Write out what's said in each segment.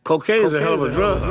Cocaine is a hell of a drug.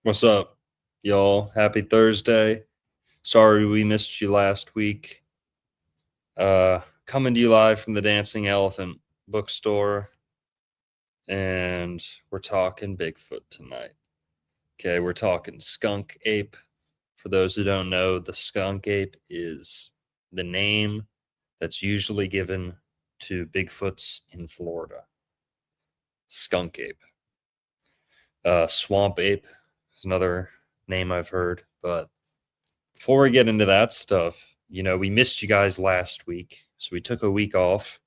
What's up, y'all? Happy Thursday. Sorry we missed you last week. Coming to you live from the Dancing Elephant bookstore, and we're talking Bigfoot tonight. Okay, we're talking skunk ape. For those who don't know, the skunk ape is the name that's usually given to Bigfoots in Florida. Skunk ape. Swamp ape is another name I've heard. But before we get into that stuff, we missed you guys last week, so we took a week off.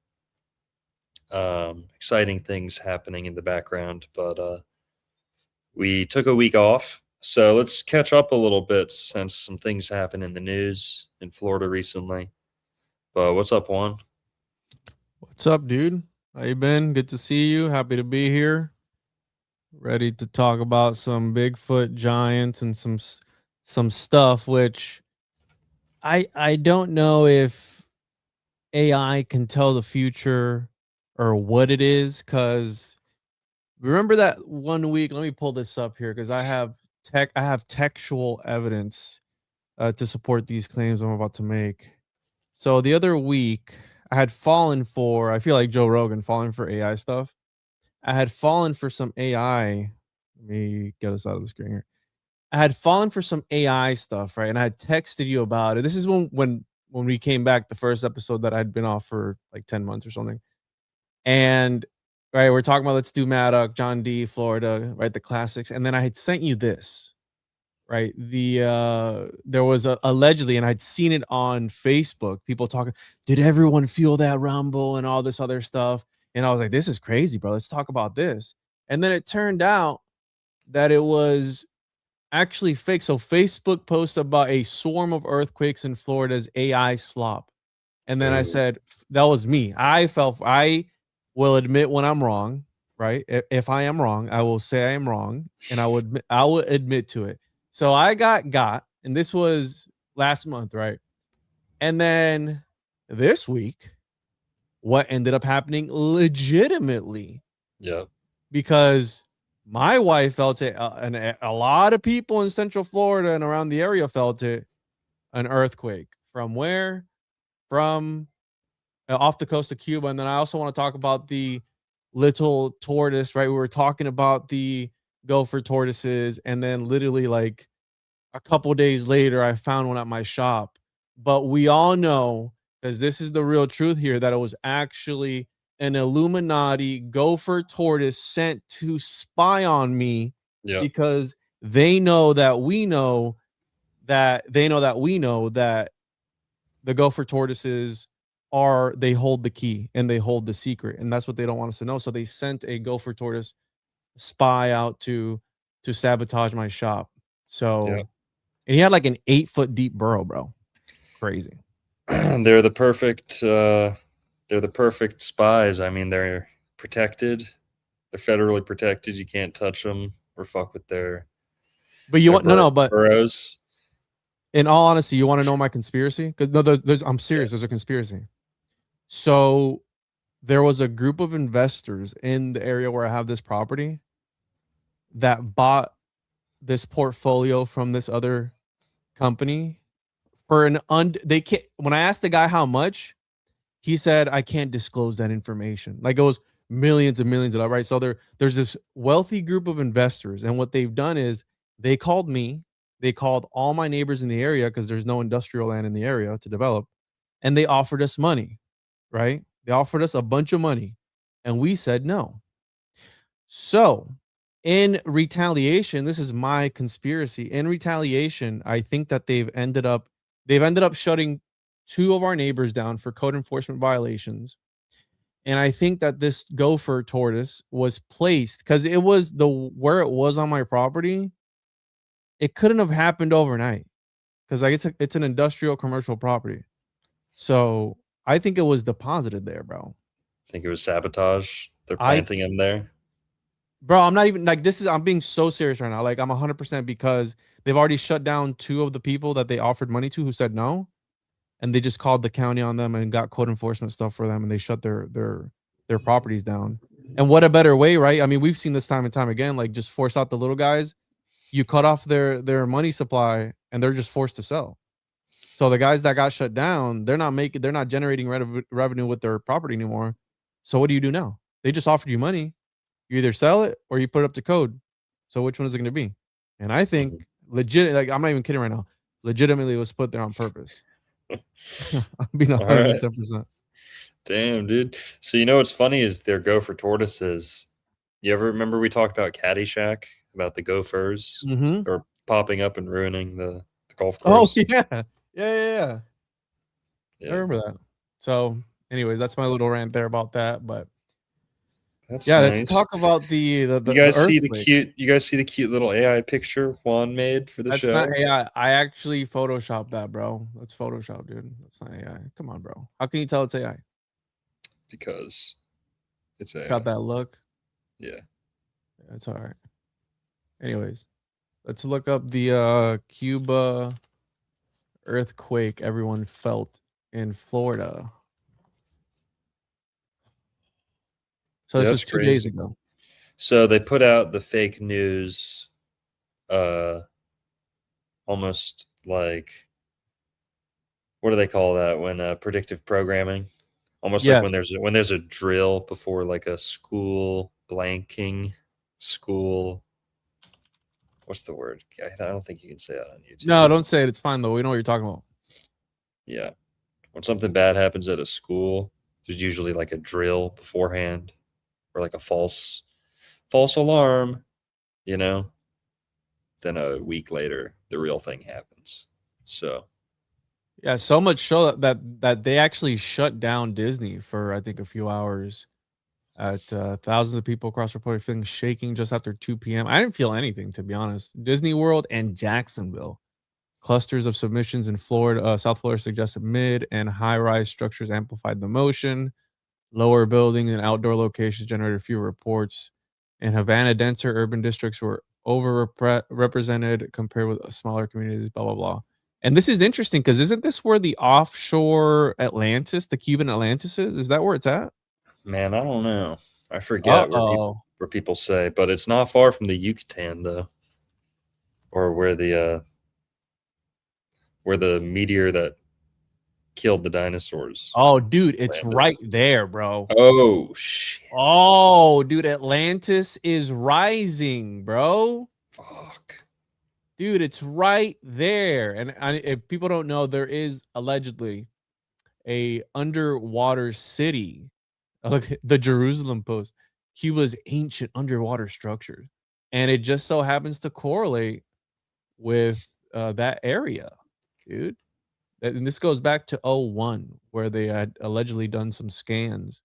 Exciting things happening in the background, but we took a week off. So let's catch up a little bit since some things happened in the news in Florida recently. But what's up, Juan? What's up, dude? How you been? Good to see you. Happy to be here. Ready to talk about some Bigfoot giants and some stuff which I don't know if AI can tell the future or what it is, cuz remember that one week, let me pull this up here cuz I have textual evidence to support these claims I'm about to make. So the other week I had fallen for, I feel like Joe Rogan falling for AI stuff. I had fallen for some AI. Let me get us out of the screen here. I had fallen for some AI stuff, right? And I had texted you about it. This is when we came back, the first episode that I'd been off for like 10 months or something. And right, we're talking about Let's Do Maddock, John D, Florida, right? The classics. And then I had sent you this, right? There was allegedly, and I'd seen it on Facebook, people talking, did everyone feel that rumble and all this other stuff? And I was like, this is crazy, bro. Let's talk about this. And then it turned out that it was actually fake. So Facebook posted about a swarm of earthquakes in Florida's AI slop. And then I said, that was me. I will admit when I'm wrong, right? If I am wrong, I will say I am wrong, and I will admit to it. So I got, and this was last month, right? And then this week, what ended up happening legitimately? Yeah. Because my wife felt it, and a lot of people in Central Florida and around the area felt it, an earthquake. From where? From off the coast of Cuba. And then I also want to talk about the little tortoise, right? We were talking about the gopher tortoises, and then literally like a couple days later, I found one at my shop. But we all know, because this is the real truth here, that it was actually an Illuminati gopher tortoise sent to spy on me. Yeah. Because they know that we know that the gopher tortoises they hold the key and they hold the secret, and that's what they don't want us to know. So they sent a gopher tortoise spy out to sabotage my shop. So, Yeah. and he had like an 8-foot deep burrow, bro. Crazy. They're the perfect spies. I mean, they're protected. They're federally protected. You can't touch them or fuck with their. But you want but burrows. In all honesty, you want to know my conspiracy? Because no, I'm serious. There's a conspiracy. So there was a group of investors in the area where I have this property that bought this portfolio from this other company for they can't. When I asked the guy how much, he said I can't disclose that information. Like it was millions and millions of dollars, right? So there's this wealthy group of investors, and what they've done is they called me, they called all my neighbors in the area because there's no industrial land in the area to develop, and they offered us money, right? They offered us a bunch of money, and we said no. So in retaliation, this is my conspiracy. In retaliation, I think that they've ended up shutting 2 of our neighbors down for code enforcement violations. And I think that this gopher tortoise was placed because it was where it was on my property. It couldn't have happened overnight because like it's an industrial commercial property. So I think it was deposited there, bro. Think it was sabotage. They're I planting him there. Bro, I'm not even like I'm being so serious right now. Like I'm 100% because they've already shut down two of the people that they offered money to who said no, and they just called the county on them and got code enforcement stuff for them, and they shut their properties down. And what a better way, right? I mean, we've seen this time and time again. Like just force out the little guys. You cut off their money supply, and they're just forced to sell. So the guys that got shut down, they're not generating revenue with their property anymore. So what do you do now? They just offered you money. You either sell it or you put it up to code. So which one is it going to be? And I think Mhm. legit, like I'm not even kidding right now. Legitimately, it was put there on purpose. I'm being All right. 110%. Damn, dude. So you know what's funny is their gopher tortoises. You ever remember we talked about Caddyshack about the gophers Mm-hmm. or popping up and ruining the golf Oh course? yeah, yeah. I Yeah, remember that. So, anyways, that's my little rant there about that. But that's yeah, let's nice. talk about You the guys see the earthquake. cute? You guys see the cute little AI picture Juan made for the That's not show? AI. I actually photoshopped that, bro. That's Photoshop, dude. That's not AI. Come on, bro. How can you tell it's AI? Because it's It's got AI. that look. Yeah. It's all right. Anyways, let's look up the Cuba earthquake everyone felt in Florida. So Yeah, this that's is 2 days crazy. ago. So they put out the fake news, uh, almost like what do they call that when predictive programming? Almost like Yes. when there's a drill before like a school blanking school. What's the word? I don't think you can say that on YouTube. No, don't say it. It's fine though. We know what you're talking about. Yeah, when something bad happens at a school, there's usually like a drill beforehand or like a false alarm. You know, then a week later, the real thing happens. So Yeah, so much so that they actually shut down Disney for I think a few hours at thousands of people across reported feeling shaking just after 2 p.m. I didn't feel anything to be honest. Disney World and Jacksonville. Clusters of submissions in Florida, South Florida suggested mid and high rise structures amplified the motion. Lower building and outdoor locations generated fewer reports. In Havana, denser urban districts were overrepresented compared with smaller communities, blah, blah, blah. And this is interesting because isn't this where the offshore Atlantis, the Cuban Atlantis is? Is that where it's at? man, I don't know. I Uh forget oh. where people say, but it's not far from the Yucatan though, or where the meteor that killed the dinosaurs Oh, dude, it's landed. right there, bro. Oh shit! Oh, dude, Atlantis is rising, bro. Fuck. Dude, it's right there. And if people don't know, there is allegedly a underwater city. Look, the Jerusalem Post, Cuba's ancient underwater structures, and it just so happens to correlate with that area, dude. And this goes back to '01, where they had allegedly done some scans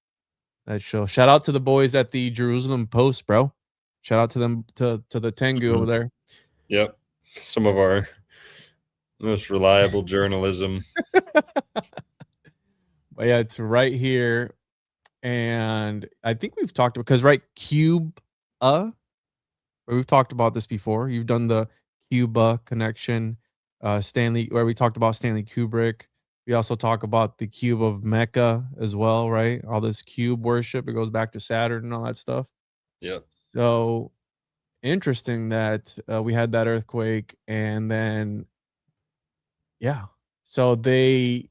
that show. Shout out to the boys at the Jerusalem Post, bro. Shout out to them to the Tengu over Mhm. there. Yep. Some of our most reliable journalism. But yeah, it's right here. And I think we've talked about because right, we've talked about this before. You've done the Cuba connection, Stanley, where we talked about Stanley Kubrick. We also talk about the cube of Mecca as well, right? All this cube worship, it goes back to Saturn and all that stuff. Yep. So interesting that we had that earthquake, and then yeah, so they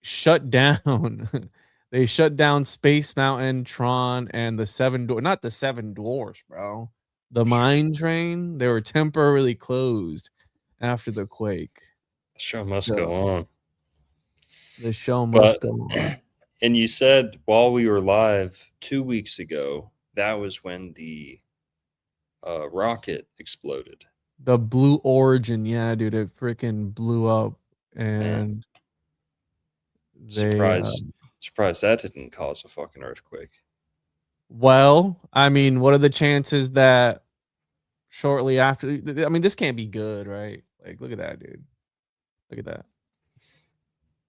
shut down. They shut down Space Mountain, Tron, and the not the Seven Dwarfs, bro. The mine train, they were temporarily closed after the quake. The show must go So on. the show must But go on. and you said while we were live 2 weeks ago, that was when the rocket exploded. The Blue Origin, yeah, dude, it freaking blew up, Man, and they surprised. Surprised that didn't cause a fucking earthquake. Well, I mean, what are the chances that shortly after? I mean, this can't be good, right? Like, look at that, dude. Look at that.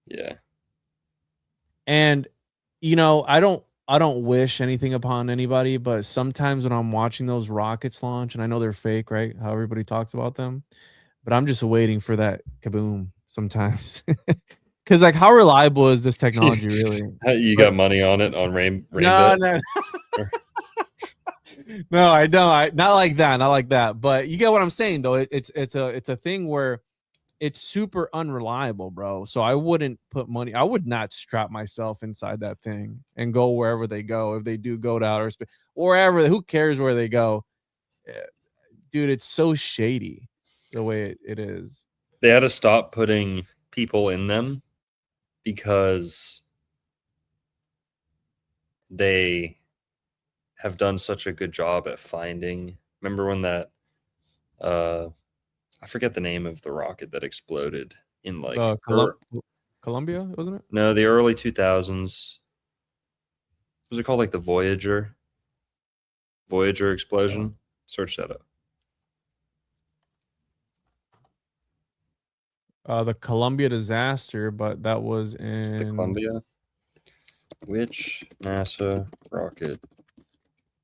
Yeah. And you know, I don't wish anything upon anybody, but sometimes when I'm watching those rockets launch, and I know they're fake, right? How everybody talks about them, but I'm just waiting for that kaboom sometimes. Because like, how reliable is this technology really? You But got money on it on no, Rainbet? no, no, I don't. Not like that, not like that. But you get what I'm saying, though. It's a thing where it's super unreliable, bro. So I wouldn't put money. I would not strap myself inside that thing and go wherever they go. If they do go to outer space, wherever, who cares where they go? Eh, Dude, it's so shady the way it is. They had to stop putting people in them because they have done such a good job at finding. Remember when that I forget the name of the rocket that exploded in like The Columbia, wasn't it? no, the early 2000s. Was it called like the Voyager explosion? Search that up. The Columbia disaster, but that was It's the in Columbia. Which NASA rocket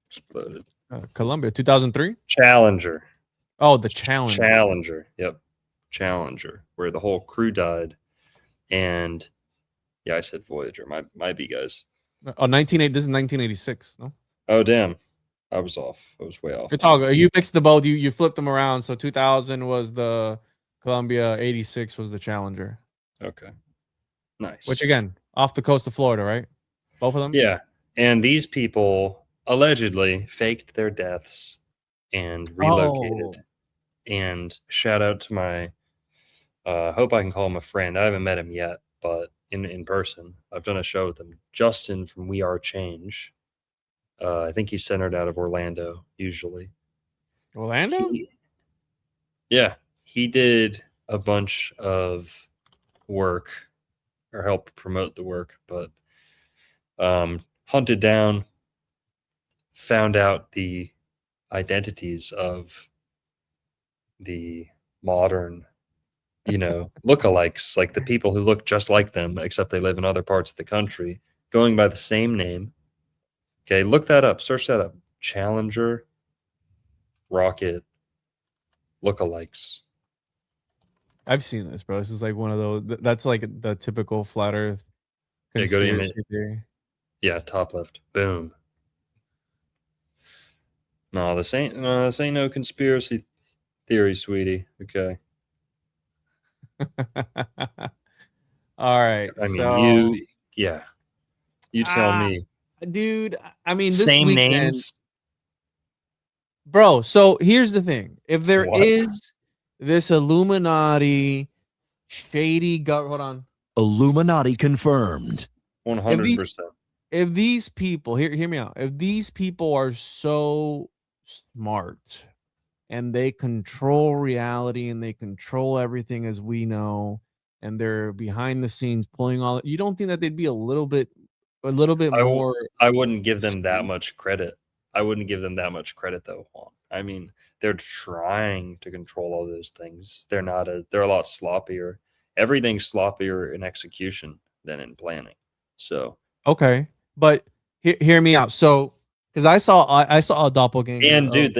exploded? Columbia, 2003. Challenger. Oh, the Challenger. Challenger. Yep. Challenger, where the whole crew died. And yeah, I said Voyager. Might be, guys. Oh, 1980. This is 1986. No, Oh, damn. I was off. I was way off. it's all good. You mixed the both. You flipped them around. So 2000 was the Columbia, 86 was the Challenger. Okay. Nice. Which again, off the coast of Florida, right? Both of them. Yeah. And these people allegedly faked their deaths and relocated. Oh, And shout out to my hope I can call him a friend. I haven't met him yet, but in person, I've done a show with him. Justin from We Are Change. I think he's centered out of Orlando usually. Orlando. Yeah, he did a bunch of work or help promote the work, but hunted down, found out the identities of the modern, lookalikes, like the people who look just like them, except they live in other parts of the country, going by the same name. Okay, look that up, search that up. Challenger rocket lookalikes. I've seen this, bro. This is like one of those. That's like the typical flat Earth Yeah, go to image. conspiracy theory. Yeah, top left. Boom. No, this ain't no conspiracy theory, sweetie. Okay. All right. I mean, So, you tell me. dude, I mean, this Same weekend, names. bro. So here's the thing: if there What? is this Illuminati shady hold on. Illuminati confirmed. If 100%. these people hear me out. If these people are so smart and they control reality and they control everything as we know, and they're behind the scenes pulling all, you don't think that they'd be a little bit more? I wouldn't give them that much credit. I wouldn't give them that much credit though, Juan. I mean, they're trying to control all those things. They're a lot sloppier. Everything's sloppier in execution than in planning. So, Okay, but hear me out. So, because I saw a doppelganger. and dude,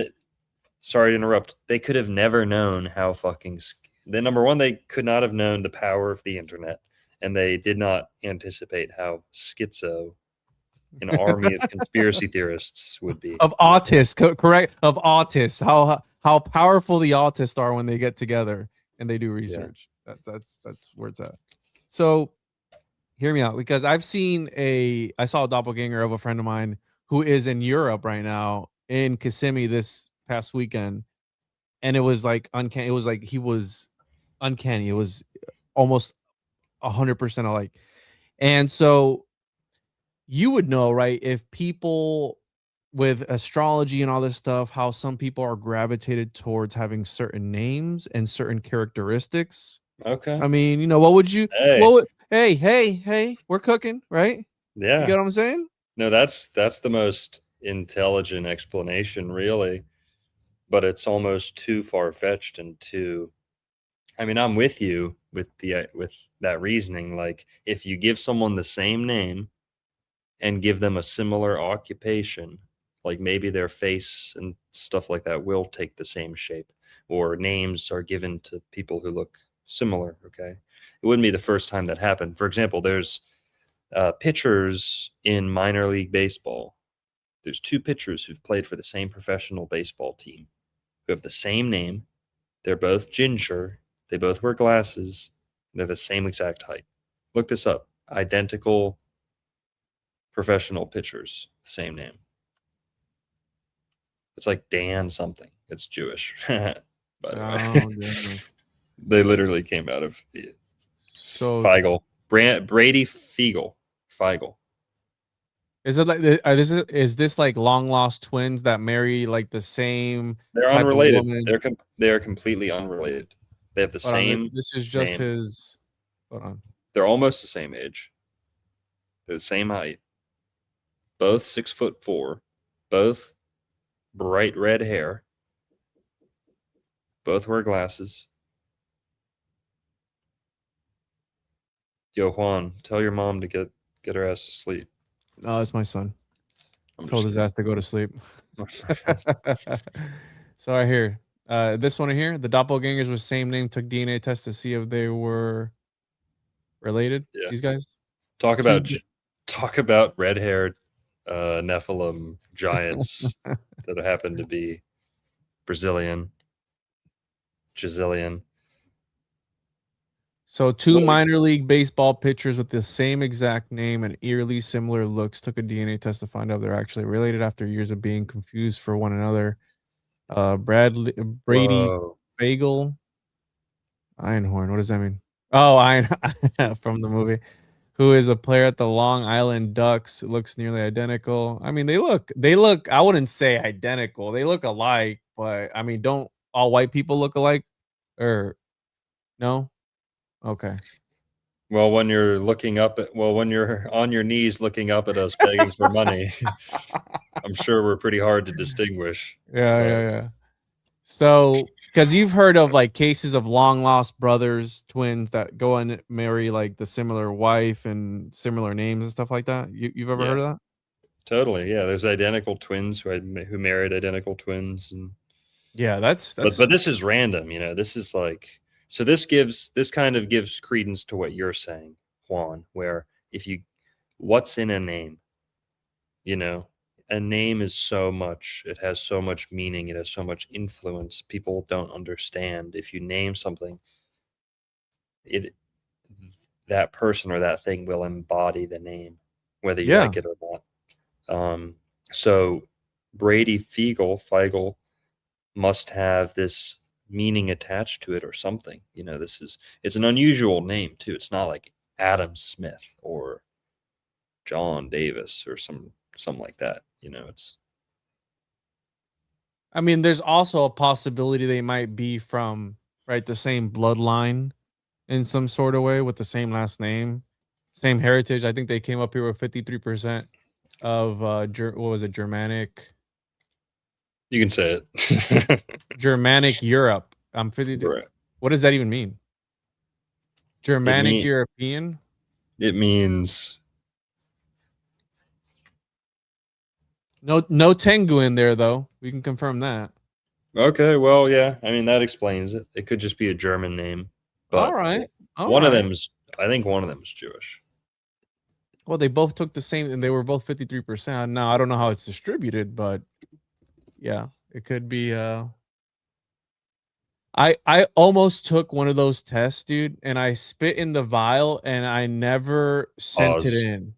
sorry to interrupt. They could have never known how fucking the number one, they could not have known the power of the internet, and they did not anticipate how schizo an army of conspiracy theorists would be. Of autists, correct? Of autists, how powerful the autists are when they get together and they do research. Yeah. That's where it's at. So, hear me out, because I saw a doppelganger of a friend of mine who is in Europe right now, in Kissimmee this past weekend, and it was like uncanny. It was like he was uncanny. It was almost 100% alike. And so you would know, right? If people with astrology and all this stuff, how some people are gravitated towards having certain names and certain characteristics. Okay. I mean, what would you? Hey. What would, hey, we're cooking, right? Yeah. You get what I'm saying? No, that's the most intelligent explanation, really. But it's almost too far fetched and too. I mean, I'm with you with that reasoning. Like, if you give someone the same name and give them a similar occupation, like maybe their face and stuff like that will take the same shape, or names are given to people who look similar. Okay, it wouldn't be the first time that happened. For example, there's pitchers in minor league baseball. There's two pitchers who've played for the same professional baseball team who have the same name. They're both ginger. They both wear glasses. They're the same exact height. Look this up. Identical professional pitchers, same name. It's like Dan something. It's Jewish, by the Oh way. goodness. They literally came out of So Feigl. Brady Feigl. Feigl. is it like is this like long lost twins that marry like the same They're type of unrelated. woman? They are completely unrelated. They have the Hold on, same this is just name. his. Hold on. They're almost the same age. They're the same height. Both 6'4". Both bright red hair. Both wear glasses. Yo, Juan, tell your mom to get her ass to sleep. No, it's my son. I'm Told just his ass to go to sleep. kidding. So I hear this one here. The doppelgangers with same name took DNA test to see if they were related. Yeah. These guys. Talk about red-haired Nephilim giants that happen to be Brazilian. So two What we- minor league baseball pitchers with the same exact name and eerily similar looks took a DNA test to find out they're actually related after years of being confused for one another. Brady Whoa. Bagel Einhorn. What does that mean? Oh, Ein from the movie. Who is a player at the Long Island Ducks? Looks nearly identical. I mean, they look. I wouldn't say identical. They look alike, but I mean, don't all white people look alike? Or no? Okay. Well, when you're when you're on your knees looking up at us begging for money, I'm sure we're pretty hard to distinguish. Yeah. So, because you've heard of like cases of long lost brothers, twins that go and marry like the similar wife and similar names and stuff like that. You've ever heard of that? Totally. Yeah, there's identical twins who married identical twins, and Yeah, that's but this is random. This is like, so this kind of gives credence to what you're saying, Juan. Where what's in a name? A name is so much. It has so much meaning. It has so much influence. People don't understand. If you name something, that person or that thing will embody the name, whether you like it or not. So Brady Feigl must have this meaning attached to it or something. It's an unusual name too. It's not like Adam Smith or John Davis or something like that. It's I mean, there's also a possibility they might be from the same bloodline in some sort of way with the same last name, same heritage. I think they came up here with 53% of what was it, Germanic? You can say it. Germanic Europe. I'm 52. Right. What does that even mean? Germanic European? It means No Tengu in there though. We can confirm that. okay. Well, yeah. I mean, that explains it. It could just be a German name, but All right. I think one of them is Jewish. Well, they both took the same, and they were both 53%. Now I don't know how it's distributed, but yeah, it could be. I almost took one of those tests, dude, and I spit in the vial, and I never sent it in.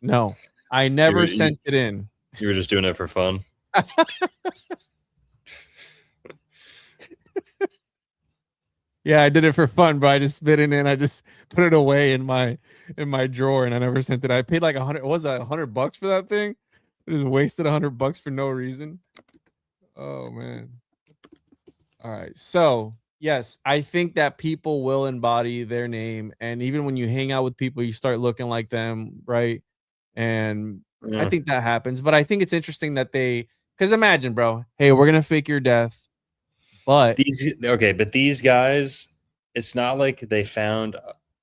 No, I never sent it in. You were just doing it for fun. Yeah, I did it for fun, but I just spit it in. I just put it away in my drawer, and I never sent it. I paid like 100. What was that, $100 for that thing? I just wasted $100 for no reason. Oh man. All right, so Yes, I think that people will embody their name, and even when you hang out with people, you start looking like them, right? And I Yeah. think that happens, but I think it's interesting that because imagine, bro, hey, we're gonna fake your death, but But these guys, it's not like they found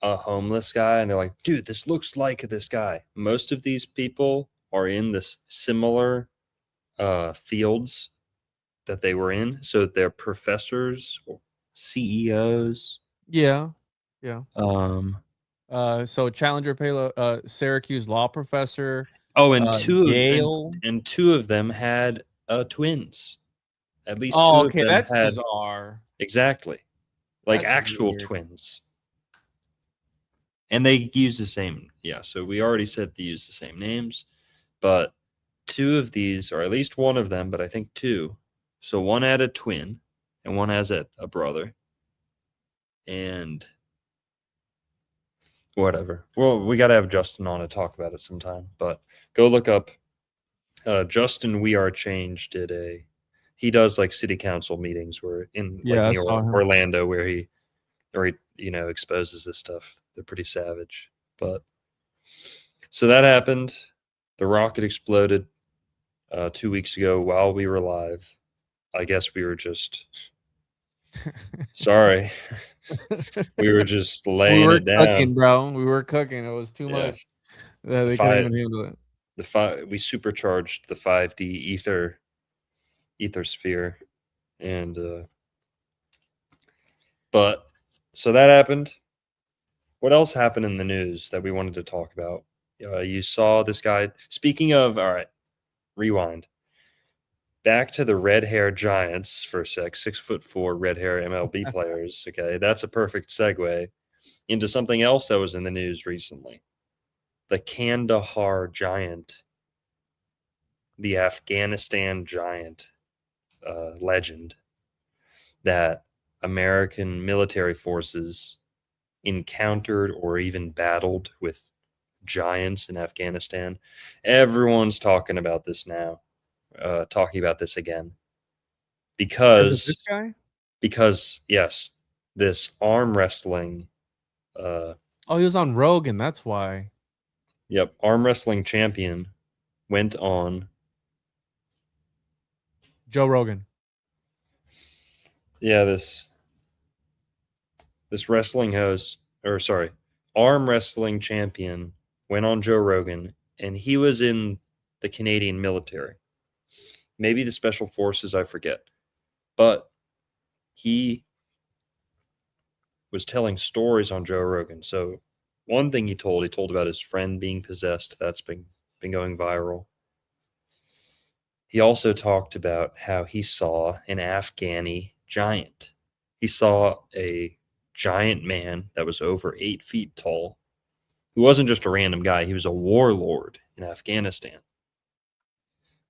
a homeless guy and they're like, dude, this looks like this guy. Most of these people are in this similar fields that they were in. So they're professors or CEOs. yeah, yeah. Um, So Challenger Palo, Syracuse law professor, oh, and Yale. two of them had twins. At least Oh, two of okay, them that's had bizarre. exactly like That's actual weird. twins. And they use the same, yeah. So we already said they use the same names, but two of these, or at least one of them, but I think two. So one had a twin, and one has a brother, and whatever. Well, we got to have Justin on to talk about it sometime. But go look up Justin. We Are Change did he does like city council meetings where in like Yeah, I saw him. Orlando where he exposes this stuff. They're pretty savage, but. So that happened. The rocket exploded 2 weeks ago while we were live. I guess we were just sorry. We were just We laying were it down. cooking, bro. We were cooking. It was too Yeah. much. They The couldn't five even handle it. we supercharged the 5D ether sphere, and but so that happened. What else happened in the news that we wanted to talk about? You saw this guy. Speaking of, all right, rewind. Back to the red hair giants for a sec, 6'4" red hair MLB players. Okay, that's a perfect segue into something else that was in the news recently. The Kandahar giant, the Afghanistan giant legend that American military forces encountered or even battled with giants in Afghanistan. Everyone's talking about this now, talking about this again Because of this because guy? yes, this arm wrestling Oh, he was on Rogan. That's why. arm wrestling champion went on Joe Rogan. this wrestling host, or sorry, arm wrestling champion went on Joe Rogan, and he was in the Canadian military, maybe the special forces, I forget, but he was telling stories on Joe Rogan. So one thing he told about his friend being possessed. That's been going viral. He also talked about how he saw an Afghani giant. He saw a giant man that was over 8 feet tall, who wasn't just a random guy. He was a warlord in Afghanistan.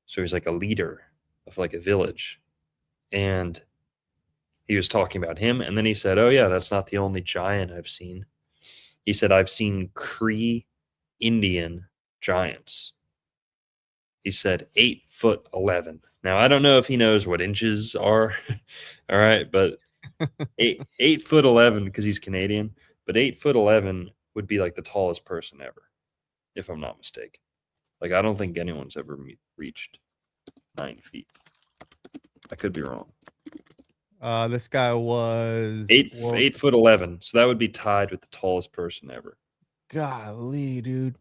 So he's like a leader of like a village. And he was talking about him. And then he said, oh, yeah, that's not the only giant I've seen. He said, I've seen Cree Indian giants. He said 8'11". Now I don't know if he knows what inches are. All right, but 8'11" because he's Canadian, but 8'11" would be like the tallest person ever, if I'm not mistaken. Like I don't think anyone's ever reached 9 feet. I could be wrong. This guy was 8'11". So that would be tied with the tallest person ever. Golly, dude.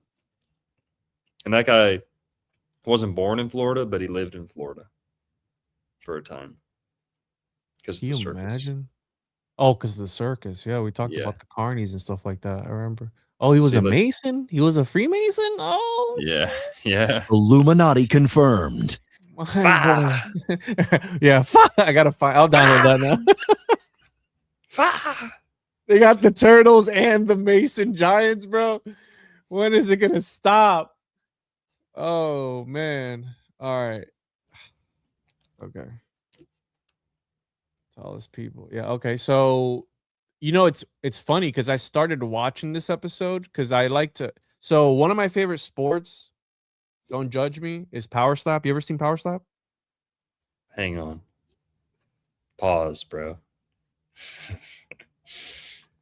And that guy wasn't born in Florida, but he lived in Florida for a time because of Can the you circus. imagine? Oh, because of the circus. Yeah, we talked Yeah. about the carnies and stuff like that. I remember. Oh, he was So a Mason? He was a Freemason? Oh, yeah, yeah. Illuminati confirmed. my boy. Yeah, I gotta find. I'll download that now. They got the turtles and the Mason giants, bro. When is it gonna stop? Oh man. All right. Okay. Tallest people. Yeah. Okay. So, it's funny because I started watching this episode because I like to. So one of my favorite sports, don't judge me, is Power Slap. You ever seen Power Slap? Hang on. Pause, bro.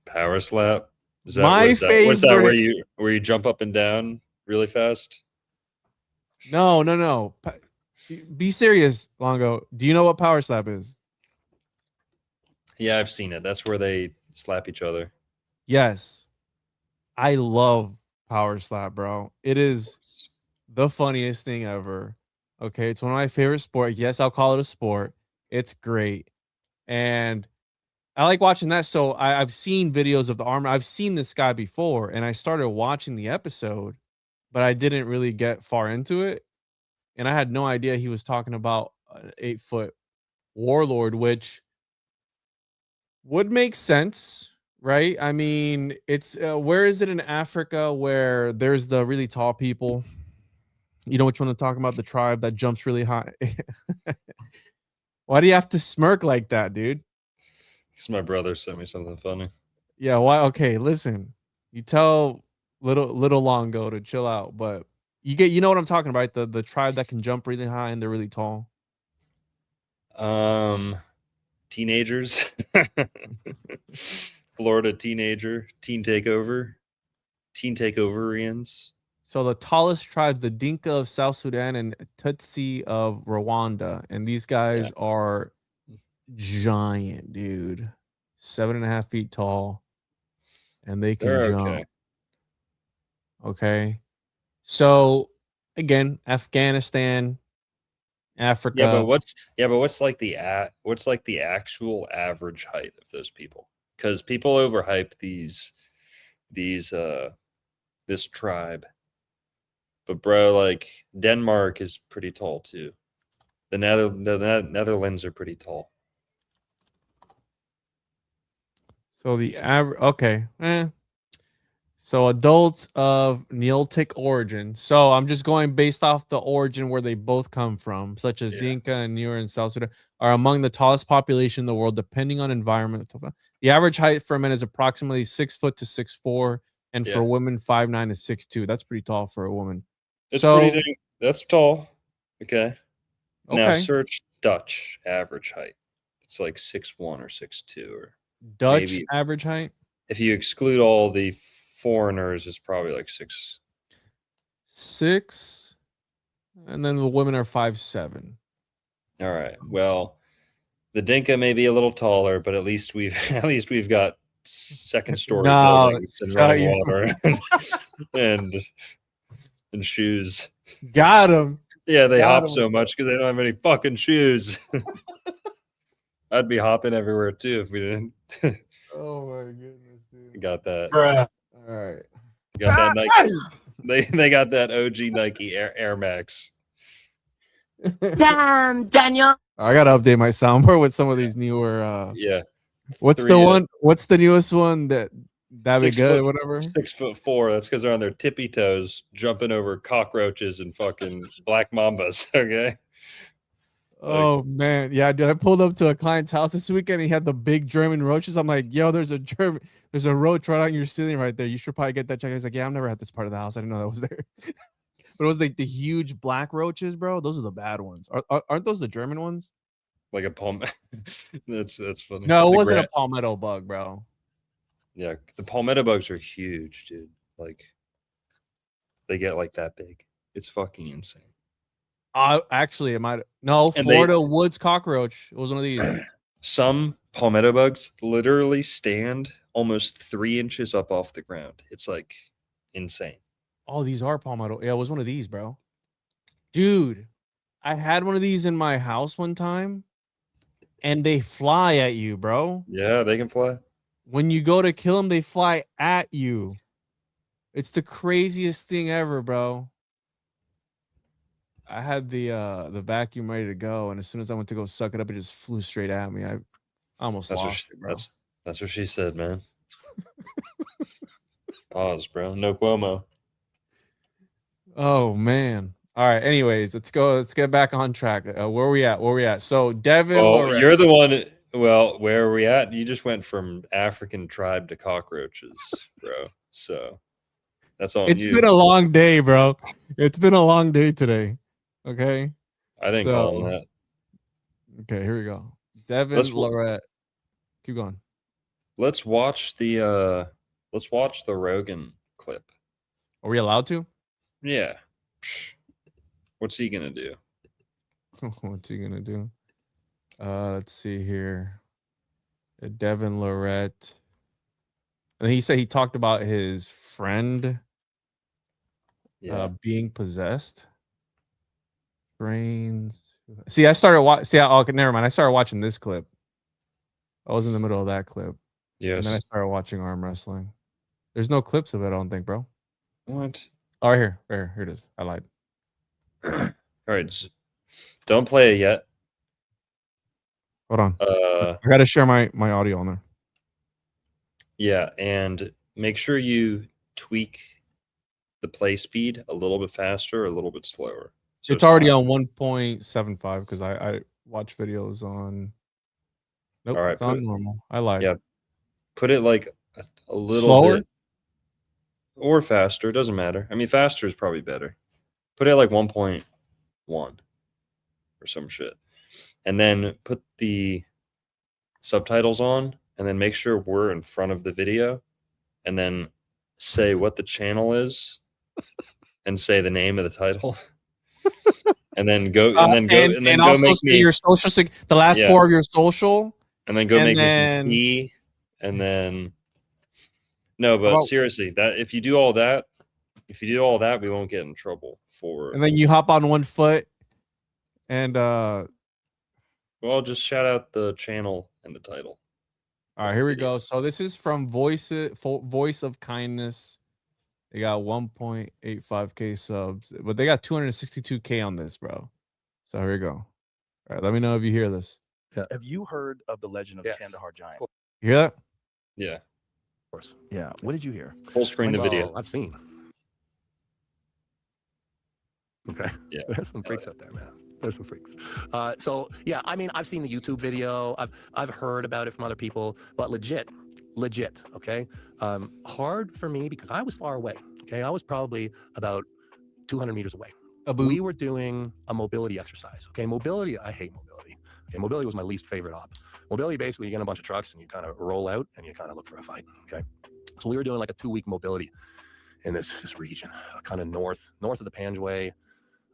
Power slap. Is that My what's that favorite. where you jump up and down really fast? No. Be serious, Longo. Do you know what power slap is? Yeah, I've seen it. That's where they slap each other. Yes. I love power slap, bro. It is the funniest thing ever. Okay, it's one of my favorite sports. Yes, I'll call it a sport. It's great. And I like watching that. So I've seen videos of the armor. I've seen this guy before, and I started watching the episode, but I didn't really get far into it. And I had no idea he was talking about an 8-foot warlord, which would make sense, right? I mean, it's where is it in Africa where there's the really tall people? You know which one I'm talking about? The tribe that jumps really high. Why do you have to smirk like that, dude? Because my brother sent me something funny. Yeah, why? Okay, listen. You tell little Longo to chill out, but you know what I'm talking about, right? The tribe that can jump really high and they're really tall. Teenagers. Florida teenager, teen takeoverians. So the tallest tribes, the Dinka of South Sudan and Tutsi of Rwanda, and these Yeah. guys are giant, dude. 7.5 feet tall, and they can They're jump. okay. Okay. So again, Afghanistan, Africa. Yeah, but what's like the actual average height of those people? Because people overhype this tribe. But bro, like Denmark is pretty tall too. The Netherlands are pretty tall. So the average, okay. So adults of Neolithic origin. So I'm just going based off the origin where they both come from, such as Yeah. Dinka and Nuer and South Sudan, are among the tallest population in the world, depending on environment. The average height for men is approximately 6 foot to 6'4", and for Yeah. women 5'9" to 6'2". That's pretty tall for a woman. It's So pretty dang, that's tall. Okay. Now okay, search Dutch average height. It's like 6'1" or 6'2", or Dutch maybe average height if you exclude all the foreigners, it's probably like 6, and then the women are 5'7". All right. Well, the Dinka may be a little taller, but at least we've got second story No, buildings and shut running you. water and shoes. Got him. Yeah, they Got hop him. so much because they don't have any fucking shoes. I'd be hopping everywhere too if we didn't. Oh my goodness, dude. Got that. Bruh. All right. Got that Nike. They got that OG Nike Air Max. Damn, Daniel. I gotta update my soundboard with some of these newer. Yeah. What's the one? What's the newest one that be good or whatever? 6'4". That's because they're on their tippy toes, jumping over cockroaches and fucking black mambas. Okay. Oh man, yeah, dude. I pulled up to a client's house this weekend. And he had the big German roaches. I'm like, yo, there's a roach right on your ceiling right there. You should probably get that checked. He's like, yeah, I've never had this part of the house. I didn't know that was there. But it was like the huge black roaches, bro. Those are the bad ones. Aren't those the German ones? Like a palm. That's funny. No, it wasn't a palmetto bug, bro. Yeah, the palmetto bugs are huge, dude. Like they get like that big. It's fucking insane. Actually, it might. No, And Florida woods cockroach. It was one of these. Some palmetto bugs literally stand almost 3 inches up off the ground. It's like insane. Oh, these are palmetto. Yeah, it was one of these, bro. Dude, I had one of these in my house one time, and they fly at you, bro. Yeah, they can fly. When you go to kill them, they fly at you. It's the craziest thing ever, bro. I had the vacuum ready to go, and as soon as I went to go suck it up, it just flew straight at me. I almost lost it, bro. That's what she said, man. Pause, bro. No Cuomo. Oh man. All right. Anyways, let's go. Let's get back on track. Where are we at? So Devin, you're the one. Well, where are we at? You just went from African tribe to cockroaches, bro. So that's all. It's been a long day, bro. It's been a long day today. Okay. I didn't call him that. Okay, here we go. Devin Lorette. Keep going. let's watch the Rogan clip. Are we allowed to? Yeah. What's he gonna do? What's he gonna do? Let's see here. Devin Lorette. And he said he talked about his friend being possessed. Brains. See, I started watching. Okay, never mind. I started watching this clip. I was in the middle of that clip. Yes. And then I started watching arm wrestling. There's no clips of it, I don't think, bro. What? Oh, right here it is. I lied. All right. Don't play it yet. Hold on. I gotta share my audio on there. Yeah, and make sure you tweak the play speed a little bit faster or a little bit slower. So it's already on 1.75 because I watch videos on. Nope, all right, it's on normal. I lied. Yeah, put it like a little slower bit or faster. It doesn't matter. I mean, faster is probably better. Put it like 1.1 or some shit, and then put the subtitles on, and then make sure we're in front of the video, and then say what the channel is, and say the name of the title. And then go also make me your social the last 4 of your social, and then go make me some tea, and then no, but seriously, that if you do all that, we won't get in trouble for. And then you hop on one foot, and well, just shout out the channel and the title. All right, here we go. So this is from Voice of Kindness. They got 1.85K subs, but they got 262K on this, bro. So here we go. All right, let me know if you hear this. Yeah. Have you heard of the legend of the Kandahar giant? You hear that? Yeah. Of course. Yeah. What did you hear? Full screen the video. I've seen. Okay. Yeah. There's some freaks out there, man. There's some freaks. So yeah, I mean, I've seen the YouTube video. I've heard about it from other people, but legit. Okay. Hard for me because I was far away. Okay. I was probably about 200 meters away. We were doing a mobility exercise. Okay. Mobility. I hate mobility. Okay. Mobility was my least favorite op. Mobility, basically, you get in a bunch of trucks and you kind of roll out and you kind of look for a fight. Okay. So we were doing like a 2-week mobility in this region, kind of north of the Panjway.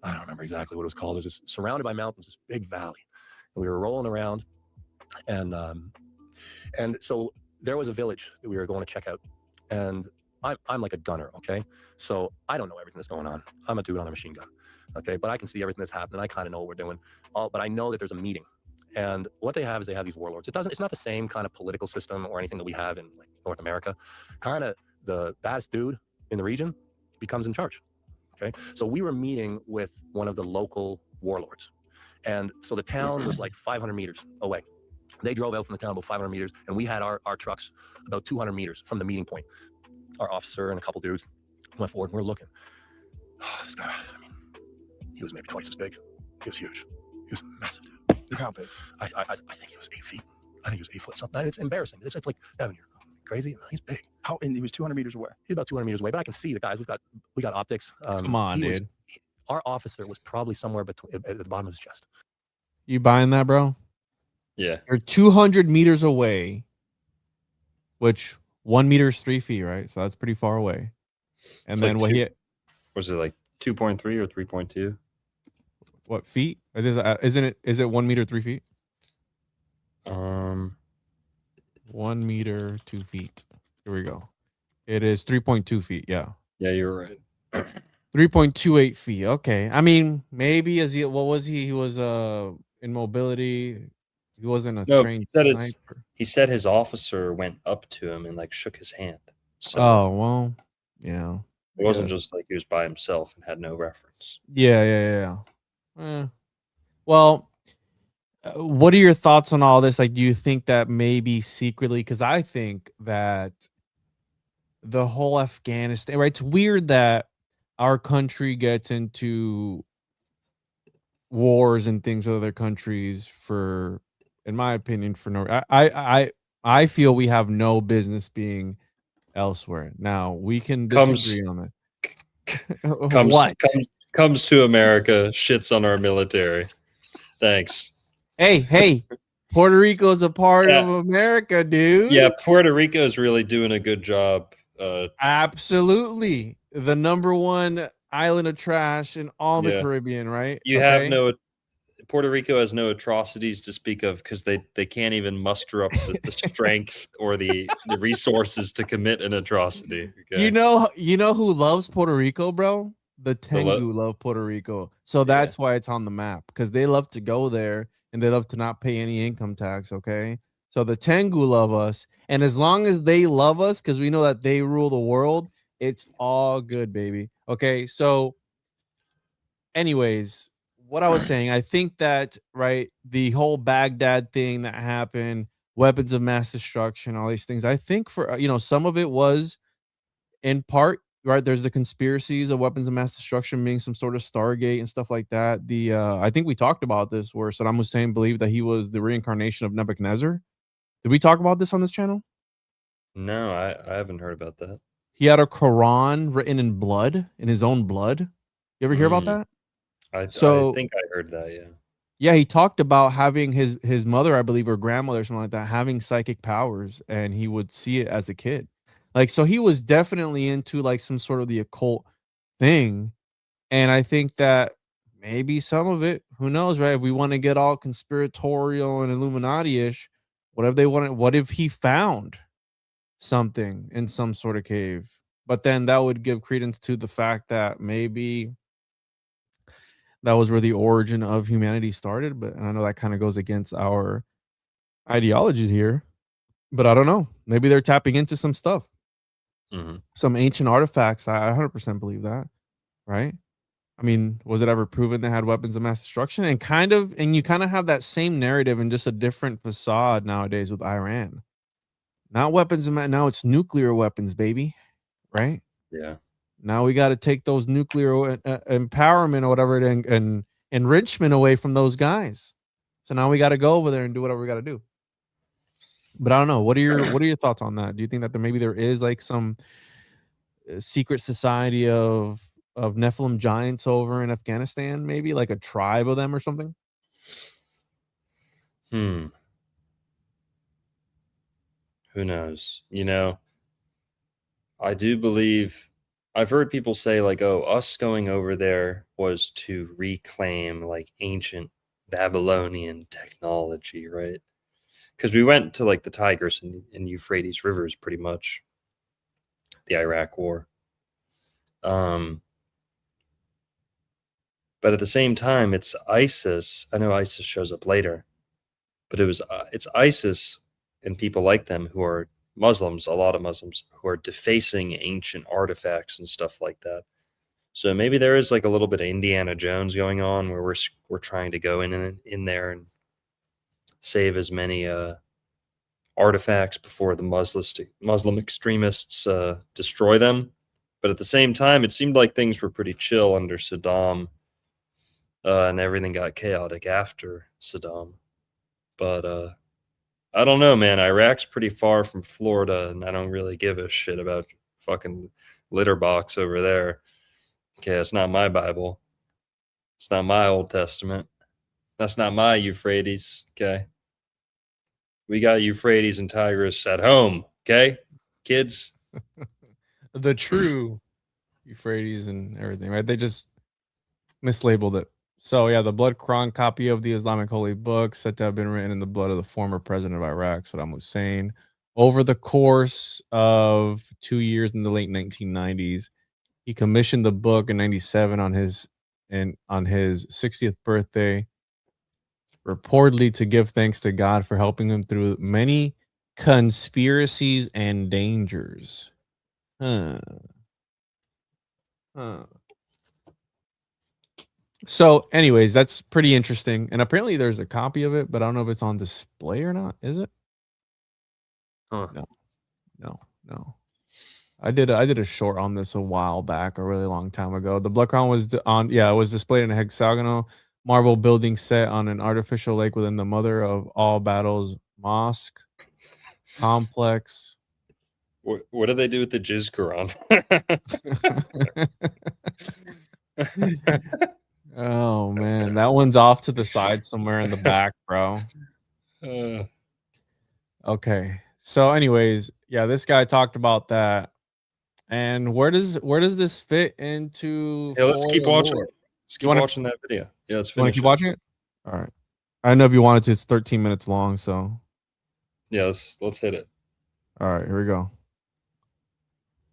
I don't remember exactly what it was called. It was just surrounded by mountains, this big valley. And we were rolling around, and so there was a village that we were going to check out. And I'm like a gunner, okay? So I don't know everything that's going on. I'm a dude on a machine gun, okay? But I can see everything that's happening. I kind of know what we're doing. But I know that there's a meeting. And what they have is they have these warlords. It's not the same kind of political system or anything that we have in like North America. Kind of the baddest dude in the region becomes in charge. Okay, so we were meeting with one of the local warlords, and so the town was like 500 meters away. They drove out from the town about 500 meters, and we had our trucks about 200 meters from the meeting point. Our officer and a couple dudes went forward, and we're looking. Oh, this guy, I mean, he was maybe twice as big. He was huge. He was massive, dude. How big? I think he was 8 feet. I think he was 8 foot something. It's embarrassing. It's like, Evan, you're crazy. He's big. How? And he was 200 meters away. He's about 200 meters away, but I can see the guys. We got optics. Come on, dude. Our officer was probably somewhere between at the bottom of his chest. You buying that, bro? Yeah. You're 200 meters away, which 1 meter is 3 feet, right? So that's pretty far away. And it's then like was it like 2.3 or 3.2? What feet? Isn't it? Is it 1 meter 3 feet? 1 meter 2 feet. Here we go. It is 3.2 feet. Yeah. Yeah, you're right. 3.28 feet. Okay. I mean, maybe what was he? He was in mobility. He wasn't a trained sniper. He said his officer went up to him and like shook his hand. So oh well, yeah. It wasn't just like he was by himself and had no reference. Yeah. Well, what are your thoughts on all this? Like, do you think that maybe secretly? Because I think that the whole Afghanistan, right? It's weird that our country gets into wars and things with other countries for, in my opinion, for no. I feel we have no business being elsewhere. Now we can disagree on that. Comes to America, shits on our military. Thanks. Hey, Puerto Rico is a part Yeah. of America, dude. Yeah, Puerto Rico is really doing a good job. Absolutely. The number one island of trash in all the Yeah. Caribbean, right? You have no Puerto Rico has no atrocities to speak of because they can't even muster up the strength or the resources to commit an atrocity. You know who loves Puerto Rico, bro? The Tengu love Puerto Rico. So that's why it's on the map, because they love to go there and they love to not pay any income tax, okay? So the Tengu love us, and as long as they love us, because we know that they rule the world, it's all good, baby. Okay, so anyways, what I was saying, I think that, right, the whole Baghdad thing that happened, weapons of mass destruction, all these things, I think for some of it was in part, right, there's the conspiracies of weapons of mass destruction being some sort of Stargate and stuff like that. I think we talked about this, where Saddam Hussein believed that he was the reincarnation of Nebuchadnezzar. Did we talk about this on this channel? No, I haven't heard about that. He had a Quran written in blood, in his own blood. You ever hear about that? I So think I heard that, yeah. yeah, he talked about having his mother, I believe, or grandmother or something like that, having psychic powers, and he would see it as a kid. Like, so he was definitely into like some sort of the occult thing. And I think that maybe some of it, who knows, right? If we want to get all conspiratorial and Illuminati-ish, what if he found something in some sort of cave? But then that would give credence to the fact that maybe that was where the origin of humanity started. But I know that kind of goes against our ideologies here. But I don't know. Maybe they're tapping into some stuff, some ancient artifacts. I 100% believe that, right? I mean, was it ever proven they had weapons of mass destruction? And you kind of have that same narrative in just a different facade nowadays with Iran. Not weapons of mass, now it's nuclear weapons, baby, right? Yeah. Now we got to take those nuclear empowerment or whatever and enrichment away from those guys. So now we got to go over there and do whatever we got to do. But I don't know. What are your thoughts on that? Do you think that maybe there is like some secret society of Nephilim giants over in Afghanistan, maybe like a tribe of them or something? Who knows? I do believe I've heard people say like, oh, us going over there was to reclaim like ancient Babylonian technology, right? Because we went to like the Tigris and Euphrates rivers pretty much, the Iraq war. But at the same time, it's ISIS. I know ISIS shows up later, but it's ISIS and people like them who are Muslims, a lot of Muslims, who are defacing ancient artifacts and stuff like that. So maybe there is like a little bit of Indiana Jones going on, where we're trying to go in there and save as many artifacts before the Muslim extremists destroy them. But at the same time, it seemed like things were pretty chill under Saddam, and everything got chaotic after Saddam. But I don't know, man. Iraq's pretty far from Florida, and I don't really give a shit about fucking litter box over there. Okay, it's not my Bible. It's not my Old Testament. That's not my Euphrates. Okay. We got Euphrates and Tigris at home. Okay, kids. The true Euphrates and everything, right? They just mislabeled it. So yeah, the blood Quran copy of the Islamic holy book said to have been written in the blood of the former president of Iraq, Saddam Hussein, over the course of 2 years in the late 1990s. He commissioned the book in 97 on his 60th birthday, reportedly to give thanks to God for helping him through many conspiracies and dangers. So, anyways, that's pretty interesting. And apparently there's a copy of it, but I don't know if it's on display or not. Is it? Huh. No. I did a short on this a while back, a really long time ago. The Blood Crown was it was displayed in a hexagonal marble building set on an artificial lake within the Mother of All Battles Mosque complex. What do they do with the Jizz Quran? Oh man, that one's off to the side somewhere in the back, bro. Okay. So, anyways, yeah, this guy talked about that. And where does this fit into? Yeah, let's keep Florida watching. lore? Let's You keep wanna- watching that video. Yeah, let's You want to finish keep it. watching it? All right. I don't know if you wanted to. It's 13 minutes long. So, Yeah, let's hit it. all right, here we go.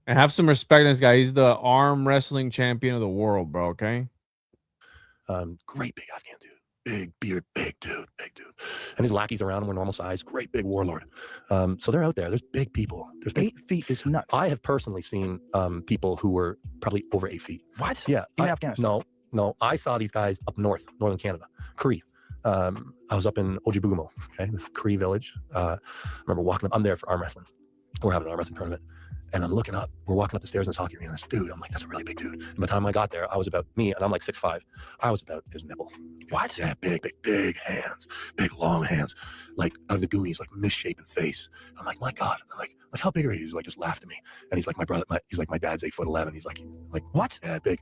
And have some respect in this guy. He's the arm wrestling champion of the world, bro. Okay. Great big Afghan dude. Big beard, big dude. And his lackeys around him were normal size. Great big warlord. So they're out there. There's big people. There's 8 feet is nuts. I have personally seen people who were probably over 8 feet. What? Yeah. In Afghanistan? No. I saw these guys up north, northern Canada, Cree. I was up in Ojiboomo, okay, this Cree village. I remember walking up. I'm there for arm wrestling. We're having an arm wrestling tournament. And I'm looking up. We're walking up the stairs in this hockey arena. This dude, I'm like, that's a really big dude. And by the time I got there, I was about me, and I'm like 6'5". I was about his nipple. What? Yeah, big hands, big long hands, like out of the Goonies, like misshapen face. I'm like, my God. I'm like how big are you? He's like, just laughed at me. And he's like, my brother. He's like, my dad's 8'11". He's like, What? Yeah, big.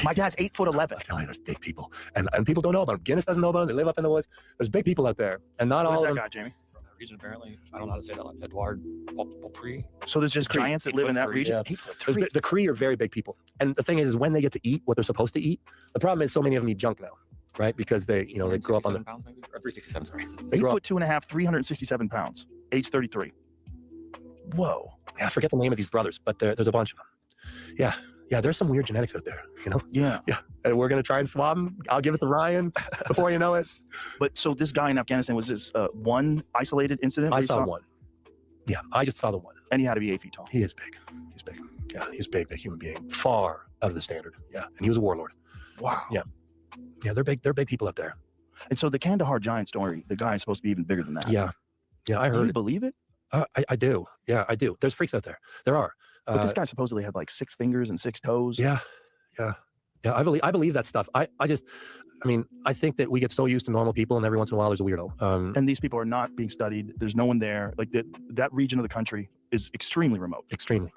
My dad's 8'11". I'm telling you, there's big people, and people don't know about them. Guinness doesn't know about them. They live up in the woods. There's big people out there, and not Who's all that of them. guy, Jamie? From that region, apparently. I don't know how to say that. Like Edouard Beaupre. So there's just Cree, giants that live in that 8'3", region. yeah. 8'3". The Cree are very big people, and the thing is when they get to eat what they're supposed to eat, the problem is so many of them eat junk now, right? Because they grow up on the 367 pounds, maybe? Or 367, sorry. they grow up. 8'2.5", 367 pounds, age 33. Whoa. Yeah, I forget the name of these brothers, but there's a bunch of them. Yeah, there's some weird genetics out there, Yeah. and we're gonna try and swab them. I'll give it to Ryan before you know it. But so this guy in Afghanistan, was this one isolated incident? I where you saw one. Yeah, I just saw the one. And he had to be 8 feet tall. He is big. He's big. Yeah, he's big human being, far out of the standard. Yeah, and he was a warlord. Wow. Yeah. Yeah, they're big. They're big people out there. And so the Kandahar giant story, the guy is supposed to be even bigger than that. Yeah, I Do heard you it. believe it? I do. Yeah, I do. There's freaks out there. There are. But this guy supposedly had like 6 fingers and 6 toes. Yeah. I believe that stuff. I think that we get so used to normal people, and every once in a while there's a weirdo. And these people are not being studied. There's no one there. Like that region of the country is extremely remote. Extremely.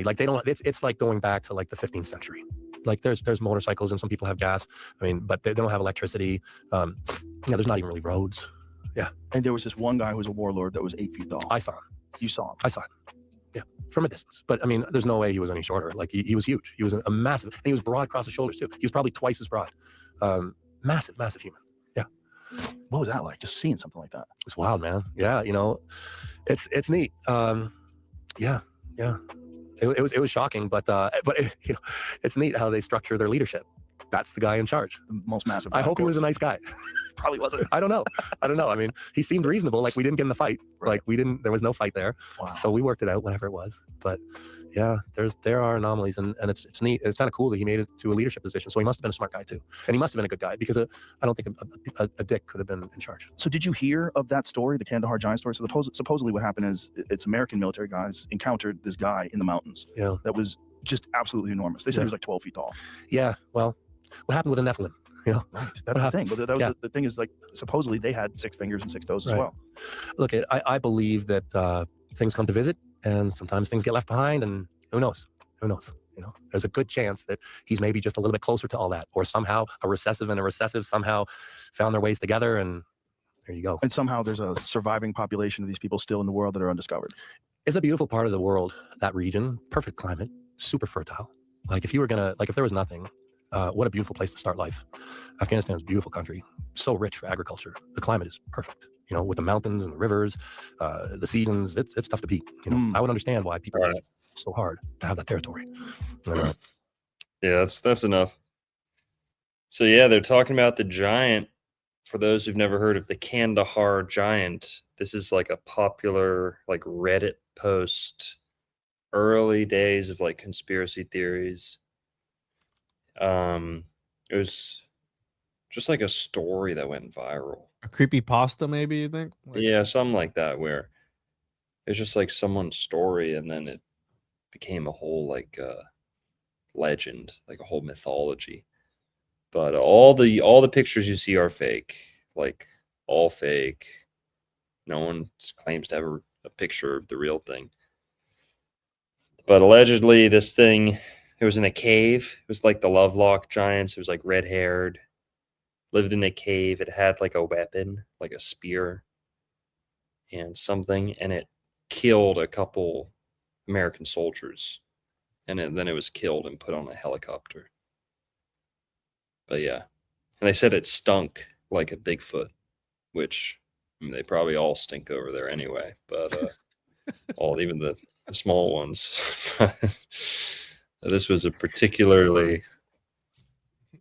Like they don't. It's like going back to like the 15th century. Like there's motorcycles and some people have gas. But they don't have electricity. There's not even really roads. Yeah. And there was this one guy who was a warlord that was 8 feet tall. I saw him. You saw him. I saw him. Yeah, from a distance. But there's no way he was any shorter. Like he was huge. He was a massive, and he was broad across the shoulders too. He was probably twice as broad. Massive human. Yeah. What was that like? Just seeing something like that. It's wild, man. Yeah, it's neat. Yeah. It was shocking, but it's neat how they structure their leadership. That's the guy in charge. The most massive. I guy, hope of he was course. a nice guy. Probably wasn't. I don't know. He seemed reasonable. Like we didn't get in the fight. Right. Like there was no fight there. Wow. So we worked it out, whatever it was. But yeah, there are anomalies, and it's neat. It's kind of cool that he made it to a leadership position. So he must have been a smart guy too, and he must have been a good guy, because I don't think a dick could have been in charge. So did you hear of that story, the Kandahar giant story? So supposedly what happened is it's American military guys encountered this guy in the mountains. Yeah. That was just absolutely enormous. They said he was like 12 feet tall. Yeah. Well, what happened with the Nephilim? Right. That's the thing. But that was the thing is, like, supposedly they had 6 fingers and 6 toes as Right. well. Look, I believe that things come to visit, and sometimes things get left behind, and who knows? There's a good chance that he's maybe just a little bit closer to all that, or somehow a recessive and a recessive somehow found their ways together, and there you go. And somehow there's a surviving population of these people still in the world that are undiscovered. It's a beautiful part of the world, that region. Perfect climate, super fertile. Like if there was nothing, what a beautiful place to start life. Afghanistan is a beautiful country, so rich for agriculture. The climate is perfect, with the mountains and the rivers, the seasons. It's tough to beat. I would understand why people Right. fight so hard to have that territory. Yeah, that's enough. So yeah, they're talking about the giant. For those who've never heard of the Kandahar giant, this is like a popular like Reddit post, early days of like conspiracy theories. It was just like a story that went viral. A creepy pasta, maybe, you think? Yeah, something like that, where it's just like someone's story, and then it became a whole like legend, like a whole mythology. But all the pictures you see are fake, like all fake. No one claims to have a picture of the real thing. But allegedly, this thing, it was in a cave. It was like the Lovelock giants. It was like red-haired, lived in a cave. It had like a weapon, like a spear and something, and it killed a couple American soldiers. And then it was killed and put on a helicopter. But yeah. And they said it stunk like a Bigfoot, which I mean, they probably all stink over there anyway, but even the small ones. This was a particularly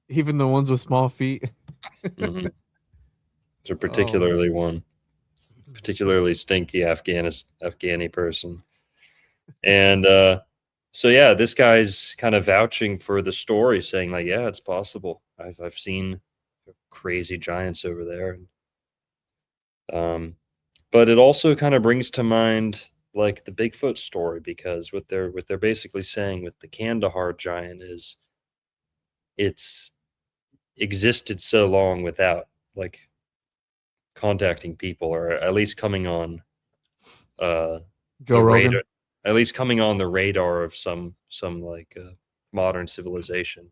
Even the ones with small feet. mhm. It's a particularly stinky Afghani person. And so yeah, this guy's kind of vouching for the story, saying like, yeah, it's possible. I've seen crazy giants over there. But it also kind of brings to mind like the Bigfoot story, because what they're basically saying with the Kandahar giant is it's existed so long without like contacting people, or at least coming on Joe the Rogan. radar, at least coming on the radar of some like modern civilization.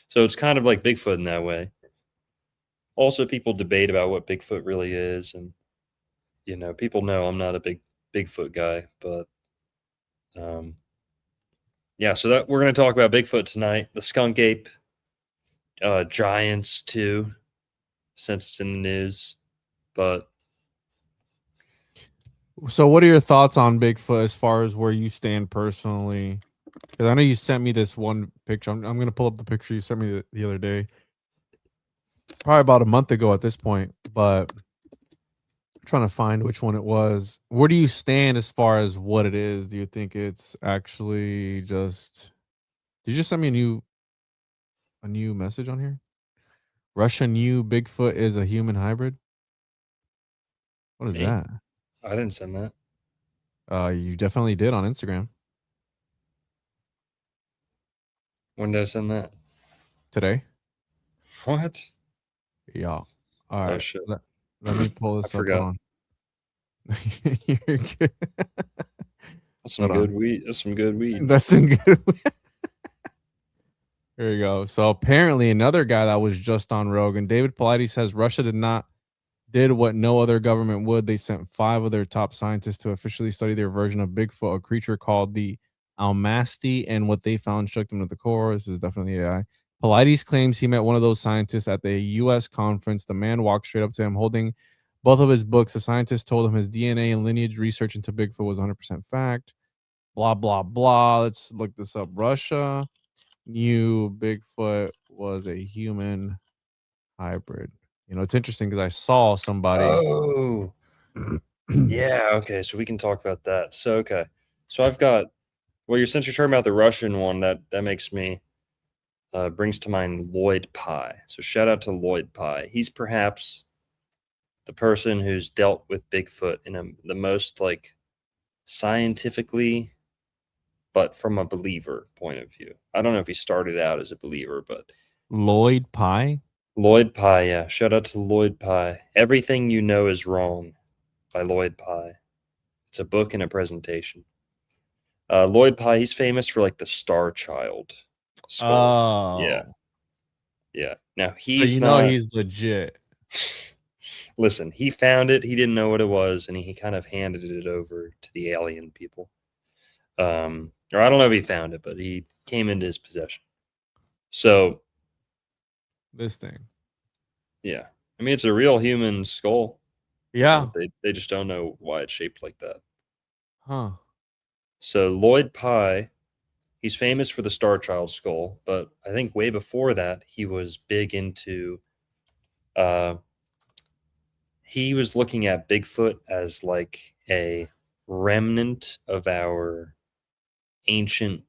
So it's kind of like Bigfoot in that way. Also, people debate about what Bigfoot really is, and people know I'm not a big Bigfoot guy, but yeah. So that we're going to talk about Bigfoot tonight, the skunk ape, giants too, since it's in the news. But So, what are your thoughts on Bigfoot as far as where you stand personally? Because I know you sent me this one picture. I'm going to pull up the picture you sent me the other day. Probably about a month ago at this point, but I'm trying to find which one it was. Where do you stand as far as what it is? Do you think it's actually just... Did you just send me a new message on here? Russia knew Bigfoot is a human hybrid? What is Me? that? I didn't send that. You definitely did on Instagram When did I send that? today. What? Yeah. All Oh right. shit! Let me pull I this up. Hold forgot. on. You're good. That's some Hold on. good weed. That's some good weed. That's some good. Here we go. So apparently another guy that was just on Rogan, David Politi, says Russia did what no other government would. They sent 5 of their top scientists to officially study their version of Bigfoot, a creature called the Almasty, and what they found shook them to the core. This is definitely AI. Politis claims he met one of those scientists at the U.S. conference. The man walked straight up to him holding both of his books. The scientist told him his DNA and lineage research into Bigfoot was 100% fact. Blah, blah, blah. Let's look this up. Russia knew Bigfoot was a human hybrid. It's interesting because I saw somebody. Oh, yeah. Okay, so we can talk about that. So okay, so I've got. Well, since you're talking about the Russian one, that makes me brings to mind Lloyd Pye. So shout out to Lloyd Pye. He's perhaps the person who's dealt with Bigfoot in the most like scientifically, but from a believer point of view. I don't know if he started out as a believer, but Lloyd Pye. Lloyd Pye, yeah. Shout out to Lloyd Pye. Everything You Know Is Wrong by Lloyd Pye. It's a book and a presentation. Lloyd Pye, he's famous for like the Star Child skull. Yeah. Oh, Yeah. Now so he's not. he's legit. Listen, he found it. He didn't know what it was, and he kind of handed it over to the alien people. Or I don't know if he found it, but he came into his possession. So, This thing. yeah. I mean, it's a real human skull. Yeah. They just don't know why it's shaped like that. Huh. So Lloyd Pye, he's famous for the Star Child skull, but I think way before that, he was big into he was looking at Bigfoot as like a remnant of our ancient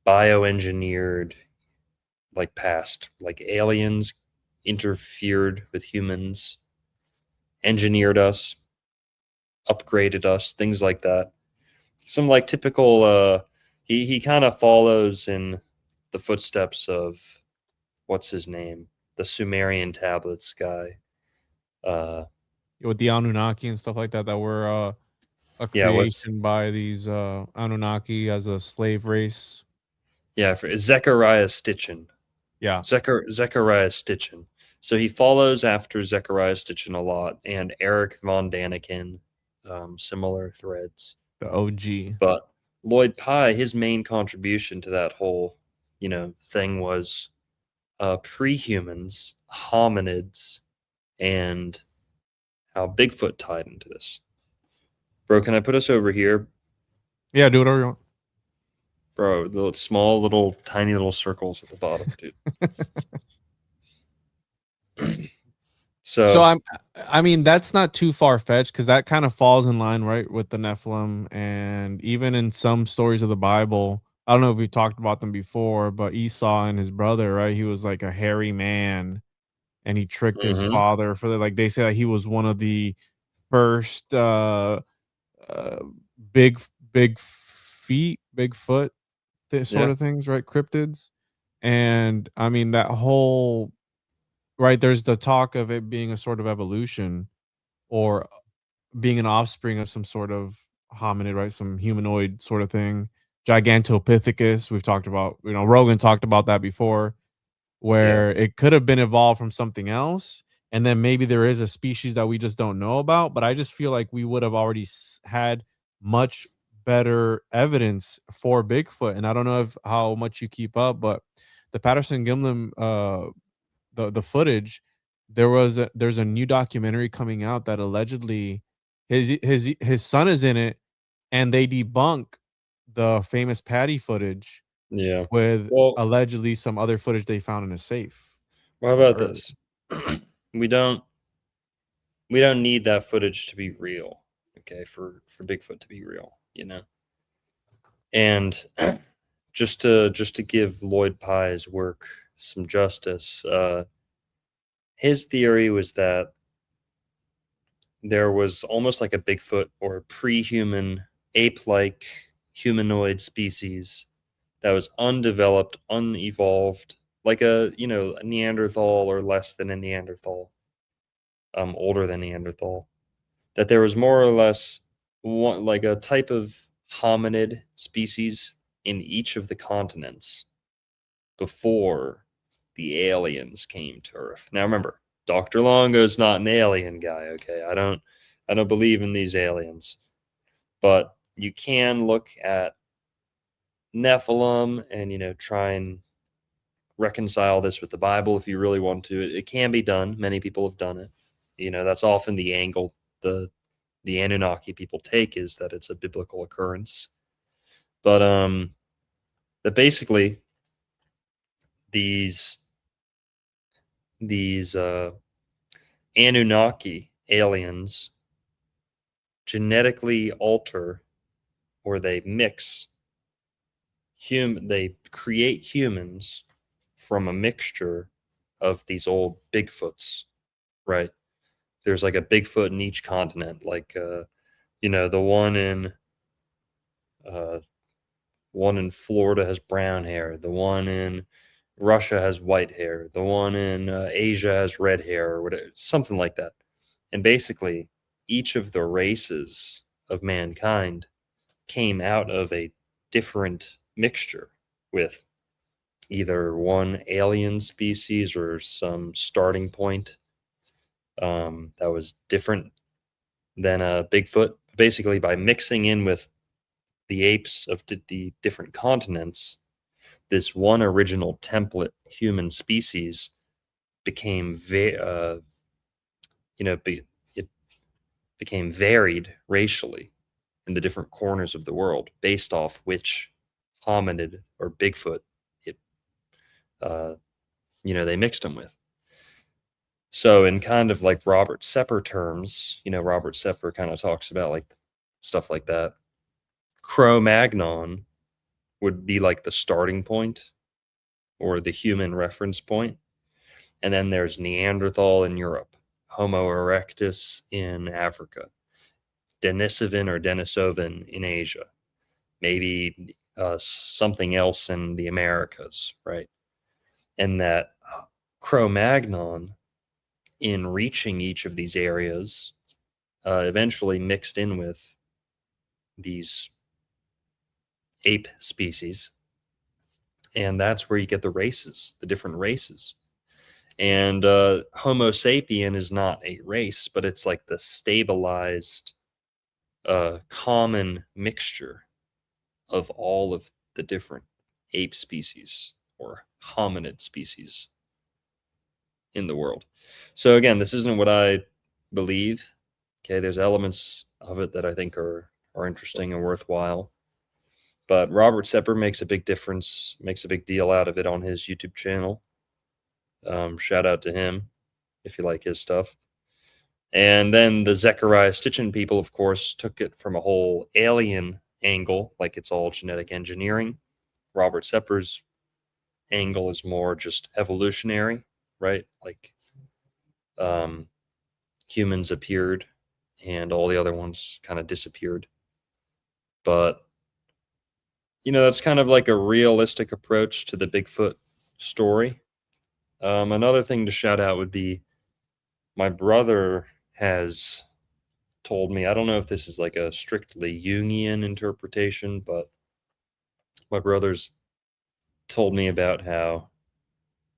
bioengineered like past, like aliens interfered with humans, engineered us, upgraded us, things like that. Some like typical he kind of follows in the footsteps of what's his name? The Sumerian tablets guy. With the Anunnaki and stuff like that were a Yeah, what's creation by these Anunnaki as a slave race. yeah, for Zechariah Stitchin. Yeah. Zechariah Stitchin. So he follows after Zechariah Stitchin a lot, and Eric von Daniken, similar threads. The OG. But Lloyd Pye, his main contribution to that whole, thing was pre-humans, hominids, and how Bigfoot tied into this. Bro, can I put us over here? Yeah, do whatever you want. Bro, the small little tiny little circles at the bottom, dude. So I mean, that's not too far fetched because that kind of falls in line, right, with the Nephilim, and even in some stories of the Bible. I don't know if we've talked about them before, but Esau and his brother, right? He was like a hairy man, and he tricked his Mhm. father for the like. They say that he was one of the first uh big feet, Bigfoot sort Yeah. of things, right? Cryptids, and I mean that whole right. There's the talk of it being a sort of evolution or being an offspring of some sort of hominid, right? Some humanoid sort of thing. Gigantopithecus. We've talked about, Rogan talked about that before, where it could have been evolved from something else. And then maybe there is a species that we just don't know about. But I just feel like we would have already had much better evidence for Bigfoot. And I don't know if how much you keep up, but the Patterson Gimlin the footage, there's a new documentary coming out that allegedly his son is in it, and they debunk the famous Patty footage Yeah. with Well, allegedly some other footage they found in a safe. how about Or this? we don't need that footage to be real, okay, for Bigfoot to be real, And just to give Lloyd Pye's work some justice, his theory was that there was almost like a Bigfoot or a pre-human ape-like humanoid species that was undeveloped, unevolved, like a Neanderthal or less than a Neanderthal, older than Neanderthal. That there was more or less one like a type of hominid species in each of the continents before the aliens came to Earth. Now remember, Dr. Longo's not an alien guy, okay? I don't believe in these aliens. But you can look at Nephilim and try and reconcile this with the Bible if you really want to. It can be done. Many people have done it. That's often the angle the Anunnaki people take, is that it's a biblical occurrence. But that basically these Anunnaki aliens genetically alter, or they mix they create humans from a mixture of these old Bigfoots, right? There's like a Bigfoot in each continent, like the uh, one in Florida has brown hair, the one in Russia has white hair, the one in Asia has red hair, or whatever, something like that. And basically, each of the races of mankind came out of a different mixture with either one alien species or some starting point that was different than a Bigfoot. Basically, by mixing in with the apes of the different continents, this one original template human species became it became varied racially in the different corners of the world based off which hominid or Bigfoot it they mixed them with. So in kind of like Robert Sepper terms, Robert Sepper kind of talks about like stuff like that. Cro-Magnon would be like the starting point or the human reference point. And then there's Neanderthal in Europe, Homo erectus in Africa, Denisovan or Denisovan in Asia, maybe something else in the Americas, right? And that Cro-Magnon, in reaching each of these areas, eventually mixed in with these ape species And that's where you get the races, the different races. And Homo sapien is not a race, but it's like the stabilized common mixture of all of the different ape species or hominid species in the world. So again, this isn't what I believe. Okay, there's elements of it that I think are interesting and worthwhile. But Robert Sepper makes a big difference, makes a big deal out of it on his YouTube channel. Shout out to him if you like his stuff. And then the Zechariah Stitchin people, of course, took it from a whole alien angle, like it's all genetic engineering. Robert Sepper's angle is more just evolutionary, right? Like humans appeared and all the other ones kind of disappeared. But, you know, that's kind of like a realistic approach to the Bigfoot story. Another thing to shout out would be my brother has told me, I don't know if this is like a strictly Jungian interpretation, but my brother's told me about how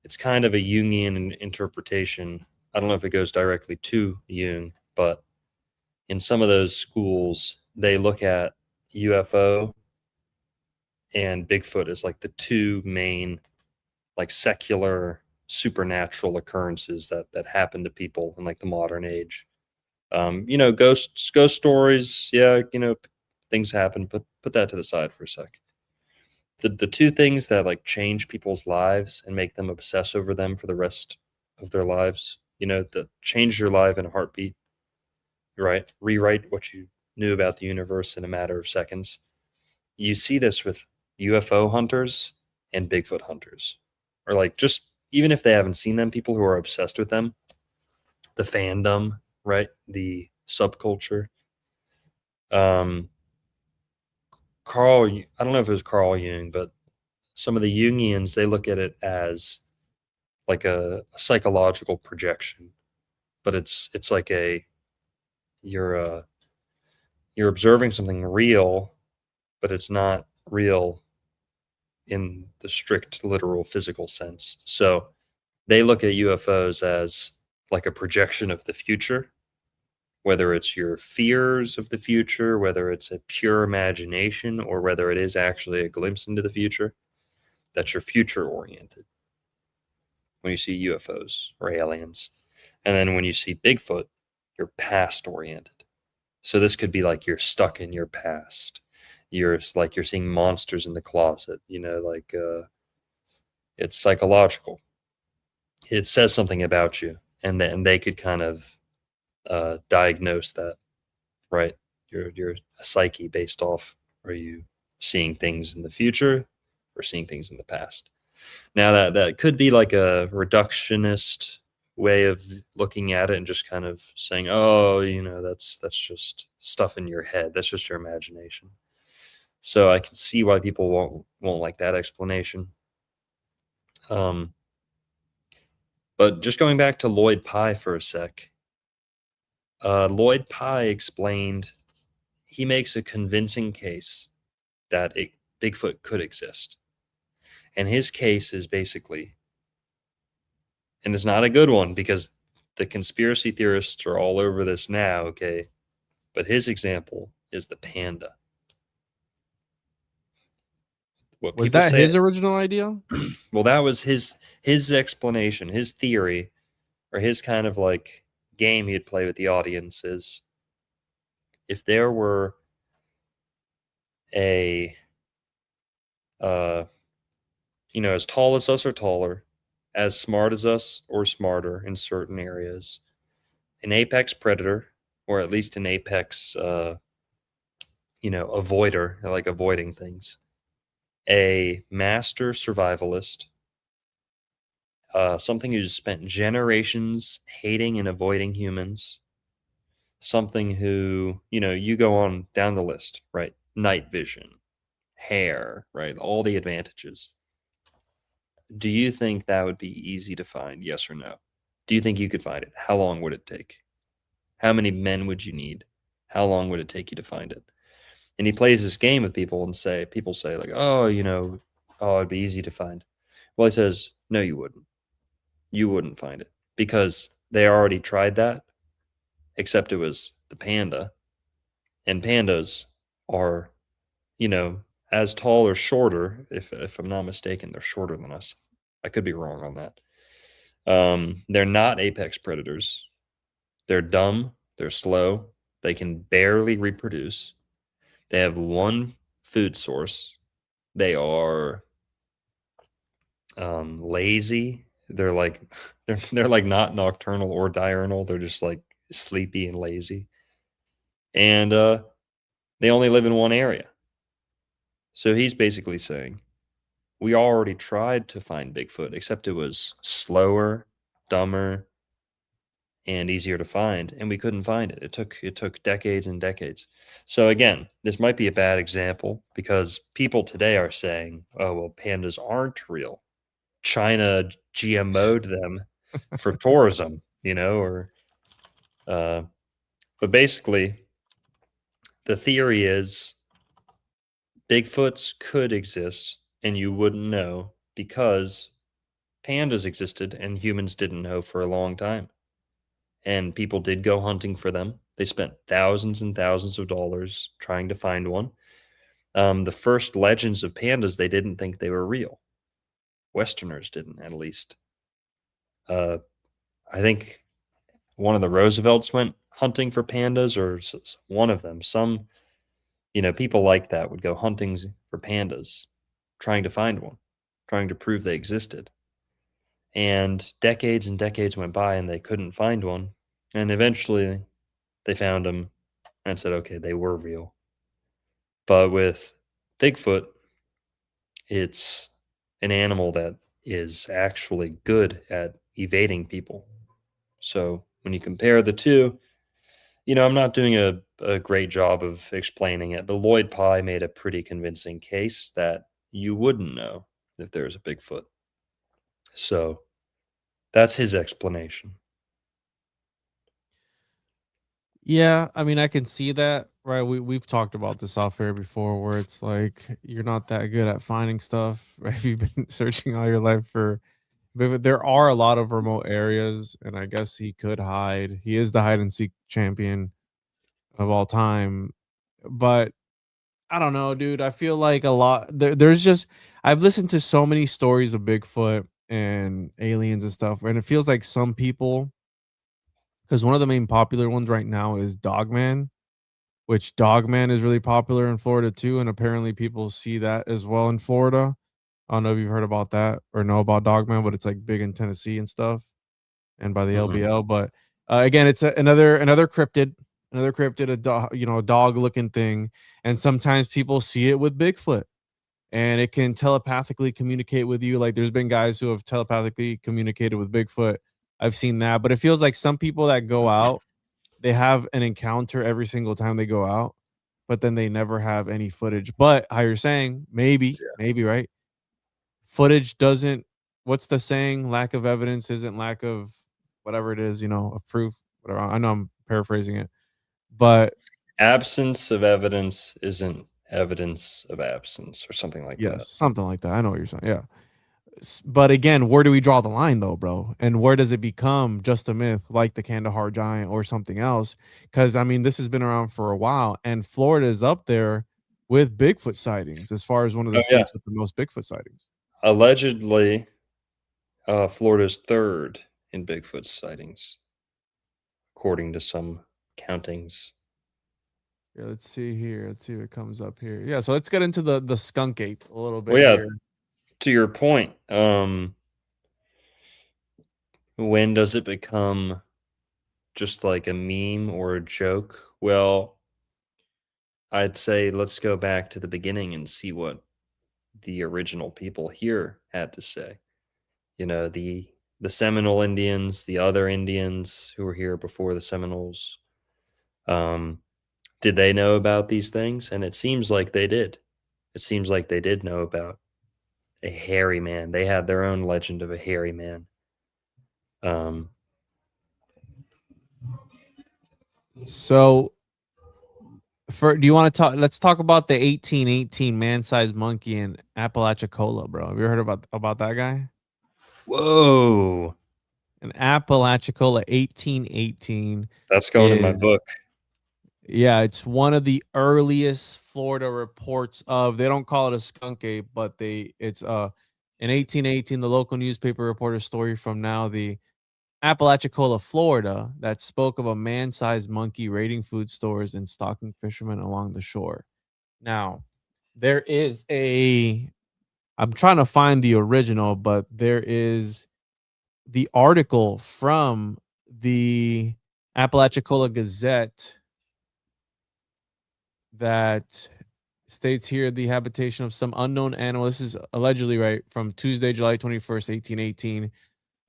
it's kind of a Jungian interpretation. I don't know if it goes directly to Jung, but in some of those schools, they look at UFO and Bigfoot as like the two main, like secular supernatural occurrences that happen to people in like the modern age. You know, ghost stories, yeah, you know, things happen, but put that to the side for a sec. The two things that like change people's lives and make them obsess over them for the rest of their lives, you know, that change your life in a heartbeat, right? Rewrite what you knew about the universe in a matter of seconds. You see this with UFO hunters and Bigfoot hunters, or like just even if they haven't seen them, people who are obsessed with them, the fandom, right? The subculture. Carl, I don't know if it was Carl Jung, but some of the Jungians, they look at it as like a psychological projection, but it's like you're observing something real, but it's not real in the strict literal physical sense. So they look at UFOs as like a projection of the future, whether it's your fears of the future, whether it's a pure imagination, or whether it is actually a glimpse into the future, that you're future oriented when you see UFOs or aliens. And then when you see Bigfoot, you're past oriented. So this could be like you're stuck in your past. You're like you're seeing monsters in the closet, you know, like it's psychological. It says something about you, and then they could kind of diagnose that, right? You're a psyche based off, are you seeing things in the future or seeing things in the past? Now that could be like a reductionist way of looking at it and just kind of saying, oh, you know, that's just stuff in your head. That's just your imagination. So I can see why people won't like that explanation. But just going back to Lloyd Pye for a sec, Lloyd Pye explained, he makes a convincing case that Bigfoot could exist. And his case is basically, and it's not a good one because the conspiracy theorists are all over this now, okay? But his example is the panda. What Was people that say, his original idea? well, that was his explanation, his theory, or his kind of like game he'd play with the audience is, if there were a you know, as tall as us or taller, as smart as us or smarter in certain areas, an apex predator, or at least an apex you know, avoider, like avoiding things, a master survivalist, something who's spent generations hating and avoiding humans, something who, you know, you go on down the list, right? Night vision, hair, right? All the advantages. Do you think that would be easy to find? Yes or no? Do you think you could find it? How long would it take? How many men would you need? How long would it take you to find it? And he plays this game with people and people say like, oh, you know, oh, it'd be easy to find. Well, he says, no, you wouldn't. You wouldn't find it because they already tried that, except it was the panda. And pandas are, you know, as tall or shorter, if I'm not mistaken, they're shorter than us. I could be wrong on that. They're not apex predators. They're dumb. They're slow. They can barely reproduce. They have one food source. They are lazy. They're like they're like not nocturnal or diurnal. They're just like sleepy and lazy. And they only live in one area. So he's basically saying we already tried to find Bigfoot, except it was slower, dumber, and easier to find, and we couldn't find it. It took decades and decades. So again, this might be a bad example because people today are saying, "Oh, well, pandas aren't real. China GMO'd them for tourism," or but basically the theory is Bigfoots could exist and you wouldn't know because pandas existed and humans didn't know for a long time. And people did go hunting for them. They spent thousands and thousands of dollars trying to find one. The first legends of pandas, they didn't think they were real. Westerners didn't, at least. I think one of the Roosevelts went hunting for pandas, or one of them. Some, people like that would go hunting for pandas, trying to find one, trying to prove they existed. And decades went by and they couldn't find one. And eventually they found them and said, okay, they were real. But with Bigfoot, it's an animal that is actually good at evading people. So when you compare the two, I'm not doing a great job of explaining it, but Lloyd Pye made a pretty convincing case that you wouldn't know if there's a Bigfoot. So that's his explanation. Yeah, I mean, I can see that, right? We've talked about this off air before, where it's like you're not that good at finding stuff, right? If you've been searching all your life for, but there are a lot of remote areas, and I guess he could hide. He is the hide and seek champion of all time, but I don't know, dude. I feel like a lot there's just I've listened to so many stories of Bigfoot and aliens and stuff, and it feels like some people, because one of the main popular ones right now is Dogman, which Dogman is really popular in Florida too, and apparently people see that as well in Florida. I don't know if you've heard about that or know about Dogman, but it's like big in Tennessee and stuff, and by the LBL. But again, it's another cryptid, a dog, a dog looking thing, and sometimes people see it with Bigfoot, and it can telepathically communicate with you. Like there's been guys who have telepathically communicated with Bigfoot. I've seen that, but it feels like some people that go out, they have an encounter every single time they go out, but then they never have any footage. But how you're saying, maybe, right? Footage doesn't, what's the saying? Lack of evidence isn't lack of whatever it is, of proof. Whatever. I know I'm paraphrasing it, but Absence of evidence isn't evidence of absence, or something like that. yes, something like that. I know what you're saying. Yeah. But again, where do we draw the line though, bro? And where does it become just a myth like the Kandahar giant or something else? Because I mean, this has been around for a while, and Florida is up there with Bigfoot sightings as far as one of the states with the most Bigfoot sightings. Allegedly, Florida's third in Bigfoot sightings, according to some countings. Yeah, let's see here. Let's see what comes up here. Yeah, so let's get into the skunk ape a little bit Well, here. To your point, when does it become just like a meme or a joke? Well, I'd say let's go back to the beginning and see what the original people here had to say. The Seminole Indians, the other Indians who were here before the Seminoles. Did they know about these things? And it seems like they did. It seems like they did know about a hairy man. They had their own legend of a hairy man. So Do you want to talk? Let's talk about the 1818 man-sized monkey in Apalachicola, bro. Have you heard about that guy? Whoa. In Apalachicola, 1818 That's going in my is book. yeah, it's one of the earliest Florida reports of. They don't call it a skunk ape, but it's in 1818 the local newspaper reported a story from now the Apalachicola, Florida, that spoke of a man-sized monkey raiding food stores and stalking fishermen along the shore. Now, there is I'm trying to find the original, but there is the article from the Apalachicola Gazette that states here the habitation of some unknown animal. This is allegedly right from Tuesday, July 21st, 1818.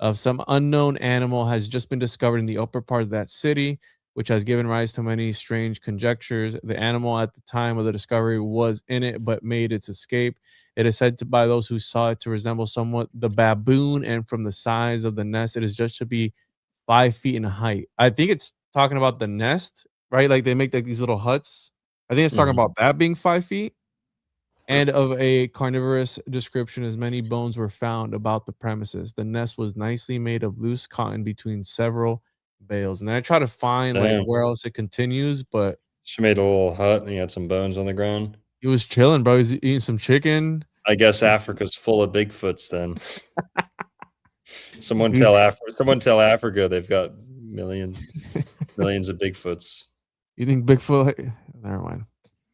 Of some unknown animal has just been discovered in the upper part of that city, which has given rise to many strange conjectures. The animal at the time of the discovery was in it, but made its escape. It is said to by those who saw it to resemble somewhat the baboon, and from the size of the nest, it is just to be 5 feet in height. I think it's talking about the nest, right? Like they make like these little huts. I think it's talking about that being 5 feet. And of a carnivorous description, as many bones were found about the premises. The nest was nicely made of loose cotton between several bales. And then I try to find like Damn. where else it continues, but She made a little hut and he had some bones on the ground. he was chilling, bro. He's eating some chicken. I guess Africa's full of Bigfoots then. Someone He's- tell Africa they've got millions of Bigfoots. You think Bigfoot? Never mind.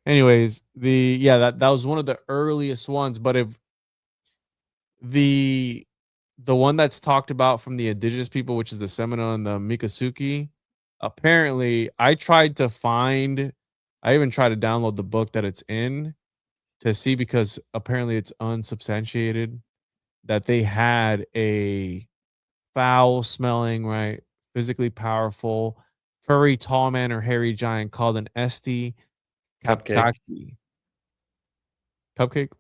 Anyways, that was one of the earliest ones. But if the one that's talked about from the indigenous people, which is the Seminole and the Miccosukee, apparently I even tried to download the book that it's in to see, because apparently it's unsubstantiated that they had a foul smelling, right, physically powerful, furry tall man or hairy giant called an Esti Cupcake. Cupcake?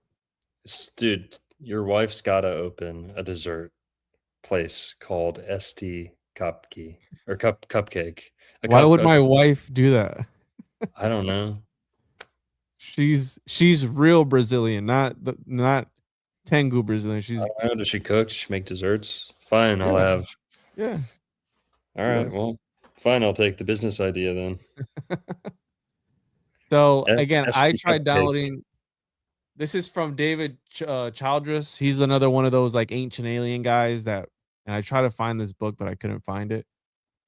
Dude, your wife's got to open a dessert place called ST Cupcake or Cupcake. Why would my wife do that? I don't know. She's real Brazilian, not Tengu Brazilian. She's I don't know. Does she cook? Does she make desserts? Fine, I'll Yeah. have. yeah. All She right, does. well, fine. I'll take the business idea then. So S- again, I ST tried Cupcake. downloading. This is from David Childress. He's another one of those like ancient alien guys and I tried to find this book, but I couldn't find it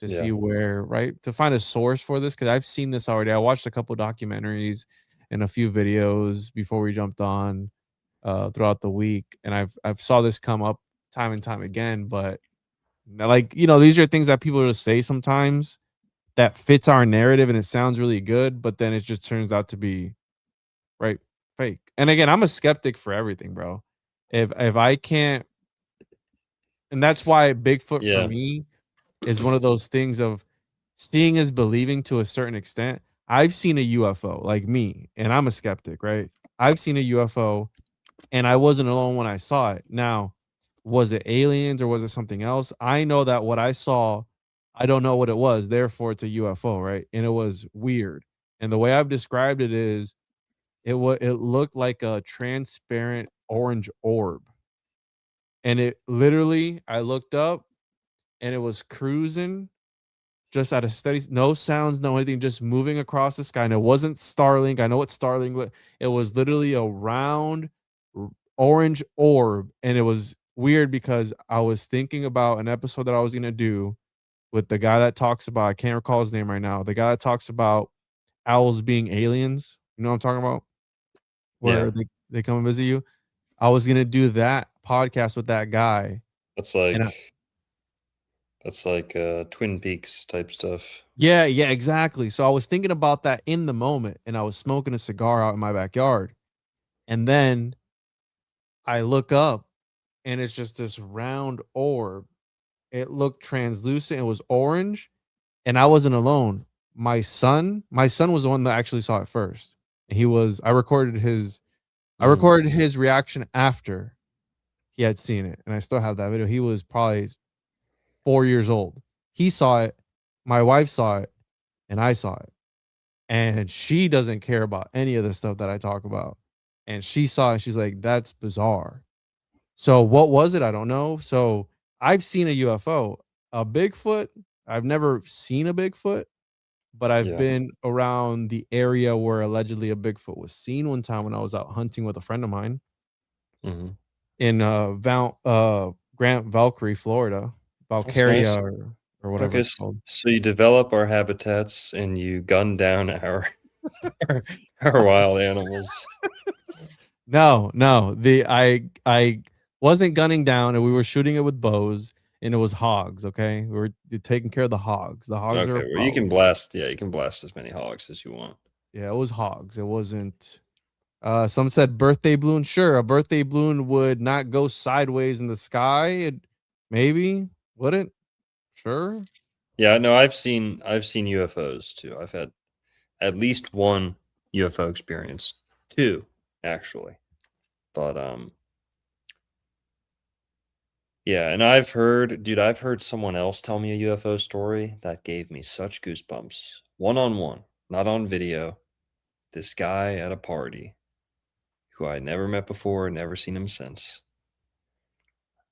to Yeah. see to find a source for this, because I've seen this already. I watched a couple documentaries and a few videos before we jumped on throughout the week, and I've saw this come up time and time again. But like, these are things that people just say sometimes that fits our narrative and it sounds really good, but then it just turns out to be right fake. And again, I'm a skeptic for everything, bro. If I can't, and that's why Bigfoot Yeah. for me is one of those things of seeing is believing to a certain extent. I've seen a UFO, like me, and I'm a skeptic, right? I've seen a UFO and I wasn't alone when I saw it. Now, was it aliens or was it something else? I know that what I saw, I don't know what it was. Therefore, it's a UFO, right? And it was weird. And the way I've described it is it looked like a transparent orange orb. And it literally, I looked up and it was cruising just at a steady, no sounds, no anything, just moving across the sky. And it wasn't Starlink. I know what Starlink. It was literally a round orange orb, and it was weird because I was thinking about an episode that I was gonna do with the guy that talks about. I can't recall his name right now. The guy that talks about owls being aliens. You know what I'm talking about? Where they come and visit you. I was gonna do that podcast with that guy. That's And like Twin Peaks type stuff. Yeah, exactly. So I was thinking about that in the moment, and I was smoking a cigar out in my backyard. And then I look up and it's just this round orb. It looked translucent. It was orange, and I wasn't alone. My son was the one that actually saw it first. And I recorded his reaction after he had seen it, and I still have that video. He was probably 4 years old. He saw it, my wife saw it, and I saw it. and she doesn't care about any of the stuff that I talk about. And she saw it, she's like, "That's bizarre." So what was it? I don't know. So I've seen a UFO. A Bigfoot, I've never seen a Bigfoot, but I've Yeah. been around the area where allegedly a Bigfoot was seen one time when I was out hunting with a friend of mine Hmm. in Grant Valkyrie, Florida. That's Valkyria nice. or whatever Okay, it's called. so you develop our habitats and you gun down our wild animals. No, I wasn't gunning down, and we were shooting it with bows, and it was hogs. Okay, we were taking care of the hogs. The hogs are Okay, a well, you can problem. blast. Yeah, you can blast as many hogs as you want. Yeah, it was hogs. It wasn't. Some said birthday balloon. Sure, a birthday balloon would not go sideways in the sky. It maybe wouldn't. Sure. Yeah, no, I've seen UFOs too. I've had at least one UFO experience, two actually. But yeah, and I've heard someone else tell me a UFO story that gave me such goosebumps. One on one, not on video. This guy at a party who I never met before, never seen him since,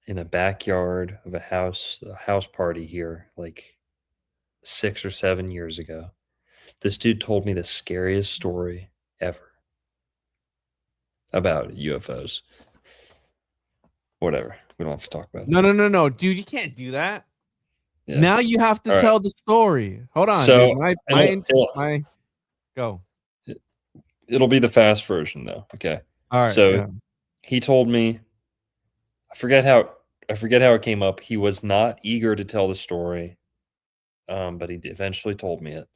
in a backyard of a house party here, like 6 or 7 years ago. This dude told me the scariest story ever about UFOs. Whatever. We don't have to talk about it. No, dude, you can't do that. Yeah. Now you have to All right. tell the story. Hold on, So, dude. My go. It'll be the fast version though. Okay. All right. So yeah. he told me, I forget how it came up. He was not eager to tell the story, but he eventually told me it.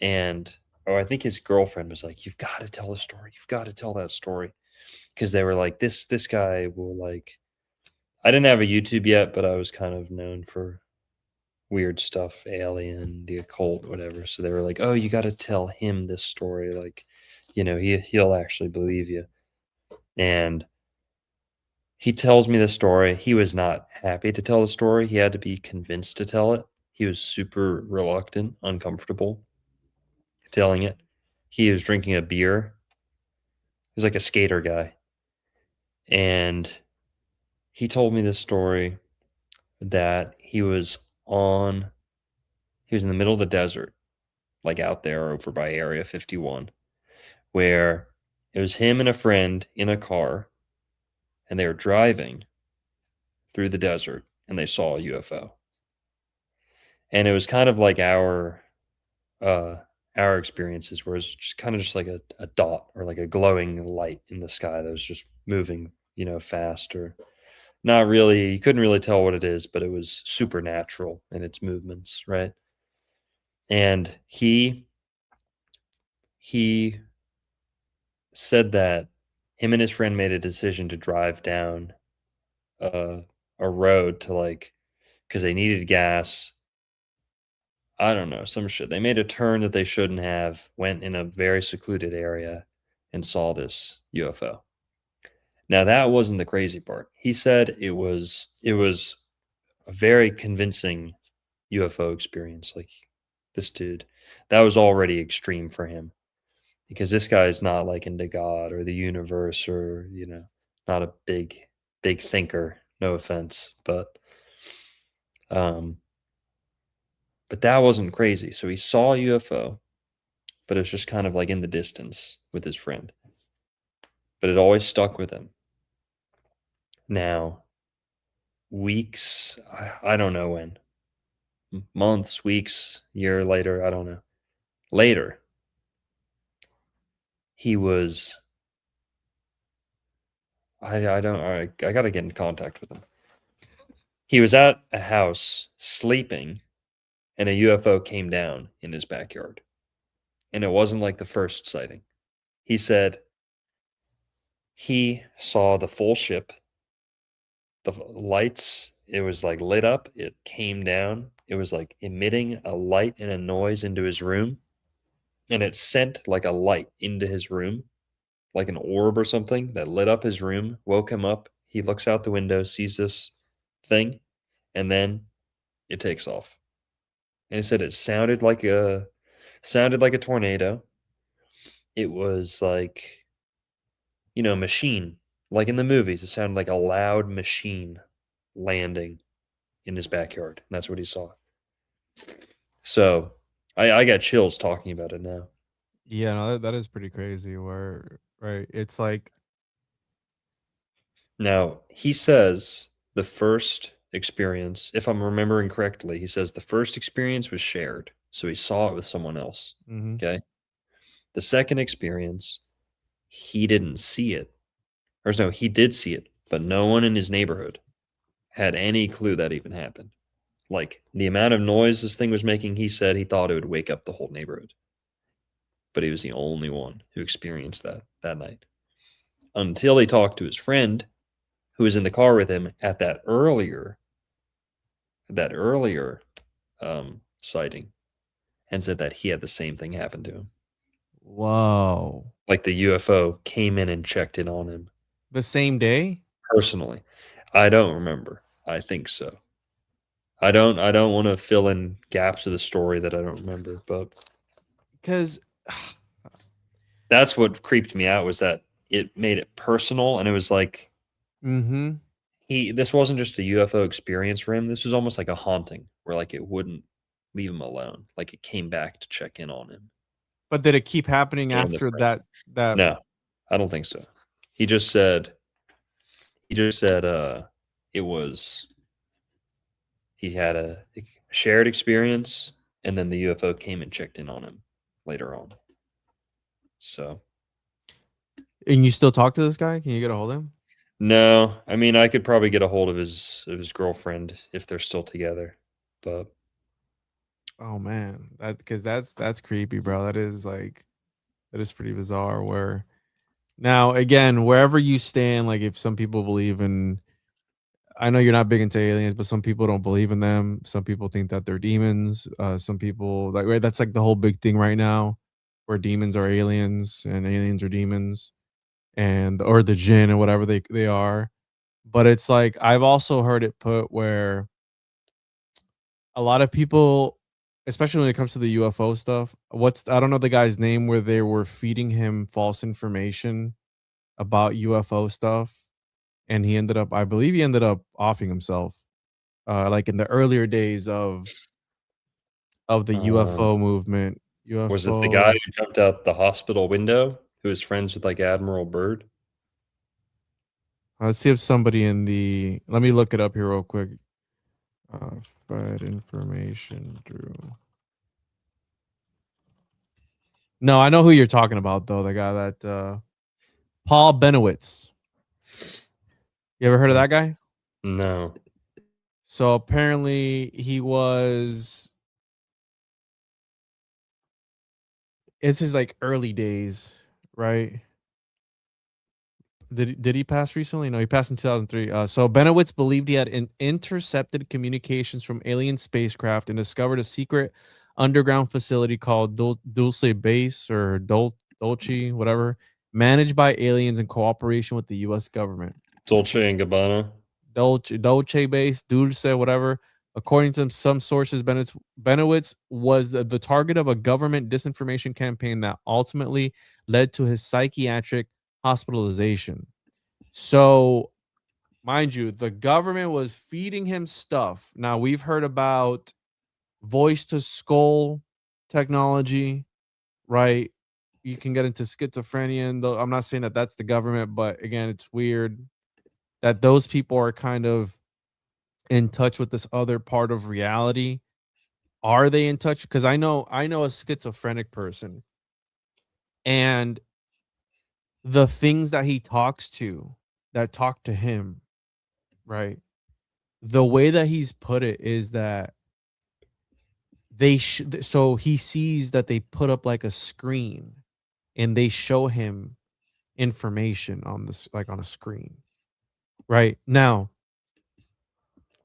And I think his girlfriend was like, "You've got to tell the story. You've got to tell that story," because they were like, "This guy will like." I didn't have a YouTube yet, but I was kind of known for weird stuff, alien, the occult, whatever. So they were like, "Oh, you got to tell him this story. Like, he'll actually believe you." And he tells me the story. He was not happy to tell the story. He had to be convinced to tell it. He was super reluctant, uncomfortable telling it. He was drinking a beer. He was like a skater guy. And he told me this story that he was in the middle of the desert, like out there over by Area 51, where it was him and a friend in a car, and they were driving through the desert, and they saw a UFO. And it was kind of like our experiences, where it's just kind of just like a dot or like a glowing light in the sky that was just moving, fast, or not really. You couldn't really tell what it is, but it was supernatural in its movements, right? And he said that him and his friend made a decision to drive down a road to because they needed gas. I don't know, some shit. They made a turn that they shouldn't have, went in a very secluded area, and saw this UFO. Now that wasn't the crazy part. He said it was a very convincing UFO experience. Like this dude, that was already extreme for him, because this guy is not like into God or the universe, or not a big thinker. No offense, but that wasn't crazy. So he saw a UFO, but it was just kind of like in the distance with his friend. But it always stuck with him. Now, weeks, I don't know when, months, weeks, year later, I don't know. Later, he was, I got to get in contact with him. He was at a house sleeping, and a UFO came down in his backyard. And it wasn't like the first sighting. He said he saw the full ship, the lights, it was like lit up, it came down, it was like emitting a light and a noise into his room, and it sent like a light into his room, like an orb or something that lit up his room, woke him up. He looks out the window, sees this thing, and then it takes off. And he said it sounded like Sounded like a tornado. It was like, machine. Like in the movies, it sounded like a loud machine landing in his backyard. And that's what he saw. So I got chills talking about it now. Yeah, no, that is pretty crazy. Where right, it's like, Now, he says the first experience, if I'm remembering correctly, he says the first experience was shared. So he saw it with someone else. mhm. Okay. The second experience, he didn't see it. Or no, he did see it, but no one in his neighborhood had any clue that even happened. Like the amount of noise this thing was making, he said he thought it would wake up the whole neighborhood. But he was the only one who experienced that night. Until he talked to his friend who was in the car with him at that earlier sighting, and said that he had the same thing happen to him. Whoa. Like the UFO came in and checked in on him The same day? personally. I don't remember. I think so. I don't want to fill in gaps of the story that I don't remember, but Because that's what creeped me out, was that it made it personal, and it was like mm-hmm. this wasn't just a UFO experience for him. This was almost like a haunting where like it wouldn't leave him alone. Like it came back to check in on him. But did it keep happening And the after friend. that? No, I don't think so. He just said it was, he had a shared experience, and then the UFO came and checked in on him later on. So And you still talk to this guy? Can you get a hold of him? no, I mean I could probably get a hold of his girlfriend if they're still together, but Oh man, that's creepy, bro. That is pretty bizarre. Where now again, wherever you stand, like if some people believe in, I know you're not big into aliens, but some people don't believe in them. Some people think that they're demons. Some people like, right, that's like the whole big thing right now, where demons are aliens and aliens are demons, and or the jinn or whatever they are. But it's like I've also heard it put where a lot of people, especially when it comes to the UFO stuff, I don't know the guy's name, where they were feeding him false information about UFO stuff, and I believe he ended up offing himself, like in the earlier days of the UFO movement. was it the guy UFO. who jumped out the hospital window who was friends with like Admiral Byrd? Let's see if somebody in the. Let me look it up here real quick. Fed information through. No, I know who you're talking about though. The guy that Paul Benowitz. You ever heard of that guy? No. So apparently he was. It's his like early days, right? Did he pass recently? No, he passed in 2003. So Benowitz believed he had intercepted communications from alien spacecraft and discovered a secret underground facility called Dulce Base or Dolce, whatever, managed by aliens in cooperation with the U.S. government. Dolce and Gabbana. Dolce Base, Dulce, whatever. According to some sources, Benowitz was the target of a government disinformation campaign that ultimately led to his psychiatric hospitalization. So, mind you, the government was feeding him stuff. Now, we've heard about voice to skull technology, right? You can get into schizophrenia, and I'm not saying that that's the government, but again, it's weird that those people are kind of in touch with this other part of reality. Are they in touch? Because I know a schizophrenic person, and the things that he talks to that talk to him, right? The way that he's put it is that so he sees that they put up like a screen and they show him information on this, like on a screen. Right? Now,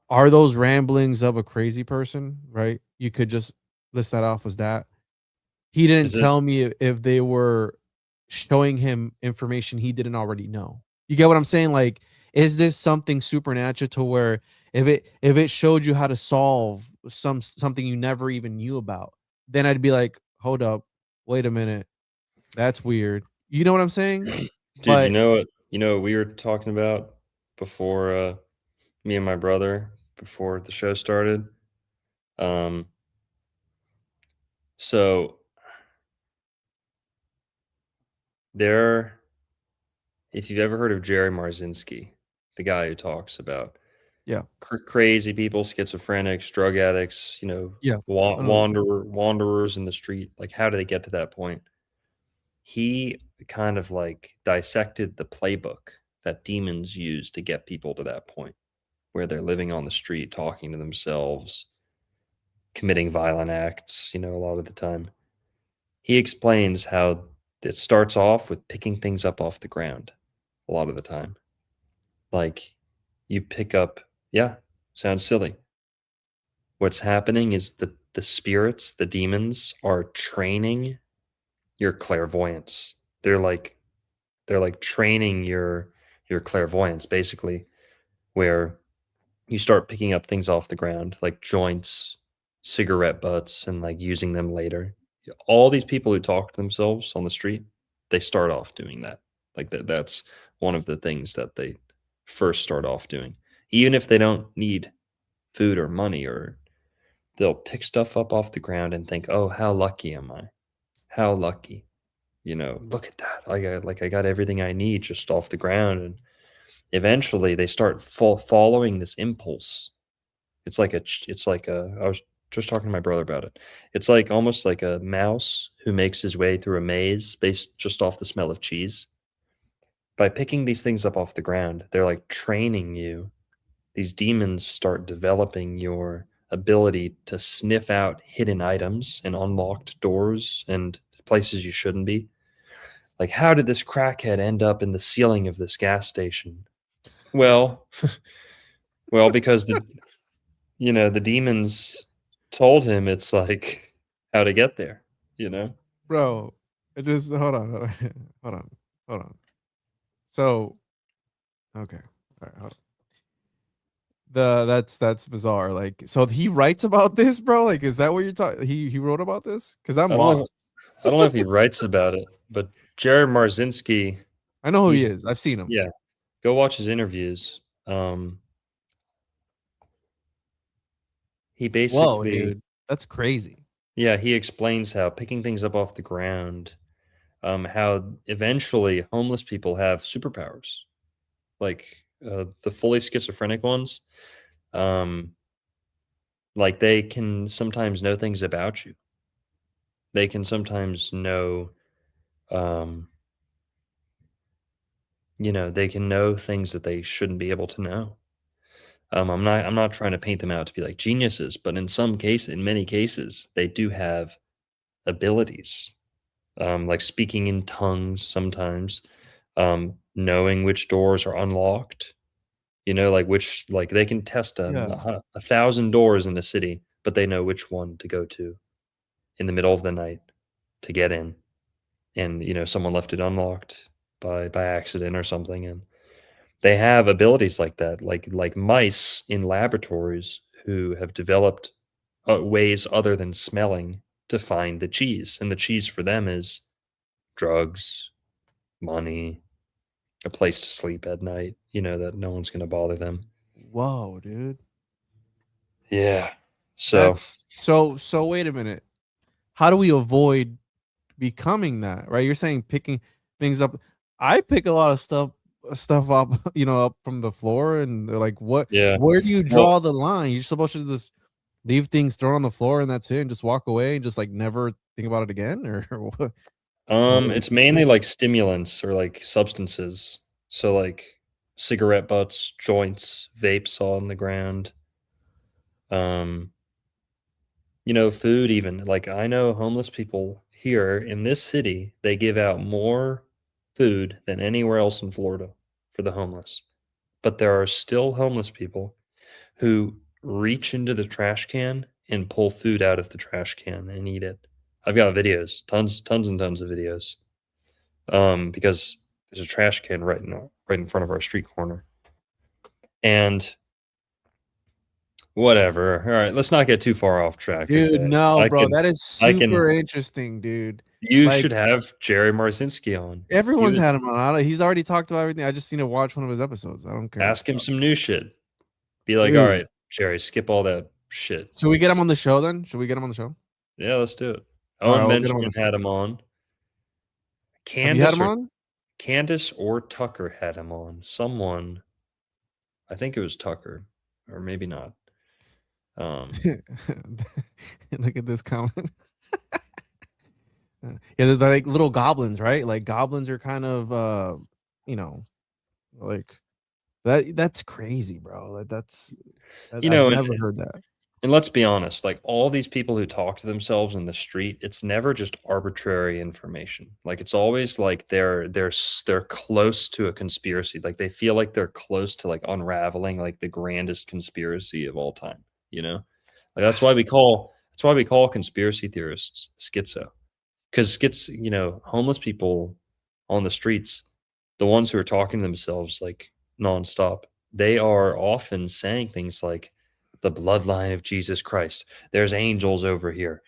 are those ramblings of a crazy person, right? You could just list that off as that. He didn't tell me if they were showing him information he didn't already know. You get what I'm saying? Like, is this something supernatural to where if it showed you how to solve something you never even knew about, then I'd be like, hold up, wait a minute, that's weird. You know what I'm saying? Dude, But you know what we were talking about before me and my brother before the show started? Um so there if you've ever heard of Jerry Marzinski, the guy who talks about yeah, crazy people, schizophrenics, drug addicts, you know, yeah, I know what you're saying. wanderers in the street, like how do they get to that point? He kind of like dissected the playbook that demons use to get people to that point where they're living on the street, talking to themselves, committing violent acts, you know, a lot of the time. He explains how it starts off with picking things up off the ground a lot of the time. Like you pick up, yeah, sounds silly. What's happening is the spirits, the demons are training your clairvoyance. They're like training your clairvoyance basically, where you start picking up things off the ground like joints, cigarette butts, and like using them later. All these people who talk to themselves on the street, they start off doing that. Like that's one of the things that they first start off doing. Even if they don't need food or money, or they'll pick stuff up off the ground and think, "Oh, how lucky am I? How lucky." You know, look at that. I got everything I need just off the ground, and eventually they start following this impulse. It's like a I was just talking to my brother about it. It's like almost like a mouse who makes his way through a maze based just off the smell of cheese. By picking these things up off the ground, they're like training you. These demons start developing your ability to sniff out hidden items and unlocked doors and places you shouldn't be. Like, how did this crackhead end up in the ceiling of this gas station? Well, well, because the demons told him it's like how to get there, you know? Bro, it just hold on, hold on, hold on. So, okay, all right, hold on. That's bizarre. Like, so he writes about this, bro. Like, is that what you're talking? He wrote about this? Because I'm I don't know. lost. I don't know if he writes about it, but Jared Marzinski, I know who he he's is. I've seen him. yeah. Go watch his interviews. He Whoa, basically dude, that's crazy. yeah, he explains how picking things up off the ground, how eventually homeless people have superpowers, like the fully schizophrenic ones. Um, like they can sometimes know things about you. They can sometimes know, um, they can know things that they shouldn't be able to know. I'm not trying to paint them out to be like geniuses, but in many cases, they do have abilities, like speaking in tongues sometimes, knowing which doors are unlocked. You know, like they can test Yeah. 1,000 doors in a city, but they know which one to go to in the middle of the night to get in. And someone left it unlocked by accident or something, and they have abilities like that, like mice in laboratories who have developed ways other than smelling to find the cheese, and the cheese for them is drugs, money, a place to sleep at night, that no one's going to bother them. Whoa, dude. Yeah. So That's so wait a minute. How do we avoid becoming that? Right? You're saying picking things up. I pick a lot of stuff up, up from the floor, and they're like, what yeah. where do you Well, draw the line? You're supposed to just leave things thrown on the floor and that's it, and just walk away and just like never think about it again? Or what? it's mainly like stimulants or like substances. So like cigarette butts, joints, vapes on the ground. Um, food even. Like I know homeless people here in this city, they give out more food than anywhere else in Florida for the homeless. But there are still homeless people who reach into the trash can and pull food out of the trash can and eat it. I've got videos, tons and tons of videos. Because there's a trash can right in front of our street corner. And Whatever. All right, let's not get too far off track. Dude, Okay? no, bro, can, that is I can. super interesting, dude. You Like, should have Jerry Marcinski on. everyone's was- had him on. He's already talked about everything. I just need to watch one of his episodes. I don't care. Ask him some new shit. Be like, Dude. all right, Jerry, skip all that shit. Should we get him on the show then? Should we get him on the show? Yeah, let's do it. All right, Owen we'll get him on Benjamin the had him on. Have you had him or on? Candace or Tucker had him on. Someone, I think it was Tucker, or maybe not. Look at this comment. Yeah, they're like little goblins, right? Like goblins are kind of like that's crazy, bro. Like I've never heard that. And let's be honest, like all these people who talk to themselves in the street, it's never just arbitrary information. Like it's always like they're close to a conspiracy. Like they feel like they're close to like unraveling like the grandest conspiracy of all time, you know? Like that's why we call conspiracy theorists schizo. Because homeless people on the streets, the ones who are talking to themselves like nonstop, they are often saying things like the bloodline of Jesus Christ. There's angels over here.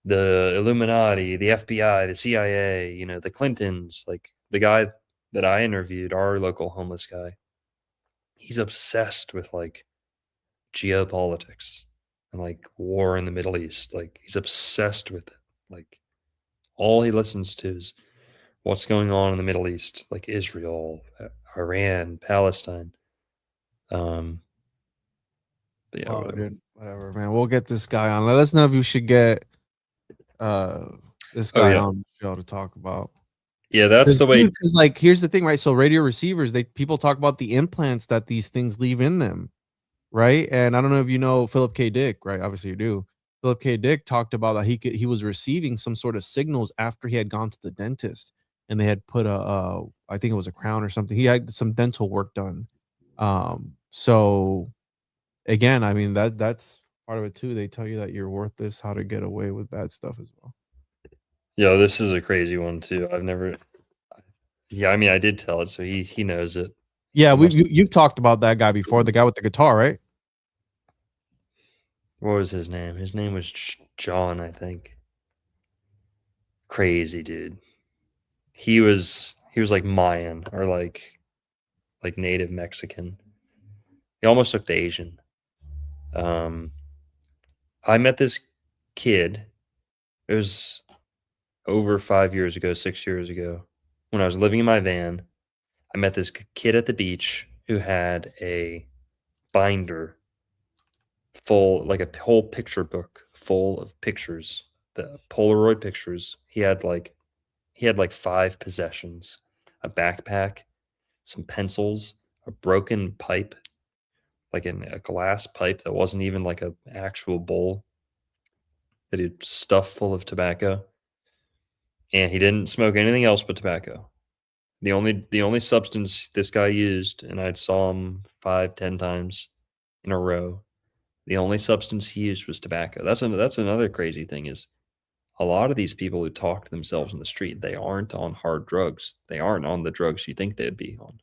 The Illuminati, the FBI, the CIA, the Clintons, like the guy that I interviewed, our local homeless guy, he's obsessed with like geopolitics and like war in the Middle East. Like he's obsessed with it. Like all he listens to is what's going on in the Middle East, like Israel, Iran, Palestine. But yeah, whatever, man. We'll get this guy on. Let us know if you should get this guy on the show to talk about. Yeah, that's the way. Because like, here's the thing, right? So radio receivers, people talk about the implants that these things leave in them, right? And I don't know if you know Philip K. Dick, right? Obviously you do. Philip K. Dick talked about that he was receiving some sort of signals after he had gone to the dentist, and they had put I think it was a crown or something. He had some dental work done. So again, I mean that's part of it too. They tell you that you're worth this, how to get away with bad stuff as well. Yo, this is a crazy one too. Yeah, I mean, I did tell it, so he knows it. Yeah, you've talked about that guy before, the guy with the guitar, right? What was his name? His name was John, I think. Crazy dude. He was like Mayan or like native Mexican. He almost looked Asian. I met this kid. It was over 5 years ago, 6 years ago, when I was living in my van. I met this kid at the beach who had a binder full, like a whole picture book full of pictures, the Polaroid pictures. He had like 5 possessions: a backpack, some pencils, a broken pipe, like a glass pipe that wasn't even like an actual bowl, that he'd stuffed full of tobacco. And he didn't smoke anything else but tobacco. The only substance this guy used, and I saw him 5-10 times in a row, the only substance he used was tobacco. That's another crazy thing is a lot of these people who talk to themselves in the street, they aren't on hard drugs. They aren't on the drugs you think they'd be on.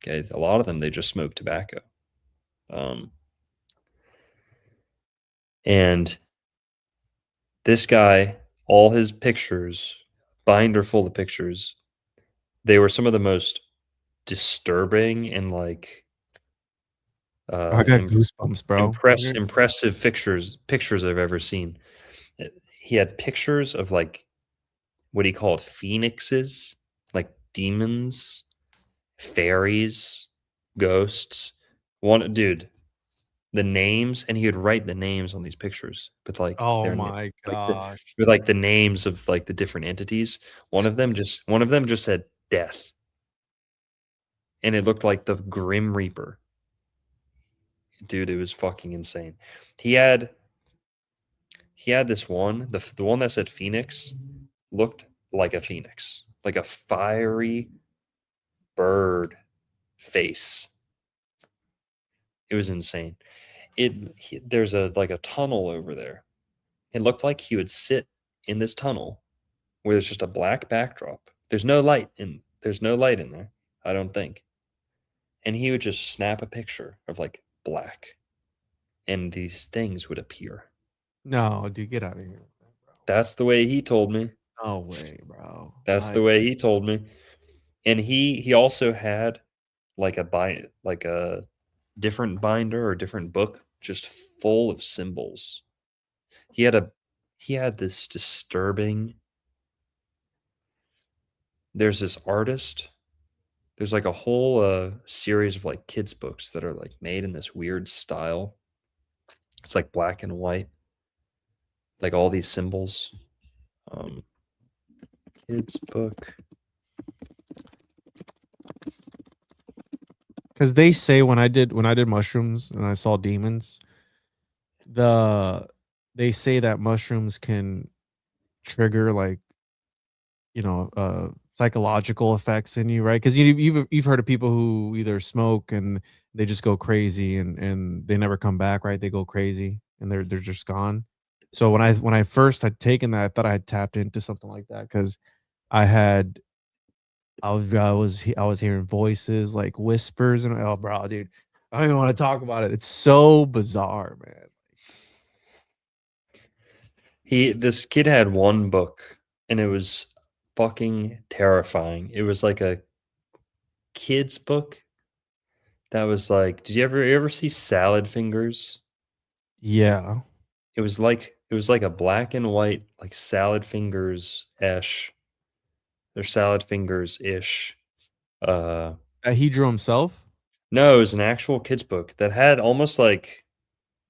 Okay, a lot of them, they just smoke tobacco. And this guy, all his pictures, binder full of pictures, they were some of the most disturbing and like I got goosebumps, bro. impressive pictures I've ever seen. He had pictures of like what he called phoenixes, like demons, fairies, ghosts. One dude, the names, and he would write the names on these pictures with like Oh my gosh. with like the names of like the different entities. One of them just said death. And it looked like the Grim Reaper. Dude, it was fucking insane. He had this one, the one that said Phoenix looked like a phoenix, like a fiery bird face. It was insane. There's a tunnel over there. It looked like he would sit in this tunnel where there's just a black backdrop. There's no light in there, I don't think. And he would just snap a picture of like black. and these things would appear. No, dude, get out of here. That's the way he told me. No way, bro. That's the way he told me. And he also had like a different binder or different book just full of symbols. He had this disturbing. There's this artist. There's like a whole series of like kids books that are like made in this weird style. It's like black and white, like all these symbols. Kids book. Because they say when I did mushrooms and I saw demons, they say that mushrooms can trigger like psychological effects in you, right? Because you've heard of people who either smoke and they just go crazy and they never come back, right? They go crazy and they're just gone. So when I first had taken that, I thought I had tapped into something like that because I was hearing voices like whispers and oh, bro, dude, I don't even want to talk about it. It's so bizarre, man. This kid had one book and it was fucking terrifying. It was like a kid's book that was like, did you ever see Salad Fingers? Yeah, It was like a black and white like Salad Fingers ish. They're Salad Fingers ish. he drew himself. No, it was an actual kids book that had almost like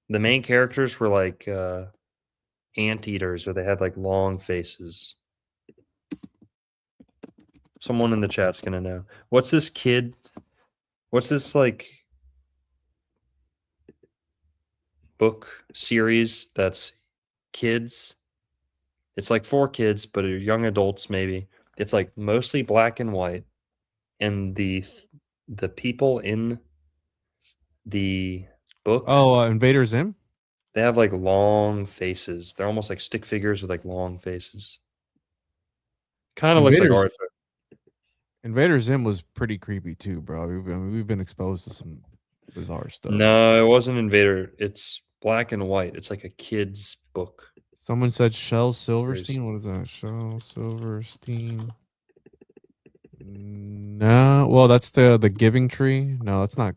the main characters were like anteaters, or they had like long faces. Someone in the chat's gonna know. What's this kid? What's this like book series that's kids? It's like for kids, but young adults maybe. It's like mostly black and white, and the people in the book, Oh, Invader Zim. they have like long faces. They're almost like stick figures with like long faces. Kind of looks like Invaders Arthur. Invader Zim was pretty creepy too, bro. We've been exposed to some bizarre stuff. No, it wasn't Invader. It's black and white. It's like a kid's book. Someone said Shel Silverstein. What is that? Shel Silverstein. No, well, that's the Giving Tree. No, that's not.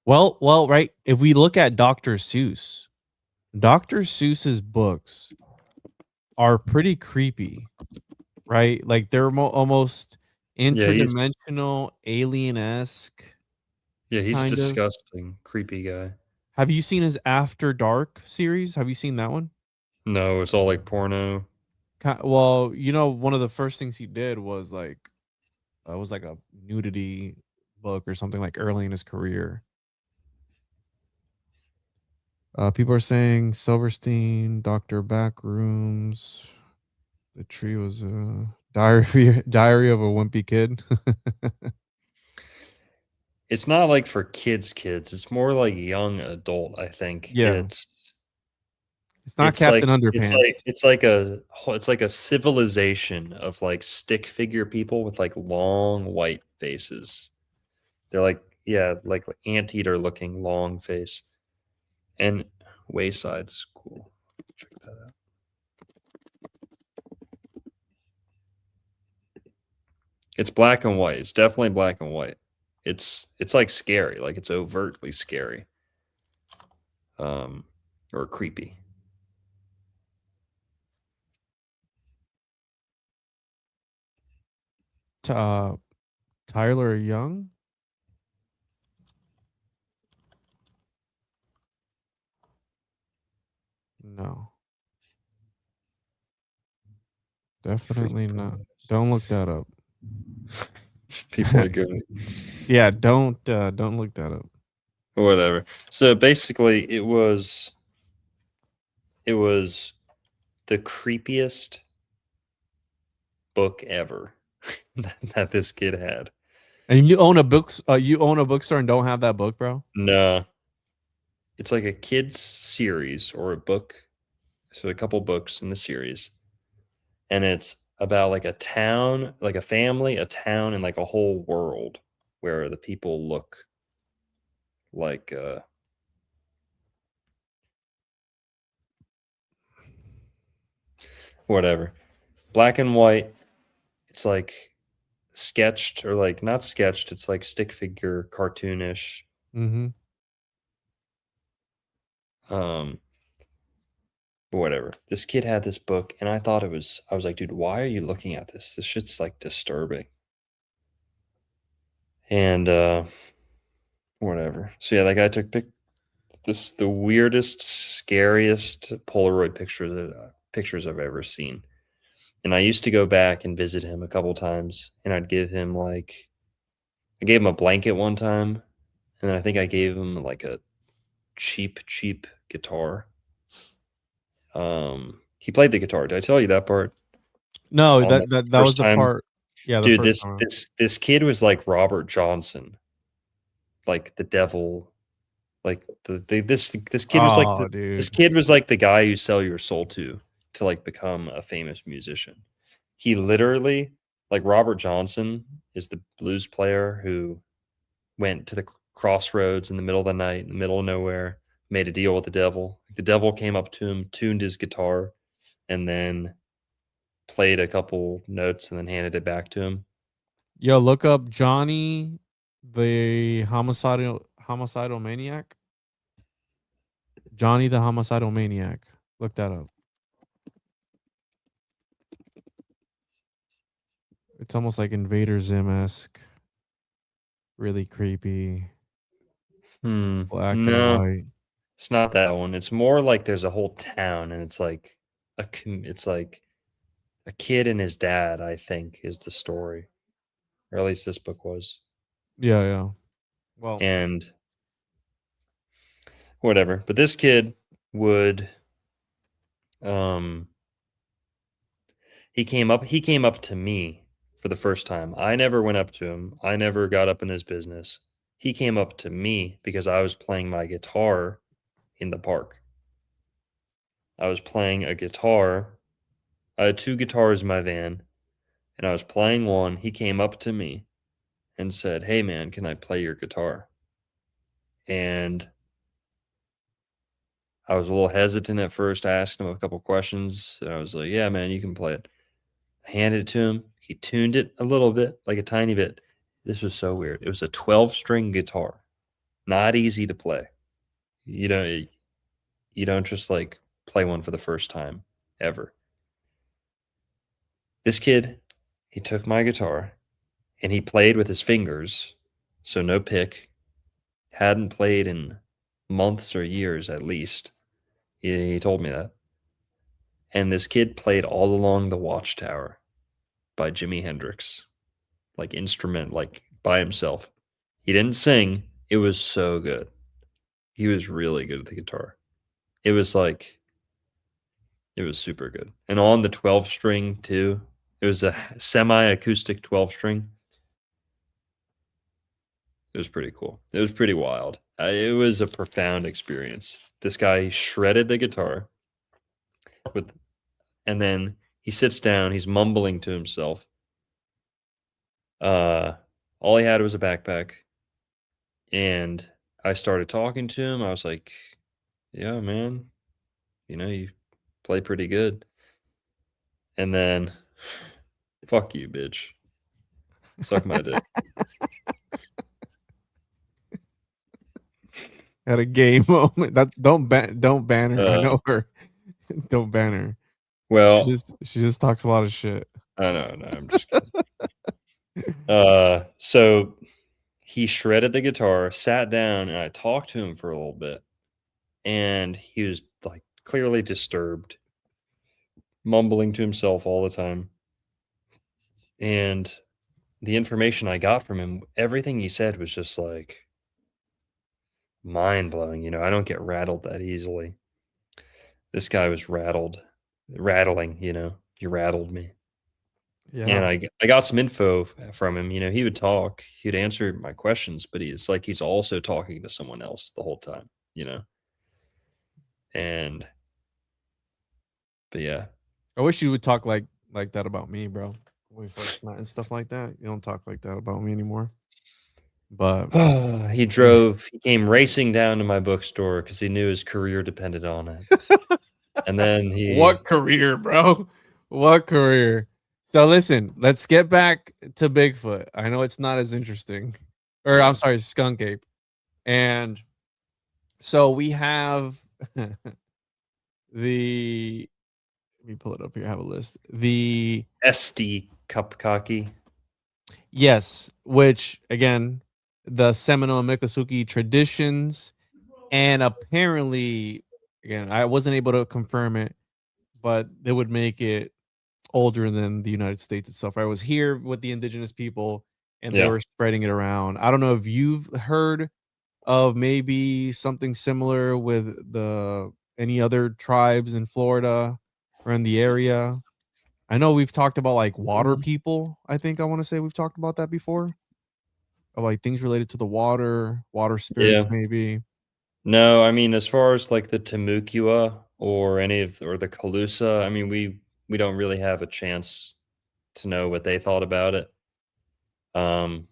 Well, right. If we look at Dr. Seuss's books are pretty creepy, right? Like they're almost interdimensional, alien-esque. Yeah, he's kind of. disgusting, creepy guy. Have you seen his After Dark series? Have you seen that one? No, it's all like porno. Well, one of the first things he did was like a nudity book or something like early in his career. People are saying Silverstein, Dr. Backrooms. The tree was a diary of a wimpy kid. It's not like for kids. It's more like young adult, I think. Yeah. It's not Captain like Underpants. it's like a civilization of like stick figure people with like long white faces. They're like like anteater looking long face. And Wayside's cool. Check that out. It's black and white. It's definitely black and white. It's like scary, like it's overtly scary. Or creepy. Tyler Young? No. Definitely not. Don't look that up. People are good. Yeah, don't look that up. Whatever. So basically it was the creepiest book ever that this kid had. And you own a bookstore and don't have that book, bro? No. It's like a kid's series or a book. So a couple books in the series. And it's about like a town, like a family, a town, and like a whole world where the people look like whatever. Black and white. It's like sketched or like not sketched. It's like stick figure, cartoonish. Mm-hmm. But whatever. This kid had this book, and I was like, dude, why are you looking at this? This shit's like disturbing. And whatever. So yeah, that guy took the weirdest, scariest Polaroid pictures I've ever seen. And I used to go back and visit him a couple times, and I'd give him I gave him a blanket one time, and then I think I gave him like a cheap guitar. He played the guitar. Did I tell you that part? No, On that the was first the time? part. Yeah, the Dude, first time. this kid was like Robert Johnson, like the devil, like this kid was like Oh, dude. this kid was like the guy you sell your soul to like become a famous musician. He literally, like Robert Johnson is the blues player who went to the crossroads in the middle of the night, in the middle of nowhere, made a deal with the devil. The devil came up to him, tuned his guitar, and then played a couple notes and then handed it back to him. Yo, look up Johnny, the homicidal maniac. Johnny the homicidal maniac. Look that up. It's almost like Invader Zim-esque. Really creepy. Black and No, white. it's not that one. It's more like there's a whole town, and it's like it's like a kid and his dad, I think, is the story, or at least this book was. Yeah, yeah. Well, And whatever. But this kid would, he came up to me for the first time. I never went up to him. I never got up in his business. He came up to me because I was playing my guitar in the park. I was playing a guitar. I had 2 guitars in my van, and I was playing one. He came up to me and said, "Hey man, can I play your guitar?" And I was a little hesitant at first. I asked him a couple questions, and I was like, "Yeah, man, you can play it." I handed it to him. He tuned it a little bit, like a tiny bit. This was so weird. It was a 12-string guitar. Not easy to play. You don't just like play one for the first time ever. This kid, he took my guitar and he played with his fingers, so no pick. Hadn't played in months or years at least. He told me that. And this kid played All Along the Watchtower by Jimi Hendrix, like instrument, like by himself. He didn't sing. It was so good. He was really good at the guitar. It was super good. And on the 12 string too. It was a semi-acoustic 12 string. It was pretty cool. It was pretty wild. It was a profound experience. This guy shredded the guitar and then he sits down, he's mumbling to himself. All he had was a backpack. And I started talking to him. I was like, "Yeah, man, you play pretty good." And then, "Fuck you, bitch. Suck my dick." at a gay moment. That don't ban her. I know her. Don't ban her. Well, She just talks a lot of shit. I know, no, I'm just kidding. So he shredded the guitar, sat down, and I talked to him for a little bit. And he was like clearly disturbed, mumbling to himself all the time. And the information I got from him, everything he said was just like mind blowing. I don't get rattled that easily. This guy was rattling, he rattled me. Yeah. And I got some info from him. He would talk, he'd answer my questions, but he's also talking to someone else the whole time, but yeah. I wish you would talk like that about me, bro. When we first met and stuff like that. You don't talk like that about me anymore. But He came racing down to my bookstore because he knew his career depended on it. And then what career, bro? What career? So listen, let's get back to Bigfoot. I know it's not as interesting. Or I'm Yeah. sorry, Skunk Ape. And so we have the let me pull it up here. I have a list. The SD Cupcocky. yes, which again, the Seminole and Miccosukee traditions, and apparently, again, I wasn't able to confirm it, but they would make it older than the United States itself. I was here with the indigenous people, and they Yeah. were spreading it around. I don't know if you've heard of maybe something similar with the any other tribes in Florida or in the area. I know we've talked about like water people. I think I want to say we've talked about that before. Of like things related to the water spirits, Yeah. maybe. No, I mean, as far as like the Temukua or any of or the Calusa, I mean, we don't really have a chance to know what they thought about it. But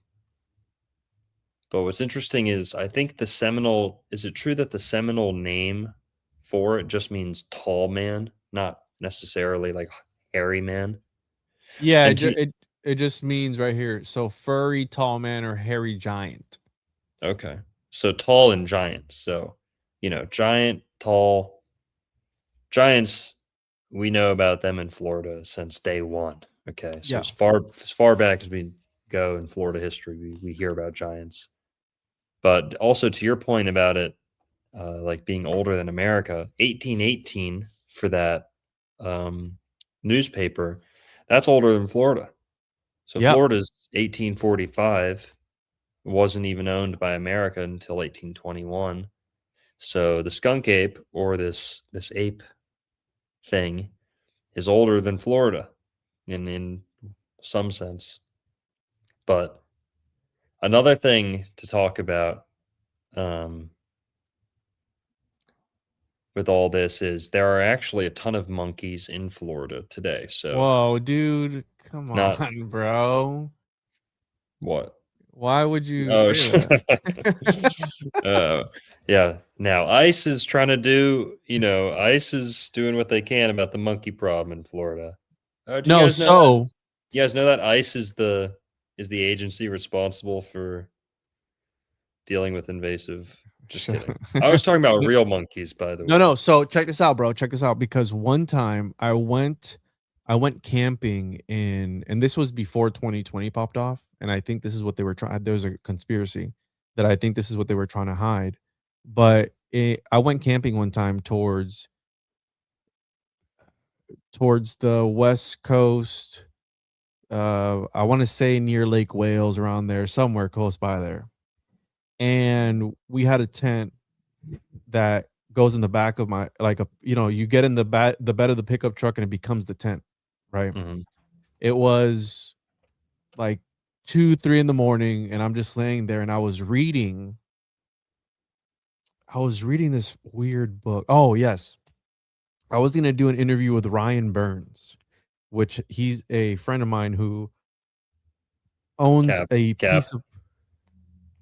what's interesting is I think the Seminole, is it true that the Seminole name for it just means tall man, not necessarily like hairy man? Yeah, And to, it just means right here. So furry, tall man, or hairy giant. okay. So tall and giant. So, giant, tall, giants, we know about them in Florida since day one. Okay. So Yeah. as far back as we go in Florida history, we hear about giants. But also to your point about it, like being older than America, 1818 for that newspaper, that's older than Florida. So Yep. Florida's 1845 wasn't even owned by America until 1821. So the skunk ape or this ape thing is older than Florida in some sense. But another thing to talk about with all this is there are actually a ton of monkeys in Florida today. So Whoa, dude, come not on, bro. what? Why would you Oh, say that? yeah. Now ICE is trying to do, ICE is doing what they can about the monkey problem in Florida. Do you No, guys know that? so You guys know that ICE is the agency responsible for dealing with invasive. Just kidding. I was talking about No, real monkeys, by the no, way. no. So check this out, bro. Check this out. Because one time I went camping and this was before 2020 popped off. And I think this is what they were trying. There's a conspiracy that I think this is what they were trying to hide. But I went camping one time towards the west coast. I want to say near Lake Wales, around there, somewhere close by there. And we had a tent that goes in the back of my like a you get in the bed of the pickup truck and it becomes the tent, right? Mhm. It was like 2-3 in the morning and I'm just laying there and I was reading this weird book. Oh yes, I was gonna do an interview with Ryan Burns, which he's a friend of mine who owns Cap, a cap, piece of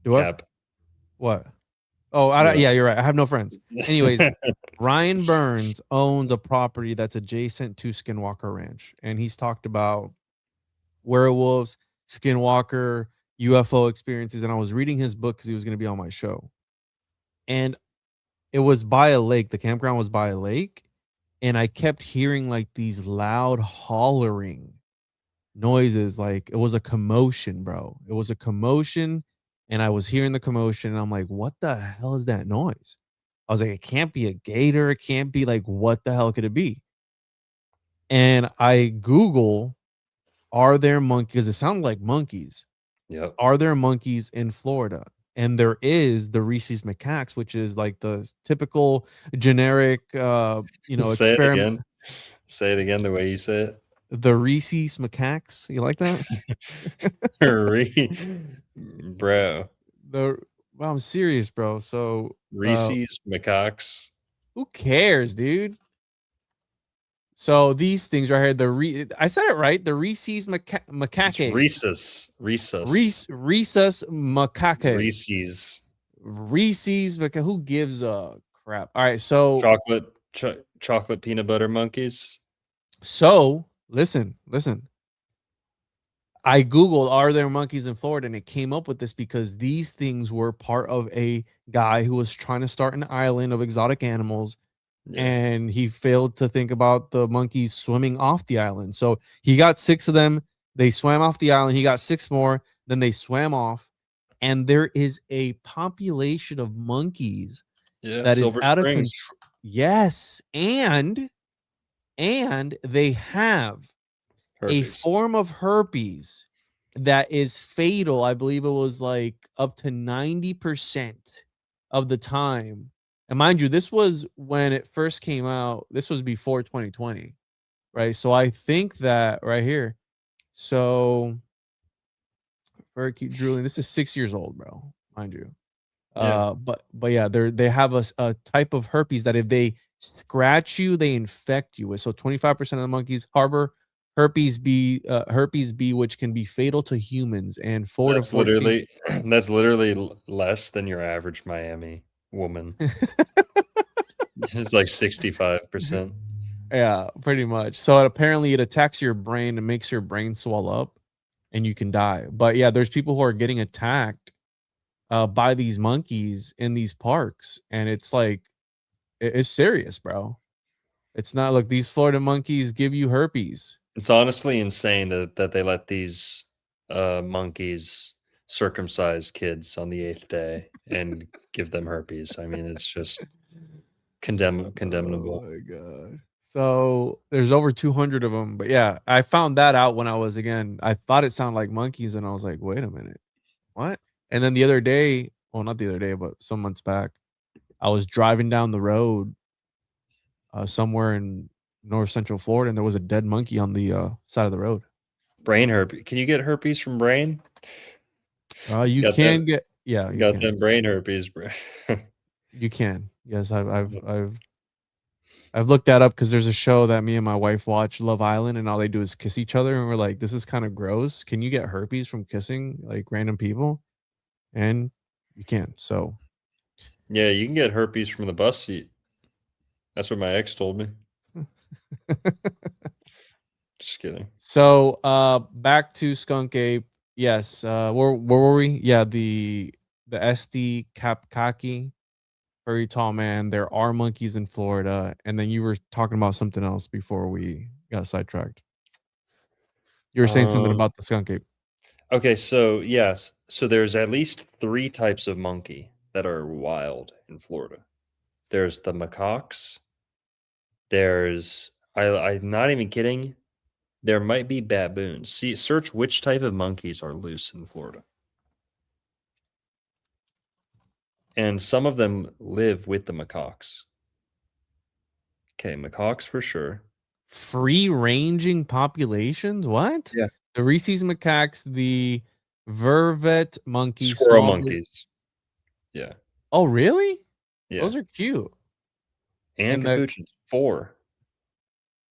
what cap. what oh I don't, Yeah. yeah, you're right, I have no friends. Anyways, Ryan Burns owns a property that's adjacent to Skinwalker Ranch, and he's talked about werewolves, Skinwalker, UFO experiences. And I was reading his book because he was going to be on my show. And it was by a lake. The campground was by a lake. And I kept hearing like these loud hollering noises. Like it was a commotion, bro. It was a commotion. And I was hearing the commotion. And I'm like, what the hell is that noise? I was like, it can't be a gator. It can't be like, what the hell could it be? And I Google, are there monkeys? It sounded like monkeys. Yep. Are there monkeys in Florida? And there is the Rhesus macaques, which is like the typical generic, Say it experiment. again. Say it again the way you say it. The Rhesus macaques. You like that? Bro. Well, I'm serious, bro. So, Reese's macaques. who cares, dude? So these things right here, I said it right. The Rhesus It's macaques. Rhesus. Rhesus macaques. Reese's. Reese's, because who gives a crap? All right, so Chocolate peanut butter monkeys. so listen. I Googled, are there monkeys in Florida? And it came up with this because these things were part of a guy who was trying to start an island of exotic animals. Yeah. And he failed to think about the monkeys swimming off the island. So he got 6 of them. They swam off the island. He got 6 more. Then they swam off. And there is a population of monkeys Yeah. that is Silver out of Springs. control. Yes. And they have a Herpes. form of herpes that is fatal. I believe it was like up to 90% of the time. And mind you, this was when it first came out. This was before 2020, right? So I think that right here. So very cute drooling. This is 6 years old, bro. Mind you. Yeah. But yeah, they have a type of herpes that if they scratch you, they infect you with. So 25% of the monkeys harbor herpes B, which can be fatal to humans, and 4 to That's 14. literally less than your average Miami woman. It's like 65%. Yeah, pretty much. So apparently it attacks your brain and makes your brain swell up, and you can die. But yeah, there's people who are getting attacked by these monkeys in these parks, and it's like it's serious, bro. It's not like these Florida monkeys give you herpes. It's honestly insane that they let these monkeys circumcise kids on the 8th day and give them herpes. I mean, it's just condemnable. Oh my god. So there's over 200 of them, but yeah, I found that out when I thought it sounded like monkeys, and I was like, wait a minute, what? And then the other day, well, not the other day, but some months back, I was driving down the road somewhere in north central Florida, and there was a dead monkey on the side of the road. Brain herpes. Can you get herpes from brain? You Got can them, get, yeah, you got can. them brain herpes, bro. You can. Yes, I've looked that up because there's a show that me and my wife watch, Love Island, and all they do is kiss each other, and we're like, this is kind of gross. Can you get herpes from kissing like random people? And you can. So Yeah, you can get herpes from the bus seat. That's what my ex told me. Just kidding. so back to Skunk Ape. Yes, where were we? Yeah, the SD Kapkaki, very tall man. There are monkeys in Florida, and then you were talking about something else before we got sidetracked. You were saying something about the Skunk Ape. Okay, so yes, so there's at least 3 types of monkey that are wild in Florida. There's the macaques. I'm not even kidding. There might be baboons. See, search which type of monkeys are loose in Florida. And some of them live with the macaques. Okay, macaques for sure. Free ranging populations? What? Yeah. The Rhesus macaques, the vervet monkeys, Squirrel small monkeys. Yeah. Oh, really? Yeah. Those are cute. And capuchins. 4.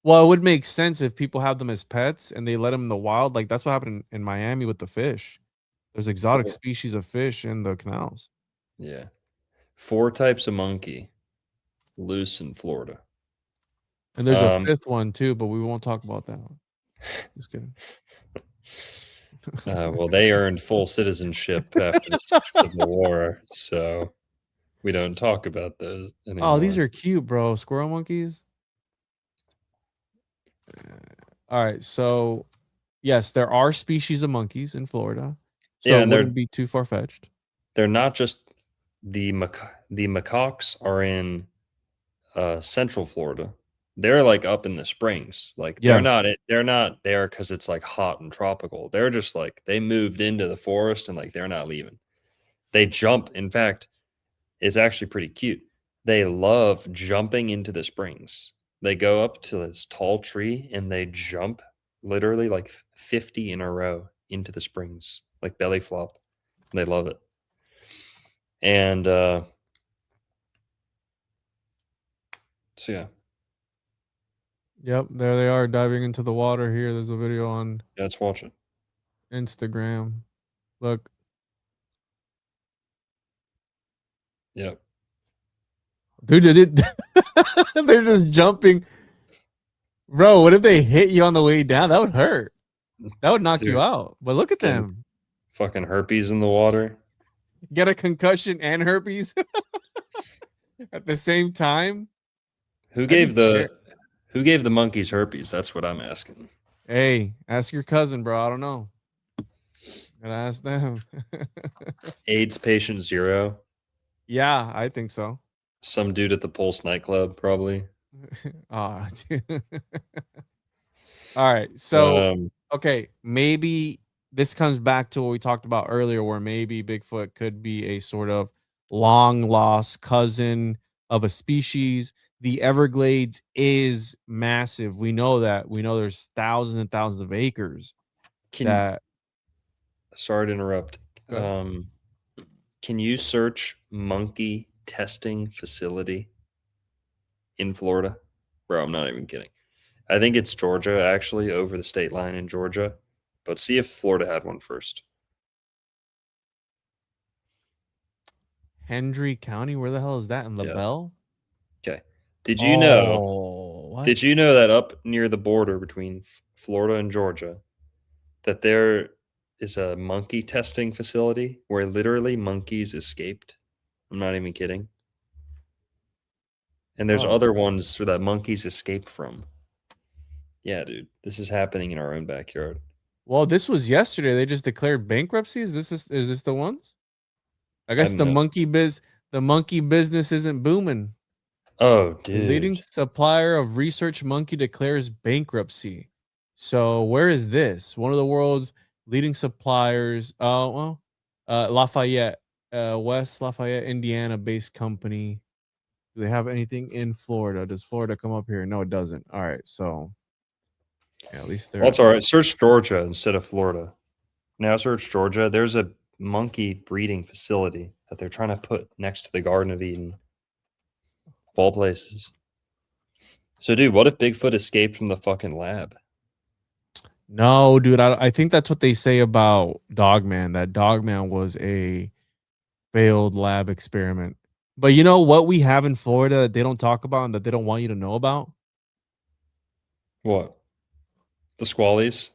Well, it would make sense if people have them as pets and they let them in the wild. Like that's what happened in Miami with the fish. There's exotic 4. species of fish in the canals. Yeah. 4 types of monkey loose in Florida. And there's a 5th one too, but we won't talk about that one. Just kidding. Well, they earned full citizenship after the Civil War, so we don't talk about those anymore. Oh, these are cute, bro. Squirrel monkeys. All right, so yes, there are species of monkeys in Florida, so Yeah, it and wouldn't be too far fetched. they're not just the macaques are in central Florida. They're like up in the springs. Like Yes. they're not there because it's like hot and tropical. They're just like they moved into the forest and like they're not leaving. They jump. In fact, it's actually pretty cute. They love jumping into the springs. They go up to this tall tree and they jump literally like 50 in a row into the springs, like belly flop. And they love it. And so yeah, Yep, there they are diving into the water here. There's a video on let's watch it. Instagram. Look, Yep. dude, they're just jumping Bro, what if they hit you on the way down? That would hurt. That would knock you Dude, out. But look at getting them. fucking herpes in the water. Get a concussion and herpes at the same time. Who That'd be gave the fair. who gave the monkeys herpes? That's what I'm asking. Hey, ask your cousin, bro. I don't know. Gotta ask them. AIDS patient 0. Yeah, I think so. Some dude at the Pulse nightclub, probably. Ah, all right. So, Um, okay, maybe this comes back to what we talked about earlier, where maybe Bigfoot could be a sort of long lost cousin of a species. The Everglades is massive. We know that. We know there's thousands and thousands of acres can that. sorry to interrupt. Go ahead. Can you search monkey testing facility in Florida? Bro, I'm not even kidding. I think it's Georgia, actually, over the state line in Georgia. But see if Florida had one first. Hendry County, where the hell is that in Yeah. LaBelle? Okay. Did you know? Oh, what? Did you know that up near the border between Florida and Georgia, that there is a monkey testing facility where literally monkeys escaped? I'm not even kidding. And there's Oh. other ones that monkeys escape from. Yeah, dude, this is happening in our own backyard. Well, this was yesterday. They just declared bankruptcy. Is this the ones? I guess don't know. the monkey business isn't booming. Oh, Leading dude. supplier of research monkey declares bankruptcy. So where is this? One of the world's leading suppliers. Lafayette, West Lafayette, Indiana based company. Do they have anything in Florida? Does Florida come up here? No, it doesn't. All right, so yeah, at least they're Well, that's all right. Search Georgia instead of Florida. Now search Georgia. There's a monkey breeding facility that they're trying to put next to the Garden of Eden. Of all places. So, dude, what if Bigfoot escaped from the fucking lab? No, dude. I think that's what they say about Dogman. That Dogman was a failed lab experiment. But you know what we have in Florida that they don't talk about and that they don't want you to know about? What? The squallies?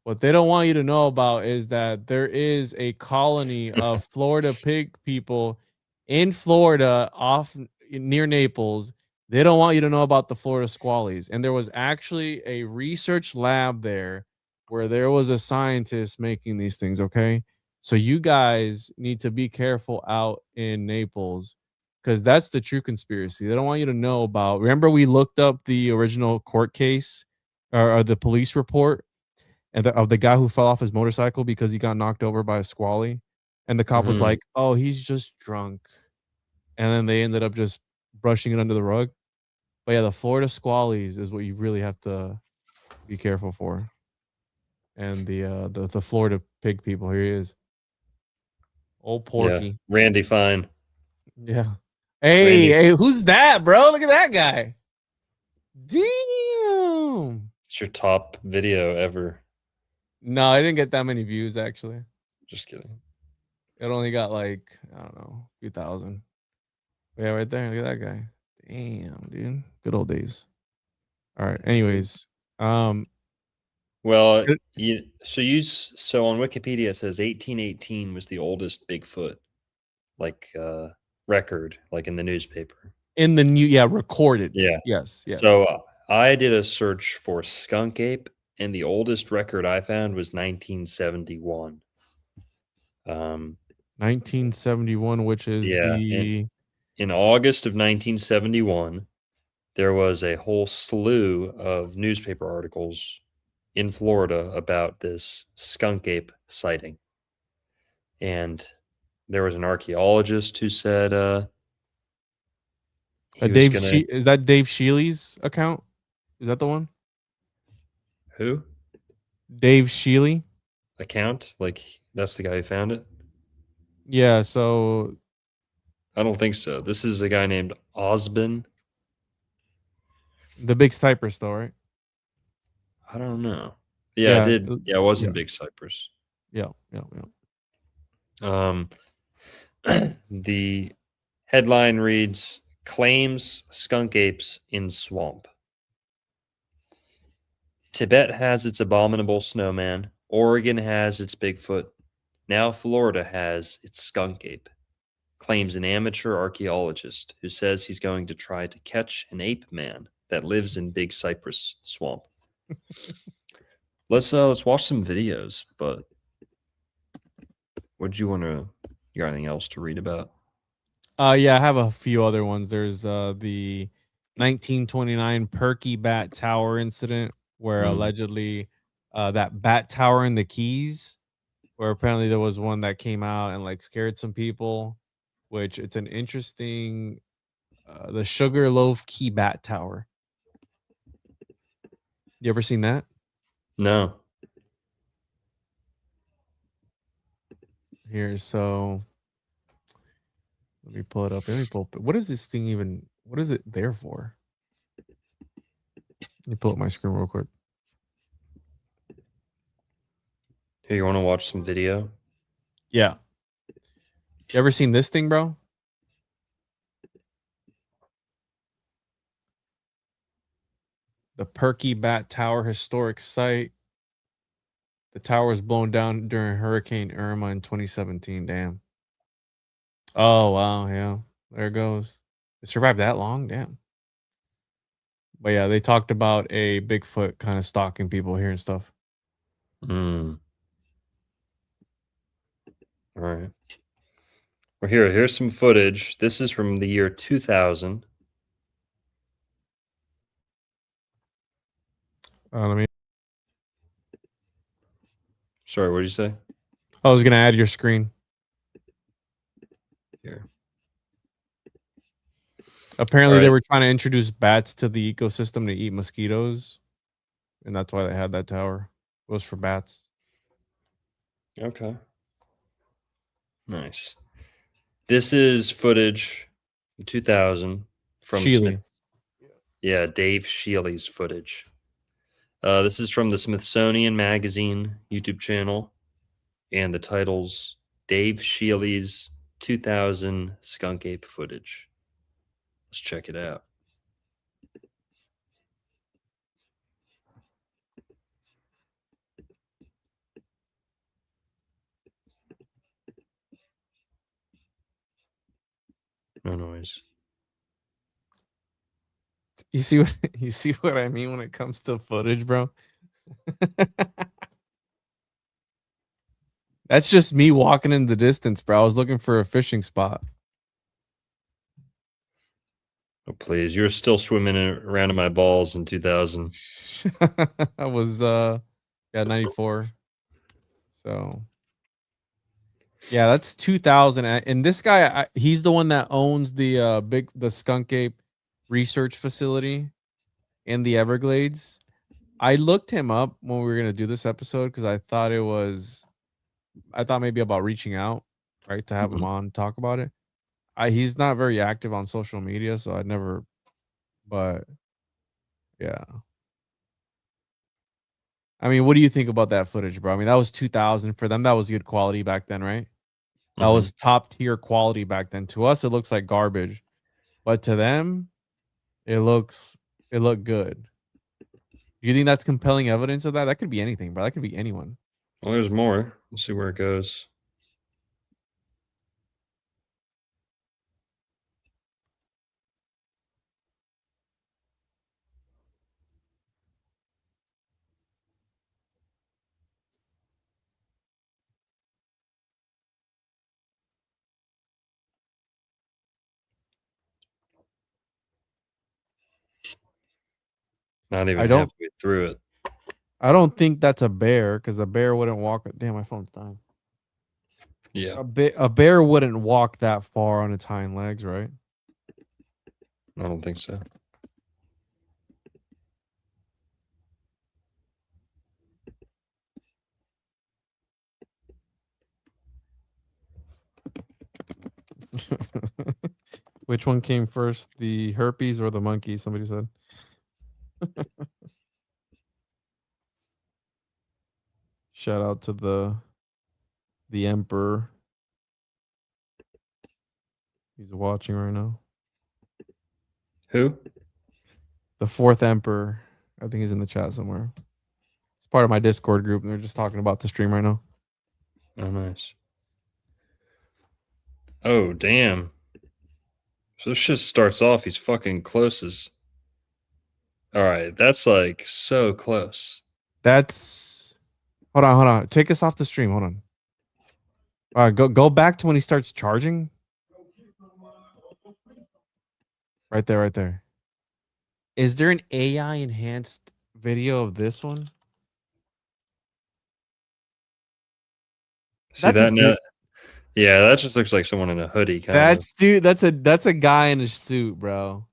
What they don't want you to know about is that there is a colony of Florida pig people in Florida off near Naples. They don't want you to know about the Florida squallies. And there was actually a research lab there where there was a scientist making these things, okay? So you guys need to be careful out in Naples because that's the true conspiracy. They don't want you to know about. Remember, we looked up the original court case or the police report and of the guy who fell off his motorcycle because he got knocked over by a squally, and the cop was Mhm. like, "Oh, he's just drunk," and then they ended up just brushing it under the rug. But yeah, the Florida squallies is what you really have to be careful for, and the Florida pig people. Here he is, old Yeah. Porky. Randy Fine. Yeah. Hey, Randy. hey, who's that, bro? Look at that guy. Damn. It's your top video ever. No, I didn't get that many views actually. Just kidding. It only got like, I don't know, a few thousand. Yeah, right there. Look at that guy. Damn, dude. Good old days. All right. Anyways, Well, Good. so on Wikipedia it says 1818 was the oldest Bigfoot record, like in the newspaper. in the recorded. Yeah. Yes. Yes. So I did a search for skunk ape, and the oldest record I found was 1971. 1971, which is Yeah, in August of 1971, there was a whole slew of newspaper articles in Florida about this skunk ape sighting. And there was an archaeologist who said he was gonna is that Dave Shealy's account? Is that the one? who? Dave Shealy? Account? Like that's the guy who found it? Yeah, so I don't think so. This is a guy named Osbin. the big Cypress though, right? I don't know. Yeah, I did. Yeah, it was in Big Cypress. Yeah. The headline reads, "Claims skunk apes in swamp." Tibet has its abominable snowman. Oregon has its Bigfoot. Now Florida has its skunk ape, claims an amateur archaeologist who says he's going to try to catch an ape man that lives in Big Cypress Swamp. Let's watch some videos, but what did you want to, you got anything else to read about? Yeah, I have a few other ones. There's the 1929 Perky Bat Tower incident where Mm. allegedly that bat tower in the Keys, where apparently there was one that came out and like scared some people, which it's an interesting the Sugarloaf Key Bat Tower. You ever seen that? No. Here, so let me pull it up. Let me pull up. What is this thing even? What is it there for? Let me pull up my screen real quick. Here, you want to watch some video? Yeah. You ever seen this thing, bro? The Perky Bat Tower historic site. The tower was blown down during Hurricane Irma in 2017. Damn. Oh, wow. Yeah. There it goes. It survived that long? Damn. But yeah, they talked about a Bigfoot kind of stalking people here and stuff. Mm. All right. Well, here's some footage. This is from the year 2000. Let me. Sorry, what did you say? I was gonna add your screen. Here. Apparently, All they right. were trying to introduce bats to the ecosystem to eat mosquitoes, and that's why they had that tower. It was for bats. Okay. Nice. This is footage from 2000 from Sheely. Smith. Yeah, Dave Shealy's footage. This is from the Smithsonian Magazine YouTube channel, and the title's Dave Shealy's 2000 skunk ape footage. Let's check it out. No noise. You see what you see what I mean when it comes to footage, bro? That's just me walking in the distance, bro. I was looking for a fishing spot. Oh, please. You're still swimming around in my balls in 2000. I was 94. So yeah, that's 2000. And this guy, he's the one that owns the Skunk Ape research facility in the Everglades. I looked him up when we were gonna do this episode because I thought maybe about reaching out, right, to have him on talk about it. He's not very active on social media, so I'd never. But yeah, I mean, what do you think about that footage, bro? I mean, that was 2000 for them. That was good quality back then, right? That was top tier quality back then. To us, it looks like garbage, but to them, it looked good. Do you think that's compelling evidence of that? That could be anything, bro. That could be anyone. Well, there's more. Let's see where it goes. Not even halfway through it. I don't think that's a bear because a bear wouldn't walk. Damn, my phone's dying. Yeah. A bear wouldn't walk that far on its hind legs, right? I don't think so. Which one came first, the herpes or the monkey? Somebody said. Shout out to the emperor. He's watching right now. Who? The fourth emperor. I think he's in the chat somewhere. part of my Discord group, and they're just talking about the stream right now. Oh, nice. Oh, damn. So this shit starts off, he's fucking closest. All right, that's like so close. That's hold on. Take us off the stream. Hold on. All right, go back to when he starts charging. Right there. Is there an AI enhanced video of this one? See That's a that dude. net? Yeah, that just looks like someone in a hoodie, kind That's dude. That's a guy in a suit, bro.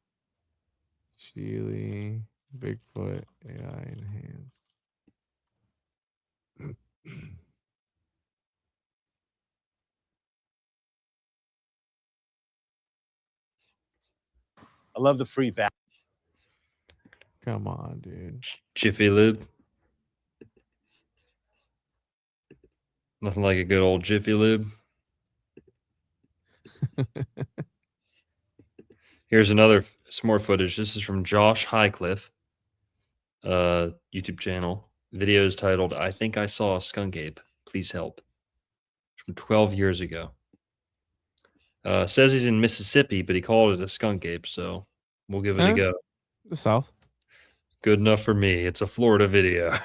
Chile, Bigfoot, AI enhanced. I love the free vac. Come on, dude. of. Jiffy Lube. Nothing like a good old Jiffy Lube. Here's some more footage. This is from Josh Highcliffe, YouTube channel. Video is titled, I Think I Saw a Skunk Ape. Please help. From 12 years ago. Says he's in Mississippi, but he called it a skunk ape, so we'll give it a go. The South. Good enough for me. It's a Florida video.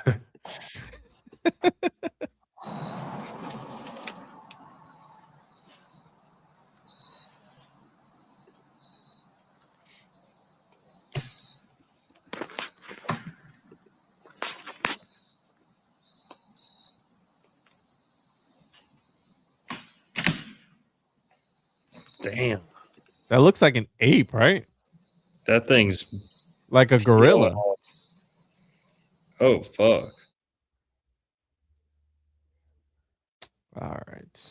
Damn. That looks like an ape, right? That thing's Like a gorilla. Oh, fuck. All right.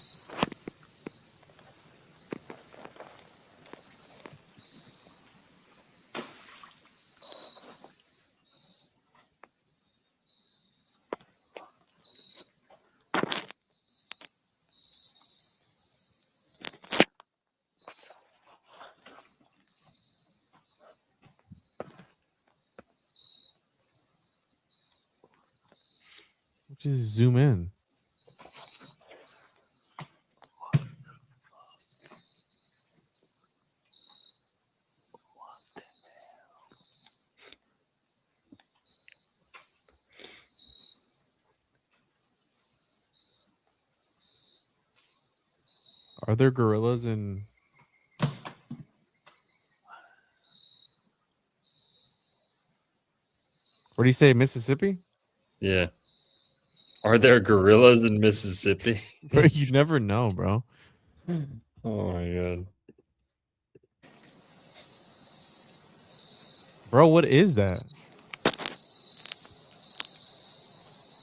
Just zoom in. Are there gorillas in? What do you say, Mississippi? Yeah. Are there gorillas in Mississippi? Bro, you never know, bro. Oh my god. Bro, what is that?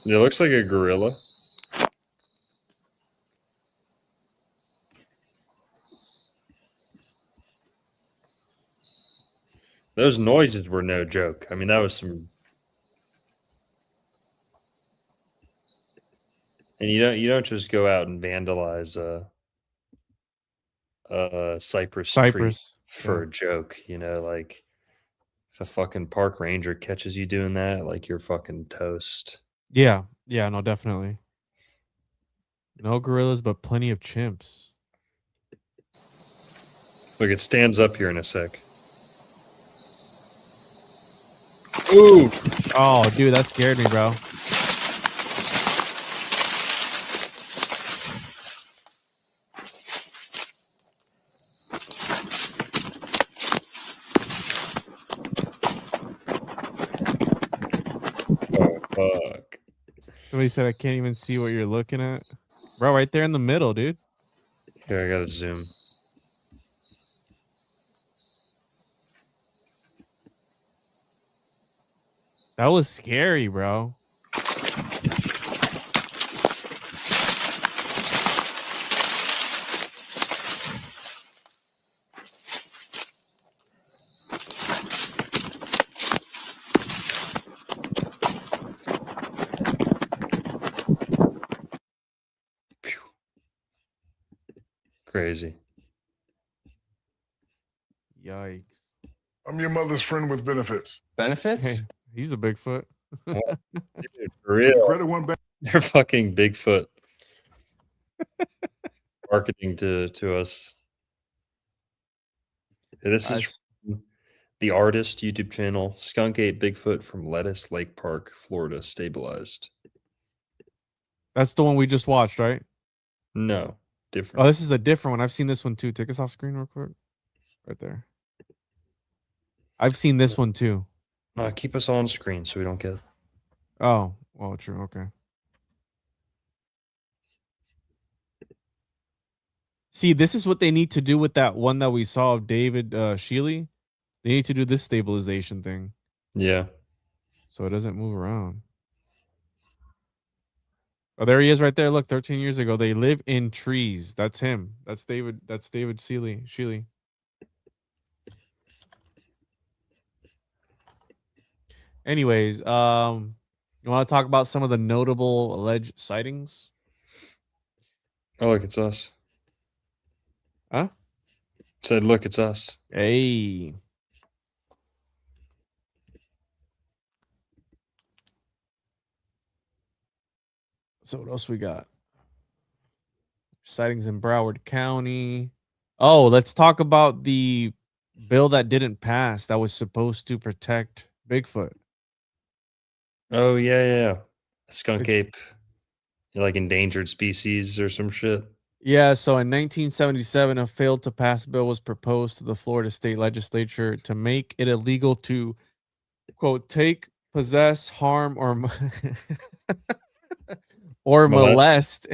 It looks like a gorilla. Those noises were no joke. I mean, that was some. And you don't just go out and vandalize a cypress tree Cypress. for Yeah. a joke, like if a fucking park ranger catches you doing that, like you're fucking toast. Yeah, no, definitely. No gorillas, but plenty of chimps. Look, it stands up here in a sec. Ooh! Oh, dude, that scared me, bro. Oh, fuck. Somebody said I can't even see what you're looking at. Bro, right there in the middle, dude. Here, I gotta zoom. That was scary, bro. Crazy. Yikes. I'm your mother's friend with benefits. Benefits? Hey, he's a Bigfoot. Dude, for real. They're fucking Bigfoot marketing to us. This is from the artist YouTube channel, Skunk Ape Bigfoot from Lettuce Lake Park, Florida, stabilized. That's the one we just watched, right? No, Oh, different. this is a different one. I've seen this one too. Take us off screen real quick. Right there. I've seen this one too. Keep us on screen so we don't get. Oh, well, true. Okay. See, this is what they need to do with that one that we saw of David Shealy. They need to do this stabilization thing Yeah. so it doesn't move around. Oh, there he is right there. Look, 13 years ago. They live in trees. That's him. That's David. That's David Shealy. Anyways, you want to talk about some of the notable alleged sightings? Oh, look, it's us. Huh? Said, look, it's us. Hey. So what else we got? Sightings in Broward County. Oh, let's talk about the bill that didn't pass that was supposed to protect Bigfoot. Oh, yeah. Skunk ape. Like endangered species or some shit. Yeah, so in 1977, a failed to pass bill was proposed to the Florida state legislature to make it illegal to, quote, take, possess, harm, or molest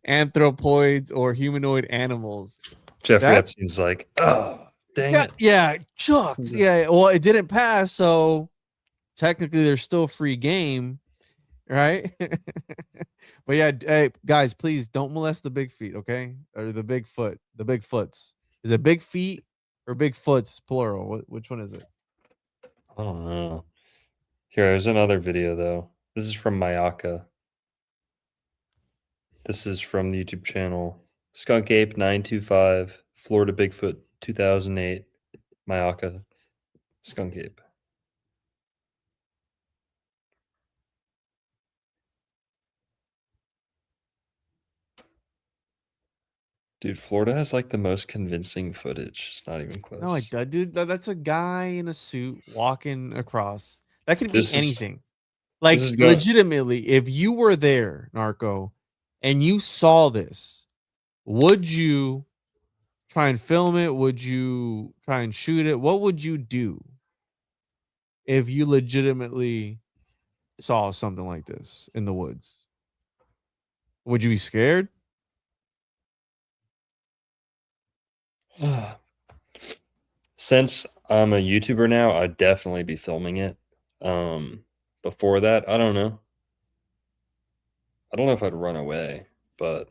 anthropoids or humanoid animals. Jeffrey Epstein's like, oh, dang it. Yeah, chucks. Yeah, well, it didn't pass, so technically there's still free game, right? But yeah, hey, guys, please don't molest the big feet, okay? Or the Bigfoots. Is it big feet or Bigfoots plural? Which one is it? I don't know. Here's another video though. This is from Mayaka. This is from the YouTube channel Skunk Ape 925 Florida Bigfoot 2008 Mayaka Skunk Ape. Dude, Florida has like the most convincing footage. It's not even close. No, dude, that's a guy in a suit walking across. That could be anything. Like legitimately, if you were there, Narco, and you saw this, would you try and film it? Would you try and shoot it? What would you do if you legitimately saw something like this in the woods? Would you be scared? Since I'm a YouTuber now, I'd definitely be filming it. Before that, I don't know. I don't know if I'd run away, but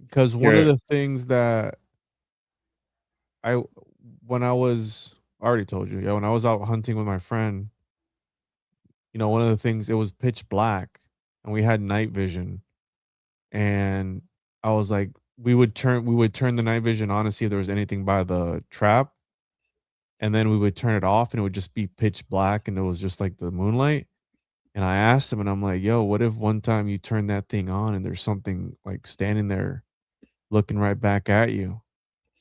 because one of the things that when I already told you, yeah, when I was out hunting with my friend, you know, one of the things, it was pitch black and we had night vision, and I was like, we would turn the night vision on to see if there was anything by the trap, and then we would turn it off and it would just be pitch black and it was just like the moonlight. And I asked him, and I'm like, yo, what if one time you turn that thing on and there's something like standing there looking right back at you,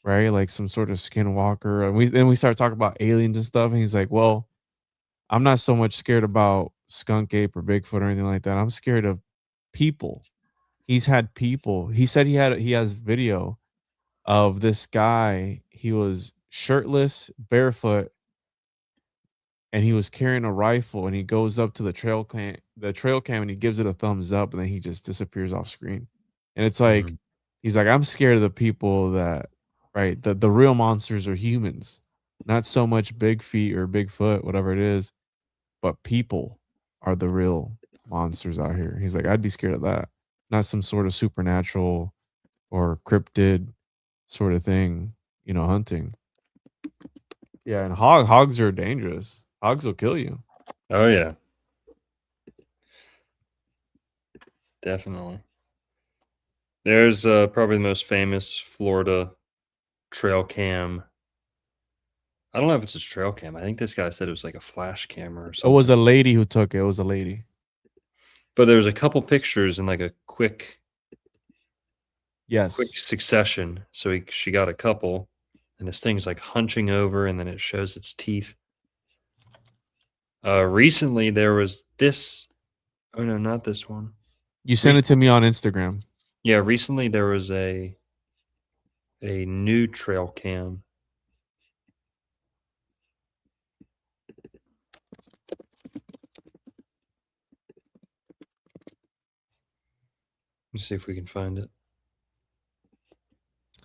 right? Like some sort of skinwalker. And then we started talking about aliens and stuff. And he's like, well, I'm not so much scared about skunk ape or Bigfoot or anything like that. I'm scared of people. He's had people. He said he has video of this guy. He was shirtless, barefoot, and he was carrying a rifle, and he goes up to the trail cam and he gives it a thumbs up, and then he just disappears off screen. And it's like, he's like, I'm scared of the people that, right, the real monsters are humans, not so much big feet or Bigfoot, whatever it is, but people are the real monsters out here. He's like, I'd be scared of that, not some sort of supernatural or cryptid sort of thing, you know, hunting. Yeah, and hogs are dangerous. Hogs will kill you. Oh yeah. Definitely. There's probably the most famous Florida trail cam I don't know if it's a trail cam. I think this guy said it was like a flash camera or It something. was a lady who took it. It was a lady. But there was a couple pictures in like a quick Yes. succession. So she got a couple, and this thing's like hunching over, and then it shows its teeth. Recently there was this. Oh no, not this one. You sent it to me on Instagram. Yeah, recently there was a new trail cam. Let's see if we can find it.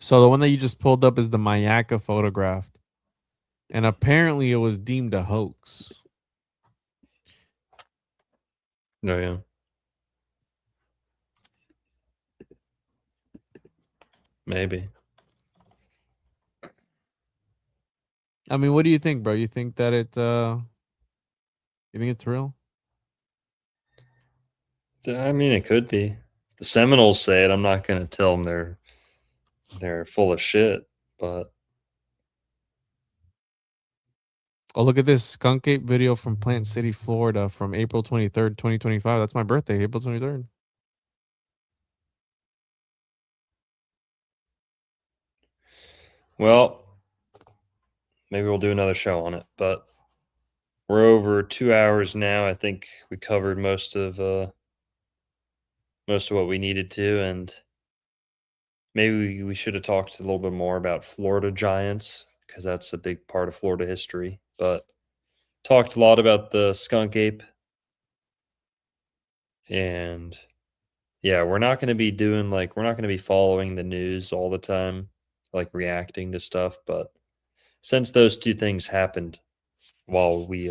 So the one that you just pulled up is the Mayaka photographed. And apparently it was deemed a hoax. Oh yeah. Maybe. I mean, what do you think, bro? You think that you think it's real? I mean, it could be. The Seminoles say it. I'm not going to tell them they're full of shit, but Oh, look at this skunk ape video from Plant City, Florida from April 23rd, 2025. That's my birthday, April 23rd. well, maybe we'll do another show on it. But we're over 2 hours now. I think we covered most of what we needed to, and maybe we should have talked a little bit more about Florida giants because that's a big part of Florida history. But talked a lot about the skunk ape, and yeah, we're not going to be following the news all the time, like reacting to stuff. But since those two things happened while we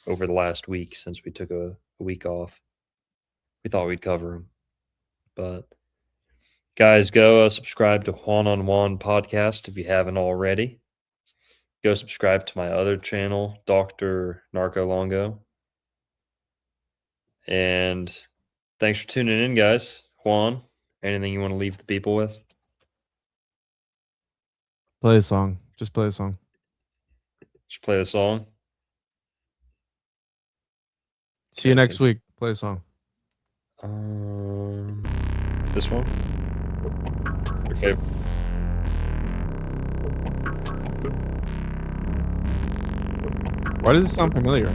over the last week, since we took a week off, we thought we'd cover them. But guys, go subscribe to Juan on Juan podcast if you haven't already. Go subscribe to my other channel, Dr. Narco Longo. And thanks for tuning in, guys. Juan, anything you want to leave the people with? Play a song. Just play a song. Just play the song. See you next week. Play a song. This one? Your favorite? Why does it sound familiar?